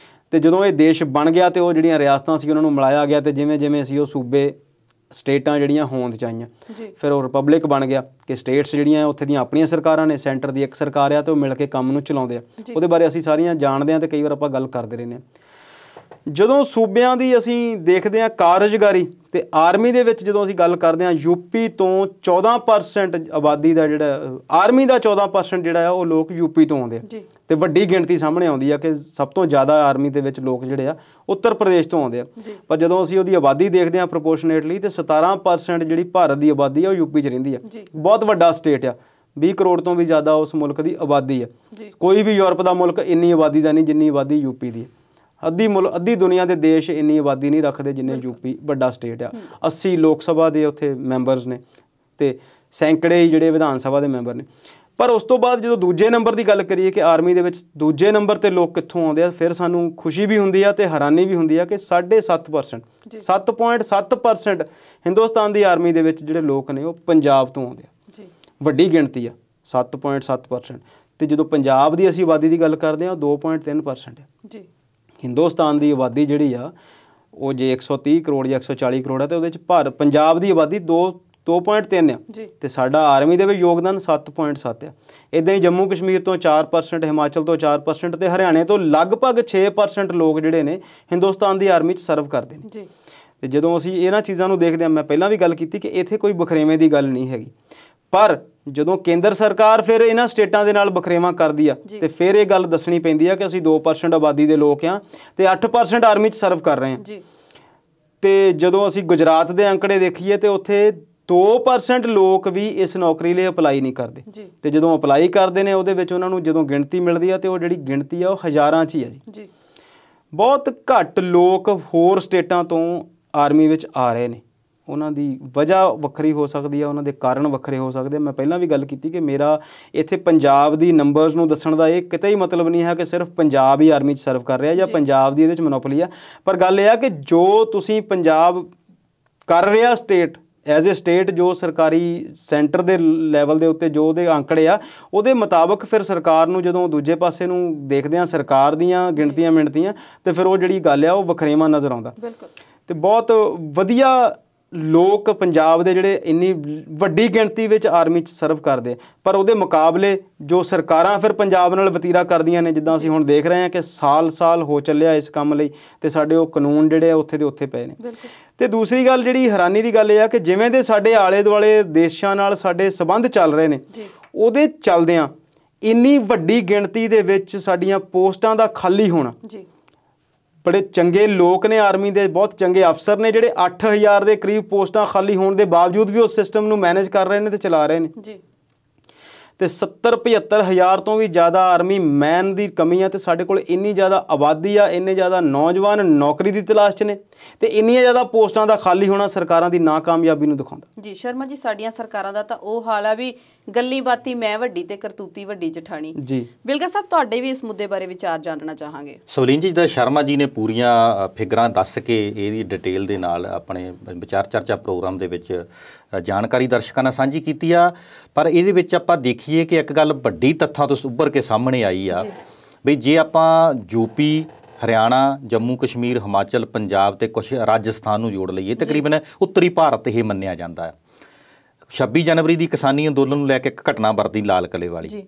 ਅਤੇ ਜਦੋਂ ਇਹ ਦੇਸ਼ ਬਣ ਗਿਆ ਅਤੇ ਉਹ ਜਿਹੜੀਆਂ ਰਿਆਸਤਾਂ ਸੀ ਉਹਨਾਂ ਨੂੰ ਮਿਲਾਇਆ ਗਿਆ, ਅਤੇ ਜਿਵੇਂ ਜਿਵੇਂ ਸੀ ਉਹ ਸੂਬੇ ਸਟੇਟਾਂ ਜਿਹੜੀਆਂ ਹੋਂਦ 'ਚ ਆਈਆਂ, ਫਿਰ ਉਹ ਰਿਪਬਲਿਕ ਬਣ ਗਿਆ ਕਿ ਸਟੇਟਸ ਜਿਹੜੀਆਂ ਉੱਥੇ ਦੀਆਂ ਆਪਣੀਆਂ ਸਰਕਾਰਾਂ ਨੇ, ਸੈਂਟਰ ਦੀ ਇੱਕ ਸਰਕਾਰ ਆ, ਅਤੇ ਉਹ ਮਿਲ ਕੇ ਕੰਮ ਨੂੰ ਚਲਾਉਂਦੇ ਆ। ਉਹਦੇ ਬਾਰੇ ਅਸੀਂ ਸਾਰੀਆਂ ਜਾਣਦੇ ਹਾਂ ਅਤੇ ਕਈ ਵਾਰ ਆਪਾਂ ਗੱਲ ਕਰਦੇ ਰਹਿੰਦੇ ਹਾਂ। ਜਦੋਂ ਸੂਬਿਆਂ ਦੀ ਅਸੀਂ ਦੇਖਦੇ ਹਾਂ ਕਾਰਜਕਾਰੀ, ਅਤੇ ਆਰਮੀ ਦੇ ਵਿੱਚ ਜਦੋਂ ਅਸੀਂ ਗੱਲ ਕਰਦੇ ਹਾਂ, ਯੂਪੀ ਤੋਂ 14% ਆਬਾਦੀ ਦਾ ਜਿਹੜਾ ਆਰਮੀ ਦਾ 14% ਜਿਹੜਾ ਆ ਉਹ ਲੋਕ ਯੂਪੀ ਤੋਂ ਆਉਂਦੇ ਆ, ਅਤੇ ਵੱਡੀ ਗਿਣਤੀ ਸਾਹਮਣੇ ਆਉਂਦੀ ਆ ਕਿ ਸਭ ਤੋਂ ਜ਼ਿਆਦਾ ਆਰਮੀ ਦੇ ਵਿੱਚ ਲੋਕ ਜਿਹੜੇ ਆ ਉੱਤਰ ਪ੍ਰਦੇਸ਼ ਤੋਂ ਆਉਂਦੇ ਆ। ਪਰ ਜਦੋਂ ਅਸੀਂ ਉਹਦੀ ਆਬਾਦੀ ਦੇਖਦੇ ਹਾਂ ਪ੍ਰੋਪੋਰਸ਼ਨੇਟਲੀ, ਅਤੇ 17% ਜਿਹੜੀ ਭਾਰਤ ਦੀ ਆਬਾਦੀ ਆ ਉਹ ਯੂਪੀ 'ਚ ਰਹਿੰਦੀ ਆ। ਬਹੁਤ ਵੱਡਾ ਸਟੇਟ ਆ, 20 ਕਰੋੜ ਤੋਂ ਵੀ ਜ਼ਿਆਦਾ ਉਸ ਮੁਲਕ ਦੀ ਆਬਾਦੀ ਆ। ਕੋਈ ਵੀ ਯੂਰਪ ਦਾ ਮੁਲਕ ਇੰਨੀ ਆਬਾਦੀ ਦਾ ਨਹੀਂ ਜਿੰਨੀ ਆਬਾਦੀ ਯੂਪੀ ਦੀ ਹੈ। ਅੱਧੀ ਦੁਨੀਆ ਦੇ ਦੇਸ਼ ਇੰਨੀ ਆਬਾਦੀ ਨਹੀਂ ਰੱਖਦੇ ਜਿੰਨੇ ਯੂਪੀ, ਵੱਡਾ ਸਟੇਟ ਆ। 80 ਲੋਕ ਸਭਾ ਦੇ ਉੱਥੇ ਮੈਂਬਰਸ ਨੇ, ਅਤੇ ਸੈਂਕੜੇ ਹੀ ਜਿਹੜੇ ਵਿਧਾਨ ਸਭਾ ਦੇ ਮੈਂਬਰ ਨੇ। ਪਰ ਉਸ ਤੋਂ ਬਾਅਦ ਜਦੋਂ ਦੂਜੇ ਨੰਬਰ ਦੀ ਗੱਲ ਕਰੀਏ ਕਿ ਆਰਮੀ ਦੇ ਵਿੱਚ ਦੂਜੇ ਨੰਬਰ 'ਤੇ ਲੋਕ ਕਿੱਥੋਂ ਆਉਂਦੇ ਆ, ਫਿਰ ਸਾਨੂੰ ਖੁਸ਼ੀ ਵੀ ਹੁੰਦੀ ਆ ਅਤੇ ਹੈਰਾਨੀ ਵੀ ਹੁੰਦੀ ਆ ਕਿ 7.5% 7.7% ਹਿੰਦੁਸਤਾਨ ਦੀ ਆਰਮੀ ਦੇ ਵਿੱਚ ਜਿਹੜੇ ਲੋਕ ਨੇ ਉਹ ਪੰਜਾਬ ਤੋਂ ਆਉਂਦੇ ਆ। ਵੱਡੀ ਗਿਣਤੀ ਆ 7.7%। ਅਤੇ ਜਦੋਂ ਪੰਜਾਬ ਦੀ ਅਸੀਂ ਆਬਾਦੀ ਦੀ ਗੱਲ ਕਰਦੇ ਹਾਂ ਉਹ 2.3% ਹੈ। ਹਿੰਦੁਸਤਾਨ ਦੀ ਆਬਾਦੀ ਜਿਹੜੀ ਆ ਉਹ ਜੇ 130 ਕਰੋੜ ਜਾਂ 140 ਕਰੋੜ ਹੈ, ਅਤੇ ਉਹਦੇ 'ਚ ਪੰਜਾਬ ਦੀ ਆਬਾਦੀ 2.3 ਆ, ਅਤੇ ਸਾਡਾ ਆਰਮੀ ਦੇ ਵਿੱਚ ਯੋਗਦਾਨ 7.7 ਆ। ਇੱਦਾਂ ਹੀ ਜੰਮੂ ਕਸ਼ਮੀਰ ਤੋਂ 4%, ਹਿਮਾਚਲ ਤੋਂ 4%, ਅਤੇ ਹਰਿਆਣੇ ਤੋਂ ਲਗਭਗ 6% ਲੋਕ ਜਿਹੜੇ ਨੇ ਹਿੰਦੁਸਤਾਨ ਦੀ ਆਰਮੀ 'ਚ ਸਰਵ ਕਰਦੇ ਨੇ। ਅਤੇ ਜਦੋਂ ਅਸੀਂ ਇਹਨਾਂ ਚੀਜ਼ਾਂ ਨੂੰ ਦੇਖਦੇ ਹਾਂ, ਮੈਂ ਪਹਿਲਾਂ ਵੀ ਗੱਲ ਕੀਤੀ ਕਿ ਇੱਥੇ ਕੋਈ ਬਖਰੇਵੇਂ ਦੀ ਗੱਲ ਨਹੀਂ ਹੈਗੀ, ਪਰ ਜਦੋਂ ਕੇਂਦਰ ਸਰਕਾਰ ਫਿਰ ਇਹਨਾਂ ਸਟੇਟਾਂ ਦੇ ਨਾਲ ਬਖਰੇਵਾਂ ਕਰਦੀ ਆ, ਅਤੇ ਫਿਰ ਇਹ ਗੱਲ ਦੱਸਣੀ ਪੈਂਦੀ ਆ ਕਿ ਅਸੀਂ 2% ਆਬਾਦੀ ਦੇ ਲੋਕ ਹਾਂ ਅਤੇ 8% ਆਰਮੀ 'ਚ ਸਰਵ ਕਰ ਰਹੇ ਹਾਂ। ਅਤੇ ਜਦੋਂ ਅਸੀਂ ਗੁਜਰਾਤ ਦੇ ਅੰਕੜੇ ਦੇਖੀਏ ਤਾਂ ਉੱਥੇ 2% ਲੋਕ ਵੀ ਇਸ ਨੌਕਰੀ ਲਈ ਅਪਲਾਈ ਨਹੀਂ ਕਰਦੇ, ਅਤੇ ਜਦੋਂ ਅਪਲਾਈ ਕਰਦੇ ਨੇ ਉਹਦੇ ਵਿੱਚ ਉਹਨਾਂ ਨੂੰ ਜਦੋਂ ਗਿਣਤੀ ਮਿਲਦੀ ਆ, ਅਤੇ ਉਹ ਜਿਹੜੀ ਗਿਣਤੀ ਆ ਉਹ ਹਜ਼ਾਰਾਂ 'ਚ ਹੀ ਆ ਜੀ। ਬਹੁਤ ਘੱਟ ਲੋਕ ਹੋਰ ਸਟੇਟਾਂ ਤੋਂ ਆਰਮੀ ਵਿੱਚ ਆ ਰਹੇ ਨੇ। ਉਹਨਾਂ ਦੀ ਵਜ੍ਹਾ ਵੱਖਰੀ ਹੋ ਸਕਦੀ ਆ, ਉਹਨਾਂ ਦੇ ਕਾਰਨ ਵੱਖਰੇ ਹੋ ਸਕਦੇ ਆ। ਮੈਂ ਪਹਿਲਾਂ ਵੀ ਗੱਲ ਕੀਤੀ ਕਿ ਮੇਰਾ ਇੱਥੇ ਪੰਜਾਬ ਦੀ ਨੰਬਰਸ ਨੂੰ ਦੱਸਣ ਦਾ ਇਹ ਕਿਤੇ ਹੀ ਮਤਲਬ ਨਹੀਂ ਹੈ ਕਿ ਸਿਰਫ ਪੰਜਾਬ ਹੀ ਆਰਮੀ 'ਚ ਸਰਵ ਕਰ ਰਿਹਾ ਜਾਂ ਪੰਜਾਬ ਦੀ ਇਹਦੇ 'ਚ ਮੋਨੋਪੋਲੀ ਆ। ਪਰ ਗੱਲ ਇਹ ਆ ਕਿ ਜੋ ਤੁਸੀਂ ਪੰਜਾਬ ਕਰ ਰਿਹਾ ਸਟੇਟ ਐਜ਼ ਏ ਸਟੇਟ, ਜੋ ਸਰਕਾਰੀ ਸੈਂਟਰ ਦੇ ਲੈਵਲ ਦੇ ਉੱਤੇ ਜੋ ਉਹਦੇ ਅੰਕੜੇ ਆ, ਉਹਦੇ ਮੁਤਾਬਕ ਫਿਰ ਸਰਕਾਰ ਨੂੰ ਜਦੋਂ ਦੂਜੇ ਪਾਸੇ ਨੂੰ ਦੇਖਦੇ ਹਾਂ ਸਰਕਾਰ ਦੀਆਂ ਗਿਣਤੀਆਂ ਮਿਣਤੀਆਂ, ਅਤੇ ਫਿਰ ਉਹ ਜਿਹੜੀ ਗੱਲ ਆ ਉਹ ਵਖਰੇਵਾਂ ਨਜ਼ਰ ਆਉਂਦਾ। ਅਤੇ ਬਹੁਤ ਵਧੀਆ ਲੋਕ ਪੰਜਾਬ ਦੇ ਜਿਹੜੇ ਇੰਨੀ ਵੱਡੀ ਗਿਣਤੀ ਵਿੱਚ ਆਰਮੀ 'ਚ ਸਰਵ ਕਰਦੇ, ਪਰ ਉਹਦੇ ਮੁਕਾਬਲੇ ਜੋ ਸਰਕਾਰਾਂ ਫਿਰ ਪੰਜਾਬ ਨਾਲ ਵਤੀਰਾ ਕਰਦੀਆਂ ਨੇ, ਜਿੱਦਾਂ ਅਸੀਂ ਹੁਣ ਦੇਖ ਰਹੇ ਹਾਂ ਕਿ ਸਾਲ ਹੋ ਚੱਲਿਆ ਇਸ ਕੰਮ ਲਈ, ਅਤੇ ਸਾਡੇ ਉਹ ਕਾਨੂੰਨ ਜਿਹੜੇ ਆ ਉੱਥੇ ਦੇ ਉੱਥੇ ਪਏ ਨੇ। ਅਤੇ ਦੂਸਰੀ ਗੱਲ ਜਿਹੜੀ ਹੈਰਾਨੀ ਦੀ ਗੱਲ ਇਹ ਆ ਕਿ ਜਿਵੇਂ ਦੇ ਸਾਡੇ ਆਲੇ ਦੁਆਲੇ ਦੇਸ਼ਾਂ ਨਾਲ ਸਾਡੇ ਸੰਬੰਧ ਚੱਲ ਰਹੇ ਨੇ, ਉਹਦੇ ਚੱਲਦਿਆਂ ਇੰਨੀ ਵੱਡੀ ਗਿਣਤੀ ਦੇ ਵਿੱਚ ਸਾਡੀਆਂ ਪੋਸਟਾਂ ਦਾ ਖਾਲੀ ਹੋਣਾ, ਬੜੇ ਚੰਗੇ ਲੋਕ ਨੇ ਆਰਮੀ ਦੇ, ਬਹੁਤ ਚੰਗੇ ਅਫਸਰ ਨੇ ਜਿਹੜੇ 8000 ਦੇ ਕਰੀਬ ਪੋਸਟਾਂ ਖਾਲੀ ਹੋਣ ਦੇ ਬਾਵਜੂਦ ਵੀ ਉਸ ਸਿਸਟਮ ਨੂੰ ਮੈਨੇਜ ਕਰ ਰਹੇ ਨੇ ਅਤੇ ਚਲਾ ਰਹੇ ਨੇ। ਅਤੇ 70-75 ਹਜ਼ਾਰ ਤੋਂ ਵੀ ਜ਼ਿਆਦਾ ਆਰਮੀ ਮੈਨ ਦੀ ਕਮੀ ਆ, ਅਤੇ ਸਾਡੇ ਕੋਲ ਇੰਨੀ ਜ਼ਿਆਦਾ ਆਬਾਦੀ ਆ, ਇੰਨੇ ਜ਼ਿਆਦਾ ਨੌਜਵਾਨ ਨੌਕਰੀ ਦੀ ਤਲਾਸ਼ 'ਚ ਨੇ, ਅਤੇ ਇੰਨੀਆਂ ਜ਼ਿਆਦਾ ਪੋਸਟਾਂ ਦਾ ਖਾਲੀ ਹੋਣਾ ਸਰਕਾਰਾਂ ਦੀ ਨਾਕਾਮਯਾਬੀ ਨੂੰ ਦਿਖਾਉਂਦਾ। ਜੀ ਸ਼ਰਮਾ ਜੀ, ਸਾਡੀਆਂ ਸਰਕਾਰਾਂ ਦਾ ਤਾਂ ਉਹ ਹਾਲ ਆ ਵੀ ਗੱਲੀ ਬਾਤੀ ਮੈਂ ਵੱਡੀ ਤੇ ਕਰਤੂਤੀ ਵੱਡੀ ਜਠਾਣੀ। ਜੀ ਬਿਲਕੁਲ ਸਾਹਿਬ, ਤੁਹਾਡੇ ਵੀ ਇਸ ਮੁੱਦੇ ਬਾਰੇ ਵਿਚਾਰ ਜਾਣਨਾ ਚਾਹਾਂਗੇ। ਸਵਲੀਨ ਜੀ, ਜਿੱਦਾਂ ਸ਼ਰਮਾ ਜੀ ਨੇ ਪੂਰੀਆਂ ਫਿਗਰਾਂ ਦੱਸ ਕੇ ਇਹਦੀ ਡਿਟੇਲ ਦੇ ਨਾਲ ਆਪਣੇ ਵਿਚਾਰ ਚਰਚਾ ਪ੍ਰੋਗਰਾਮ ਦੇ ਵਿੱਚ ਜਾਣਕਾਰੀ ਦਰਸ਼ਕਾਂ ਨਾਲ ਸਾਂਝੀ ਕੀਤੀ ਆ, ਪਰ ਇਹਦੇ ਵਿੱਚ ਆਪਾਂ ਦੇਖੀਏ ਕਿ ਇੱਕ ਗੱਲ ਵੱਡੀ ਤੱਥਾਂ ਤੋਂ ਉੱਭਰ ਕੇ ਸਾਹਮਣੇ ਆਈ ਆ ਵੀ ਜੇ ਆਪਾਂ ਯੂਪੀ, ਹਰਿਆਣਾ, ਜੰਮੂ ਕਸ਼ਮੀਰ, ਹਿਮਾਚਲ, ਪੰਜਾਬ ਤੇ ਕੁਝ ਰਾਜਸਥਾਨ ਨੂੰ ਜੋੜ ਲਈਏ, ਤਕਰੀਬਨ ਉੱਤਰੀ ਭਾਰਤ ਇਹ ਮੰਨਿਆ ਜਾਂਦਾ ਹੈ। 26 ਜਨਵਰੀ ਦੀ ਕਿਸਾਨੀ ਅੰਦੋਲਨ ਨੂੰ ਲੈ ਕੇ ਇੱਕ ਘਟਨਾ ਵਰਤੀ ਲਾਲ ਕਿਲ੍ਹੇ ਵਾਲੀ,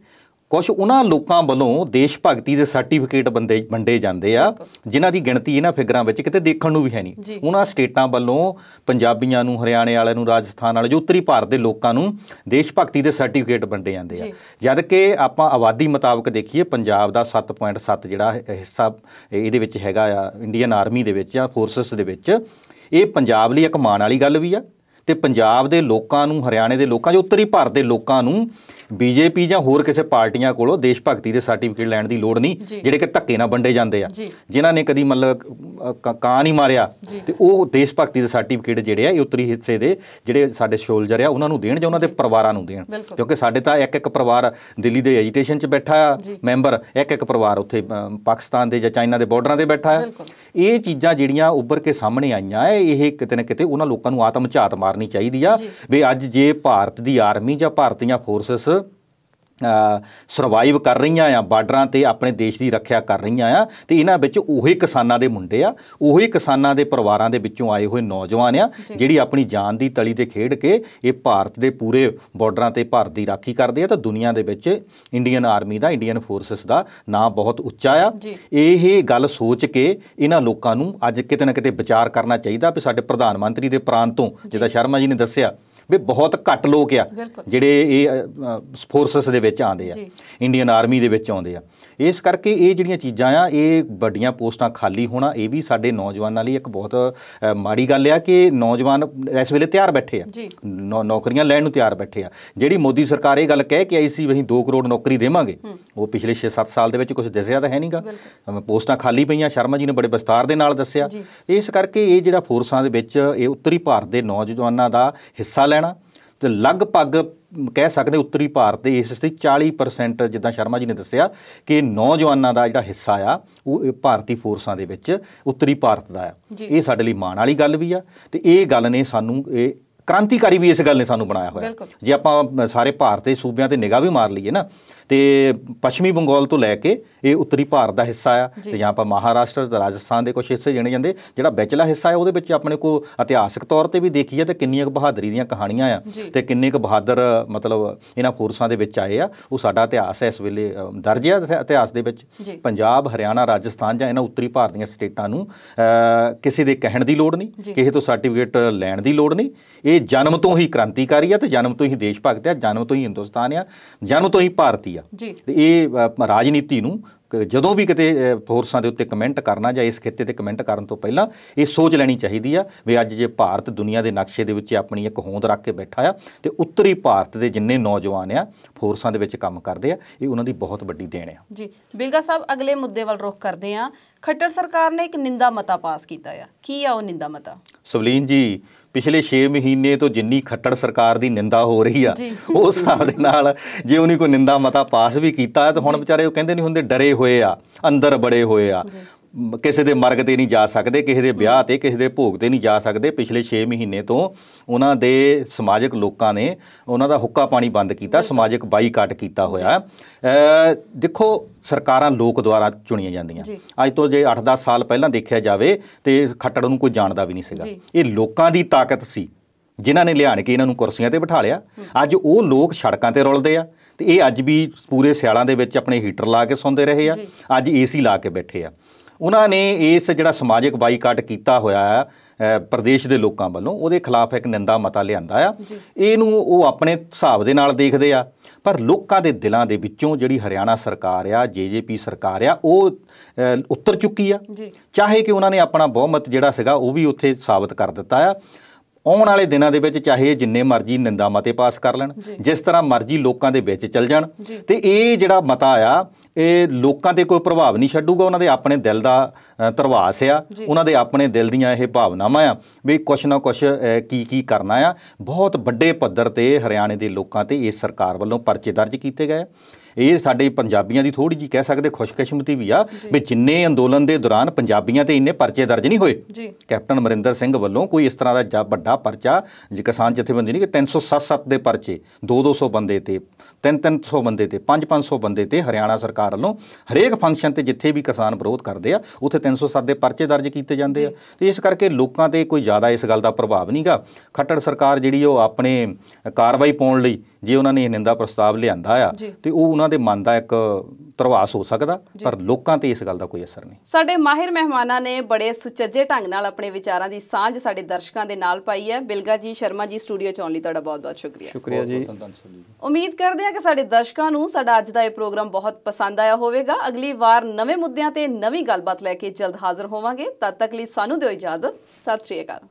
ਕੁਛ ਉਹਨਾਂ ਲੋਕਾਂ ਵੱਲੋਂ ਦੇਸ਼ ਭਗਤੀ ਦੇ ਸਰਟੀਫਿਕੇਟ ਵੰਡੇ ਜਾਂਦੇ ਆ ਜਿਨ੍ਹਾਂ ਦੀ ਗਿਣਤੀ ਇਹਨਾਂ ਫਿਗਰਾਂ ਵਿੱਚ ਕਿਤੇ ਦੇਖਣ ਨੂੰ ਵੀ ਹੈ ਨਹੀਂ। ਉਹਨਾਂ ਸਟੇਟਾਂ ਵੱਲੋਂ ਪੰਜਾਬੀਆਂ ਨੂੰ, ਹਰਿਆਣੇ ਵਾਲਿਆਂ ਨੂੰ, ਰਾਜਸਥਾਨ ਵਾਲੇ ਜੋ ਉੱਤਰੀ ਭਾਰਤ ਦੇ ਲੋਕਾਂ ਨੂੰ ਦੇਸ਼ ਭਗਤੀ ਦੇ ਸਰਟੀਫਿਕੇਟ ਵੰਡੇ ਜਾਂਦੇ ਆ। ਜਦ ਕਿ ਆਪਾਂ ਆਬਾਦੀ ਮੁਤਾਬਕ ਦੇਖੀਏ, ਪੰਜਾਬ ਦਾ 7.7 ਜਿਹੜਾ ਹਿੱਸਾ ਇਹਦੇ ਵਿੱਚ ਹੈਗਾ ਆ ਇੰਡੀਅਨ ਆਰਮੀ ਦੇ ਵਿੱਚ ਜਾਂ ਫੋਰਸਿਸ ਦੇ ਵਿੱਚ, ਇਹ ਪੰਜਾਬ ਲਈ ਇੱਕ ਮਾਣ ਵਾਲੀ ਗੱਲ ਵੀ ਆ ਤੇ ਪੰਜਾਬ ਦੇ ਲੋਕਾਂ ਨੂੰ, ਹਰਿਆਣੇ ਦੇ ਲੋਕਾਂ, ਜੋ ਉੱਤਰੀ ਭਾਰਤ ਦੇ ਲੋਕਾਂ ਨੂੰ ਬੀਜੇਪੀ ਜਾਂ ਹੋਰ ਕਿਸੇ ਪਾਰਟੀਆਂ ਕੋਲੋਂ ਦੇਸ਼ ਭਗਤੀ ਦੇ ਸਰਟੀਫਿਕੇਟ ਲੈਣ ਦੀ ਲੋੜ ਨਹੀਂ, ਜਿਹੜੇ ਕਿ ਧੱਕੇ ਨਾਲ ਵੰਡੇ ਜਾਂਦੇ ਆ। ਜਿਨ੍ਹਾਂ ਨੇ ਕਦੀ ਮਤਲਬ ਕਾਂ ਨਹੀਂ ਮਾਰਿਆ ਤੇ ਉਹ ਦੇਸ਼ ਭਗਤੀ ਦੇ ਸਰਟੀਫਿਕੇਟ ਜਿਹੜੇ ਆ ਇਹ ਉੱਤਰੀ ਹਿੱਸੇ ਦੇ ਜਿਹੜੇ ਸਾਡੇ ਸੋਲਜਰ ਆ ਉਹਨਾਂ ਨੂੰ ਦੇਣ ਜਾਂ ਉਹਨਾਂ ਦੇ ਪਰਿਵਾਰਾਂ ਨੂੰ ਦੇਣ, ਕਿਉਂਕਿ ਸਾਡੇ ਤਾਂ ਇੱਕ ਪਰਿਵਾਰ ਦਿੱਲੀ ਦੇ ਐਜੀਟੇਸ਼ਨ 'ਚ ਬੈਠਾ ਆ ਮੈਂਬਰ, ਇੱਕ ਪਰਿਵਾਰ ਉੱਥੇ ਪਾਕਿਸਤਾਨ ਦੇ ਜਾਂ ਚਾਈਨਾ ਦੇ ਬਾਰਡਰਾਂ 'ਤੇ ਬੈਠਾ ਆ। ਇਹ ਚੀਜ਼ਾਂ ਜਿਹੜੀਆਂ ਉੱਭਰ ਕੇ ਸਾਹਮਣੇ ਆਈਆਂ ਇਹ ਕਿਤੇ ਨਾ ਕਿਤੇ ਉਹਨਾਂ ਲੋਕਾਂ ਨੂੰ ਆਤਮ ਝਾਤ ਮਾਰਨੀ ਚਾਹੀਦੀ ਆ ਵੀ ਅੱਜ ਜੇ ਭਾਰਤ ਦੀ ਆਰਮੀ ਜਾਂ ਭਾਰਤੀਆਂ ਫੋਰਸਸ ਸਰਵਾਈਵ ਕਰ ਰਹੀਆਂ ਆ, ਬਾਰਡਰਾਂ 'ਤੇ ਆਪਣੇ ਦੇਸ਼ ਦੀ ਰੱਖਿਆ ਕਰ ਰਹੀਆਂ ਆ, ਤੇ ਇਹਨਾਂ ਵਿੱਚ ਉਹੀ ਕਿਸਾਨਾਂ ਦੇ ਮੁੰਡੇ ਆ, ਉਹੀ ਕਿਸਾਨਾਂ ਦੇ ਪਰਿਵਾਰਾਂ ਦੇ ਵਿੱਚੋਂ ਆਏ ਹੋਏ ਨੌਜਵਾਨ ਆ ਜਿਹੜੀ ਆਪਣੀ ਜਾਨ ਦੀ ਤਲੀ 'ਤੇ ਖੇਡ ਕੇ ਇਹ ਭਾਰਤ ਦੇ ਪੂਰੇ ਬਾਰਡਰਾਂ 'ਤੇ ਭਾਰਤ ਦੀ ਰਾਖੀ ਕਰਦੇ ਆ। ਤਾਂ ਦੁਨੀਆ ਦੇ ਵਿੱਚ ਇੰਡੀਅਨ ਆਰਮੀ ਦਾ, ਇੰਡੀਅਨ ਫੋਰਸਿਸ ਦਾ ਨਾਂ ਬਹੁਤ ਉੱਚਾ ਆ। ਇਹ ਗੱਲ ਸੋਚ ਕੇ ਇਹਨਾਂ ਲੋਕਾਂ ਨੂੰ ਅੱਜ ਕਿਤੇ ਨਾ ਕਿਤੇ ਵਿਚਾਰ ਕਰਨਾ ਚਾਹੀਦਾ ਵੀ ਸਾਡੇ ਪ੍ਰਧਾਨ ਮੰਤਰੀ ਦੇ ਪ੍ਰਾਂਤ ਤੋਂ, ਜਿੱਦਾਂ ਸ਼ਰਮਾ ਜੀ ਨੇ ਦੱਸਿਆ ਵੀ ਬਹੁਤ ਘੱਟ ਲੋਕ ਆ ਜਿਹੜੇ ਇਹ ਫੋਰਸਸ ਦੇ ਵਿੱਚ ਆਉਂਦੇ ਆ, ਇੰਡੀਅਨ ਆਰਮੀ ਦੇ ਵਿੱਚ ਆਉਂਦੇ ਆ। ਇਸ ਕਰਕੇ ਇਹ ਜਿਹੜੀਆਂ ਚੀਜ਼ਾਂ ਆ, ਇਹ ਵੱਡੀਆਂ ਪੋਸਟਾਂ ਖਾਲੀ ਹੋਣਾ, ਇਹ ਵੀ ਸਾਡੇ ਨੌਜਵਾਨਾਂ ਲਈ ਇੱਕ ਬਹੁਤ ਮਾੜੀ ਗੱਲ ਆ ਕਿ ਨੌਜਵਾਨ ਇਸ ਵੇਲੇ ਤਿਆਰ ਬੈਠੇ ਆ, ਨੌਕਰੀਆਂ ਲੈਣ ਨੂੰ ਤਿਆਰ ਬੈਠੇ ਆ। ਜਿਹੜੀ ਮੋਦੀ ਸਰਕਾਰ ਇਹ ਗੱਲ ਕਹਿ ਕੇ ਆਈ ਸੀ ਵੀ ਅਸੀਂ 2 ਕਰੋੜ ਨੌਕਰੀ ਦੇਵਾਂਗੇ, ਉਹ ਪਿਛਲੇ 6-7 ਸਾਲ ਦੇ ਵਿੱਚ ਕੁਝ ਦੱਸਿਆ ਤਾਂ ਹੈ ਨਹੀਂਗਾ। ਪੋਸਟਾਂ ਖਾਲੀ ਪਈਆਂ, ਸ਼ਰਮਾ ਜੀ ਨੇ ਬੜੇ ਵਿਸਤਾਰ ਦੇ ਨਾਲ ਦੱਸਿਆ। ਇਸ ਕਰਕੇ ਇਹ ਜਿਹੜਾ ਫੋਰਸਾਂ ਦੇ ਵਿੱਚ ਇਹ ਉੱਤਰੀ ਭਾਰਤ ਦੇ ਨੌਜਵਾਨਾਂ ਦਾ ਹਿੱਸਾ ਲੈਣਾ ਤੇ ਲਗਭਗ ਕਹਿ ਸਕਦੇ ਉੱਤਰੀ ਭਾਰਤ ਦੇ ਇਸ ਦੀ 40% ਜਿੱਦਾਂ ਸ਼ਰਮਾ ਜੀ ਨੇ ਦੱਸਿਆ ਕਿ ਨੌਜਵਾਨਾਂ ਦਾ ਜਿਹੜਾ ਹਿੱਸਾ ਆ ਉਹ ਭਾਰਤੀ ਫੋਰਸਾਂ ਦੇ ਵਿੱਚ ਉੱਤਰੀ ਭਾਰਤ ਦਾ ਆ। ਇਹ ਸਾਡੇ ਲਈ ਮਾਣ ਵਾਲੀ ਗੱਲ ਵੀ ਆ ਤੇ ਇਹ ਗੱਲ ਨੇ ਸਾਨੂੰ, ਇਹ ਕ੍ਰਾਂਤੀਕਾਰੀ ਵੀ ਇਸ ਗੱਲ ਨੇ ਸਾਨੂੰ ਬਣਾਇਆ ਹੋਇਆ। ਜੇ ਆਪਾਂ ਸਾਰੇ ਭਾਰਤ ਦੇ ਸੂਬਿਆਂ 'ਤੇ ਨਿਗਾਹ ਵੀ ਮਾਰ ਲਈਏ ਨਾ, ਤੇ ਪੱਛਮੀ ਬੰਗਾਲ ਤੋਂ ਲੈ ਕੇ ਇਹ ਉੱਤਰੀ ਭਾਰਤ ਦਾ ਹਿੱਸਾ ਆ, ਤੇ ਜਾਂ ਆਪਾਂ ਮਹਾਰਾਸ਼ਟਰ ਤੇ ਰਾਜਸਥਾਨ ਦੇ ਕੁਛ ਹਿੱਸੇ ਗਿਣੇ ਜਾਂਦੇ। ਜਿਹੜਾ ਵਿਚਲਾ ਹਿੱਸਾ ਹੈ ਉਹਦੇ ਵਿੱਚ ਆਪਣੇ ਕੋਲ ਇਤਿਹਾਸਕ ਤੌਰ 'ਤੇ ਵੀ ਦੇਖੀਏ ਤਾਂ ਕਿੰਨੀਆਂ ਕੁ ਬਹਾਦਰੀ ਦੀਆਂ ਕਹਾਣੀਆਂ ਆ ਤੇ ਕਿੰਨੇ ਕੁ ਬਹਾਦਰ ਮਤਲਬ ਇਹਨਾਂ ਫੋਰਸਾਂ ਦੇ ਵਿੱਚ ਆਏ ਆ। ਉਹ ਸਾਡਾ ਇਤਿਹਾਸ ਇਸ ਵੇਲੇ ਦਰਜ ਆ ਇਤਿਹਾਸ ਦੇ ਵਿੱਚ। ਪੰਜਾਬ, ਹਰਿਆਣਾ, ਰਾਜਸਥਾਨ ਜਾਂ ਇਹਨਾਂ ਉੱਤਰੀ ਭਾਰਤ ਦੀਆਂ ਸਟੇਟਾਂ ਨੂੰ ਕਿਸੇ ਦੇ ਕਹਿਣ ਦੀ ਲੋੜ ਨਹੀਂ, ਕਿਸੇ ਤੋਂ ਸਰਟੀਫਿਕੇਟ ਲੈਣ ਦੀ ਲੋੜ ਨਹੀਂ। ਇਹ ਜਨਮ ਤੋਂ ਹੀ ਕ੍ਰਾਂਤੀਕਾਰੀ ਆ ਤੇ ਜਨਮ ਤੋਂ ਹੀ ਦੇਸ਼ ਭਗਤ ਆ, ਜਨਮ ਤੋਂ ਹੀ ਹਿੰਦੁਸਤਾਨ ਆ, ਜਨਮ ਤੋਂ ਹੀ ਭਾਰਤੀ ਆ। ਤੇ ਇਹ ਰਾਜਨੀਤੀ ਨੂੰ ਜਦੋਂ ਵੀ ਕਿਤੇ ਫੋਰਸਾਂ ਦੇ ਉੱਤੇ ਕਮੈਂਟ ਕਰਨਾ ਜਾਂ ਇਸ ਖਿੱਤੇ 'ਤੇ ਕਮੈਂਟ ਕਰਨ ਤੋਂ ਪਹਿਲਾਂ ਇਹ ਸੋਚ ਲੈਣੀ ਚਾਹੀਦੀ ਆ ਵੀ ਅੱਜ ਜੇ ਭਾਰਤ ਦੁਨੀਆ ਦੇ ਨਕਸ਼ੇ ਦੇ ਵਿੱਚ ਆਪਣੀ ਇੱਕ ਹੋਂਦ ਰੱਖ ਕੇ ਬੈਠਾ ਆ ਤੇ ਉੱਤਰੀ ਭਾਰਤ ਦੇ ਜਿੰਨੇ ਨੌਜਵਾਨ ਆ ਫੋਰਸਾਂ ਦੇ ਵਿੱਚ ਕੰਮ ਕਰਦੇ ਆ, ਇਹ ਉਹਨਾਂ ਦੀ ਬਹੁਤ ਵੱਡੀ ਦੇਣ ਆ। ਜੀ ਬਿਲਗਾ ਸਾਹਿਬ, ਅਗਲੇ ਮੁੱਦੇ ਵੱਲ ਰੁਖ ਕਰਦੇ ਆ। ਖੱਟਰ ਸਰਕਾਰ ਨੇ ਇੱਕ ਨਿੰਦਾ ਮਤਾ ਪਾਸ ਕੀਤਾ ਆ, ਕੀ ਆ ਉਹ ਨਿੰਦਾ ਮਤਾ? ਸਵਲੀਨ ਜੀ, ਪਿਛਲੇ 6 ਮਹੀਨੇ ਤੋਂ ਜਿੰਨੀ ਖੱਟੜ ਸਰਕਾਰ ਦੀ ਨਿੰਦਾ ਹੋ ਰਹੀ ਆ ਉਸ ਹਿਸਾਬ ਦੇ ਨਾਲ ਜੇ ਉਹਨੇ ਕੋਈ ਨਿੰਦਾ ਮਤਾ ਪਾਸ ਵੀ ਕੀਤਾ ਤਾਂ ਹੁਣ ਵਿਚਾਰੇ ਉਹ ਕਹਿੰਦੇ ਨਹੀਂ ਹੁੰਦੇ ਡਰੇ ਹੋਏ ਆ, ਅੰਦਰ ਬੜੇ ਹੋਏ ਆ, ਕਿਸੇ ਦੇ ਮਰਗ 'ਤੇ ਨਹੀਂ ਜਾ ਸਕਦੇ, ਕਿਸੇ ਦੇ ਵਿਆਹ 'ਤੇ, ਕਿਸੇ ਦੇ ਭੋਗ 'ਤੇ ਨਹੀਂ ਜਾ ਸਕਦੇ। ਪਿਛਲੇ 6 ਮਹੀਨੇ ਤੋਂ ਉਹਨਾਂ ਦੇ ਸਮਾਜਿਕ ਲੋਕਾਂ ਨੇ ਉਹਨਾਂ ਦਾ ਹੁੱਕਾ ਪਾਣੀ ਬੰਦ ਕੀਤਾ, ਸਮਾਜਿਕ ਬਾਈਕਾਟ ਕੀਤਾ ਹੋਇਆ। ਦੇਖੋ, ਸਰਕਾਰਾਂ ਲੋਕ ਦੁਆਰਾ ਚੁਣੀਆਂ ਜਾਂਦੀਆਂ। ਅੱਜ ਤੋਂ ਜੇ 8-10 ਸਾਲ ਪਹਿਲਾਂ ਦੇਖਿਆ ਜਾਵੇ ਤੇ ਖੱਟੜ ਨੂੰ ਕੋਈ ਜਾਣਦਾ ਵੀ ਨਹੀਂ ਸੀਗਾ। ਇਹ ਲੋਕਾਂ ਦੀ ਤਾਕਤ ਸੀ ਜਿਨ੍ਹਾਂ ਨੇ ਲਿਆਣ ਕੇ ਇਹਨਾਂ ਨੂੰ ਕੁਰਸੀਆਂ 'ਤੇ ਬਿਠਾ ਲਿਆ। ਅੱਜ ਉਹ ਲੋਕ ਸੜਕਾਂ 'ਤੇ ਰੁਲਦੇ ਆ ਤੇ ਇਹ ਅੱਜ ਵੀ ਪੂਰੇ ਸਿਆਲਾਂ ਦੇ ਵਿੱਚ ਆਪਣੇ ਹੀਟਰ ਲਾ ਕੇ ਸੌਂਦੇ ਰਹੇ ਆ, ਅੱਜ AC ਲਾ ਕੇ ਬੈਠੇ ਆ। ਉਹਨਾਂ ਨੇ ਇਸ ਜਿਹੜਾ ਸਮਾਜਿਕ ਬਾਈਕਾਟ ਕੀਤਾ ਹੋਇਆ ਆ ਪ੍ਰਦੇਸ਼ ਦੇ ਲੋਕਾਂ ਵੱਲੋਂ, ਉਹਦੇ ਖਿਲਾਫ ਇੱਕ ਨਿੰਦਾ ਮਤਾ ਲਿਆਂਦਾ ਆ। ਇਹਨੂੰ ਉਹ ਆਪਣੇ ਹਿਸਾਬ ਦੇ ਨਾਲ ਦੇਖਦੇ ਆ, ਪਰ ਲੋਕਾਂ ਦੇ ਦਿਲਾਂ ਦੇ ਵਿੱਚੋਂ ਜਿਹੜੀ ਹਰਿਆਣਾ ਸਰਕਾਰ ਆ, JJP ਸਰਕਾਰ ਆ, ਉਹ ਉੱਤਰ ਚੁੱਕੀ ਆ। ਚਾਹੇ ਕਿ ਉਹਨਾਂ ਨੇ ਆਪਣਾ ਬਹੁਮਤ ਜਿਹੜਾ ਸੀਗਾ ਉਹ ਵੀ ਉੱਥੇ ਸਾਬਤ ਕਰ ਦਿੱਤਾ ਆ। ਆਉਣ ਵਾਲੇ ਦਿਨਾਂ ਦੇ ਵਿੱਚ ਚਾਹੇ ਜਿੰਨੇ ਮਰਜ਼ੀ ਨਿੰਦਾ ਮਤੇ ਪਾਸ ਕਰ ਲੈਣ, ਜਿਸ ਤਰ੍ਹਾਂ ਮਰਜ਼ੀ ਲੋਕਾਂ ਦੇ ਵਿੱਚ ਚੱਲ ਜਾਣ, ਤੇ ਇਹ ਜਿਹੜਾ ਮਤਾ ਆ ਇਹ ਲੋਕਾਂ 'ਤੇ ਕੋਈ ਪ੍ਰਭਾਵ ਨਹੀਂ ਛੱਡੂਗਾ। ਉਹਨਾਂ ਦੇ ਆਪਣੇ ਦਿਲ ਦਾ ਧਰਵਾਸ ਆ, ਉਹਨਾਂ ਦੇ ਆਪਣੇ ਦਿਲ ਦੀਆਂ ਇਹ ਭਾਵਨਾਵਾਂ ਆ ਵੀ ਕੁਛ ਨਾ ਕੁਛ ਕੀ ਕਰਨਾ ਆ। ਬਹੁਤ ਵੱਡੇ ਪੱਧਰ 'ਤੇ ਹਰਿਆਣੇ ਦੇ ਲੋਕਾਂ 'ਤੇ ਇਸ ਸਰਕਾਰ ਵੱਲੋਂ ਪਰਚੇ ਦਰਜ ਕੀਤੇ ਗਏ। ਇਹ ਸਾਡੇ ਪੰਜਾਬੀਆਂ ਦੀ ਥੋੜ੍ਹੀ ਜਿਹੀ ਕਹਿ ਸਕਦੇ ਖੁਸ਼ਕਿਸਮਤੀ ਵੀ ਆ ਵੀ ਜਿੰਨੇ ਅੰਦੋਲਨ ਦੇ ਦੌਰਾਨ ਪੰਜਾਬੀਆਂ 'ਤੇ ਇੰਨੇ ਪਰਚੇ ਦਰਜ ਨਹੀਂ ਹੋਏ। ਕੈਪਟਨ ਅਮਰਿੰਦਰ ਸਿੰਘ ਵੱਲੋਂ ਕੋਈ ਇਸ ਤਰ੍ਹਾਂ ਦਾ ਵੱਡਾ ਪਰਚਾ ਜੇ ਕਿਸਾਨ ਜਥੇਬੰਦੀ ਨਹੀਂ ਕਿ 307 ਦੇ ਪਰਚੇ, 200 ਬੰਦੇ 'ਤੇ, 300 ਬੰਦੇ 'ਤੇ, 500 ਬੰਦੇ 'ਤੇ ਹਰਿਆਣਾ ਸਰਕਾਰ ਵੱਲੋਂ ਹਰੇਕ ਫੰਕਸ਼ਨ 'ਤੇ ਜਿੱਥੇ ਵੀ ਕਿਸਾਨ ਵਿਰੋਧ ਕਰਦੇ ਆ ਉੱਥੇ 307 ਦੇ ਪਰਚੇ ਦਰਜ ਕੀਤੇ ਜਾਂਦੇ ਆ। ਤੇ ਇਸ ਕਰਕੇ ਲੋਕਾਂ 'ਤੇ ਕੋਈ ਜ਼ਿਆਦਾ ਇਸ ਗੱਲ ਦਾ ਪ੍ਰਭਾਵ ਨਹੀਂ ਗਾ। ਖੱਟੜ ਸਰਕਾਰ ਜਿਹੜੀ ਉਹ ਆਪਣੇ ਕਾਰਵਾਈ ਪਾਉਣ ਲਈ ਜੇ ਉਹਨਾਂ ਨੇ ਇਹ ਨਿੰਦਾ ਪ੍ਰਸਤਾਵ ਲਿਆਂਦਾ ਆ ਤੇ ਉਹ ਉਹਨਾਂ ਦੇ ਮਨ ਦਾ ਇੱਕ ਧਰਵਾਸ ਹੋ ਸਕਦਾ, ਪਰ ਲੋਕਾਂ 'ਤੇ ਇਸ ਗੱਲ ਦਾ ਕੋਈ ਅਸਰ ਨਹੀਂ। ਸਾਡੇ ਮਾਹਿਰ ਮਹਿਮਾਨਾਂ ਨੇ ਬੜੇ ਸੁਚੱਜੇ ਢੰਗ ਨਾਲ ਆਪਣੇ ਵਿਚਾਰਾਂ ਦੀ ਸਾਂਝ ਸਾਡੇ ਦਰਸ਼ਕਾਂ ਦੇ ਨਾਲ ਪਾਈ ਹੈ। ਬਿਲਗਾ ਜੀ, ਸ਼ਰਮਾ ਜੀ, ਸਟੂਡੀਓ 'ਚ ਆਉਣ ਲਈ ਤੁਹਾਡਾ ਬਹੁਤ-ਬਹੁਤ ਸ਼ੁਕਰੀਆ। ਸ਼ੁਕਰੀਆ ਜੀ। ਉਮੀਦ ਕਰਦੇ ਹਾਂ ਕਿ ਸਾਡੇ ਦਰਸ਼ਕਾਂ ਨੂੰ ਸਾਡਾ ਅੱਜ ਦਾ ਇਹ ਪ੍ਰੋਗਰਾਮ ਬਹੁਤ ਪਸੰਦ ਆਇਆ ਹੋਵੇਗਾ। ਅਗਲੀ ਵਾਰ ਨਵੇਂ ਮੁੱਦਿਆਂ ਤੇ ਨਵੀਂ ਗੱਲਬਾਤ ਲੈ ਕੇ ਜਲਦ ਹਾਜ਼ਰ ਹੋਵਾਂਗੇ। ਤਦ ਤੱਕ ਲਈ ਸਾਨੂੰ ਦਿਓ ਇਜਾਜ਼ਤ। ਸਤਿ ਸ਼੍ਰੀ ਅਕਾਲ।